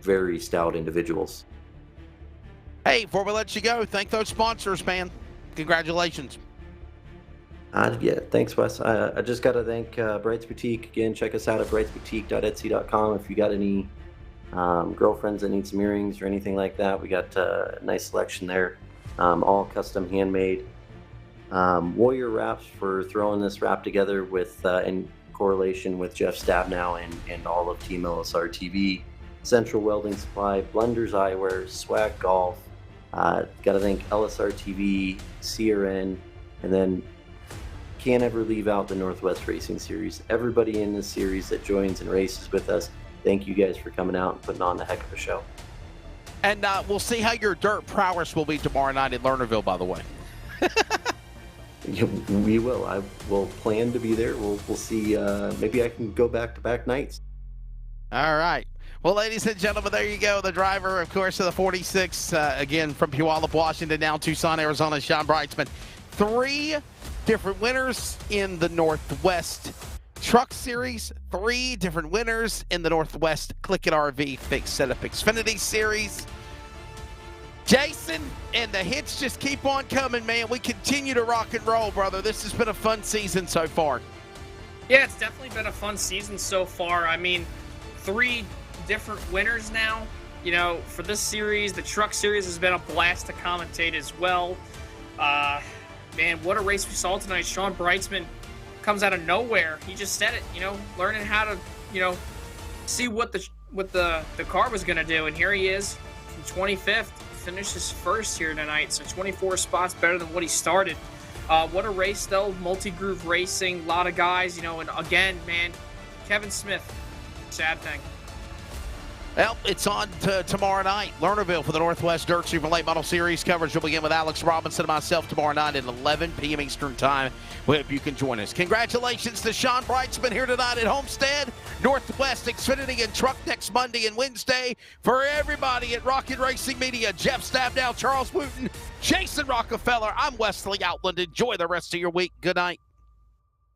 very stout individuals. Hey, before we let you go, thank those sponsors, man. Congratulations. Yeah, thanks, Wes. I just got to thank Brights Boutique. Again, check us out at brightsboutique.etsy.com if you got any girlfriends that need some earrings or anything like that. We got a nice selection there, all custom handmade. Warrior Wraps for throwing this wrap together with in correlation with Jeff Stabnow and all of Team LSRTV. Central Welding Supply, Blunders Eyewear, Swag Golf. Got to thank LSRTV, CRN, and then can't ever leave out the Northwest Racing Series. Everybody in this series that joins and races with us, thank you guys for coming out and putting on a heck of a show. And we'll see how your dirt prowess will be tomorrow night in Lernerville, by the way. Yeah, we will. I will plan to be there. We'll see. Maybe I can go back-to-back nights. All right. Well, ladies and gentlemen, there you go. The driver, of course, of the 46, again, from Puyallup, Washington, down Tucson, Arizona, Sean Brightsman. 3 different winners in the Northwest Truck Series. 3 different winners in the Northwest CLICKIT RV Fixed Setup Xfinity Series. Jason, and the hits just keep on coming, man. We continue to rock and roll, brother. This has been a fun season so far. Yeah, it's definitely been a fun season so far. I mean, 3 different winners now. You know, for this series, the Truck Series has been a blast to commentate as well. Man, what a race we saw tonight. Sean Brightsman comes out of nowhere. He just said it, you know, learning how to, you know, see what the car was going to do. And here he is from 25th, finishes first here tonight, so 24 spots better than what he started. What a race, though. Multi-groove racing, a lot of guys, you know, and again, man, Kevin Smith, sad thing. Well, it's on to tomorrow night. Lernerville for the Northwest Dirt Super Late Model Series coverage will begin with Alex Robinson and myself tomorrow night at 11 p.m. Eastern Time. We hope you can join us. Congratulations to Sean Brightsman here tonight at Homestead. Northwest Xfinity and Truck next Monday and Wednesday. For everybody at Rocket Racing Media, Jeff Stabnow, Charles Wooten, Jason Rockefeller, I'm Wesley Outland. Enjoy the rest of your week. Good night.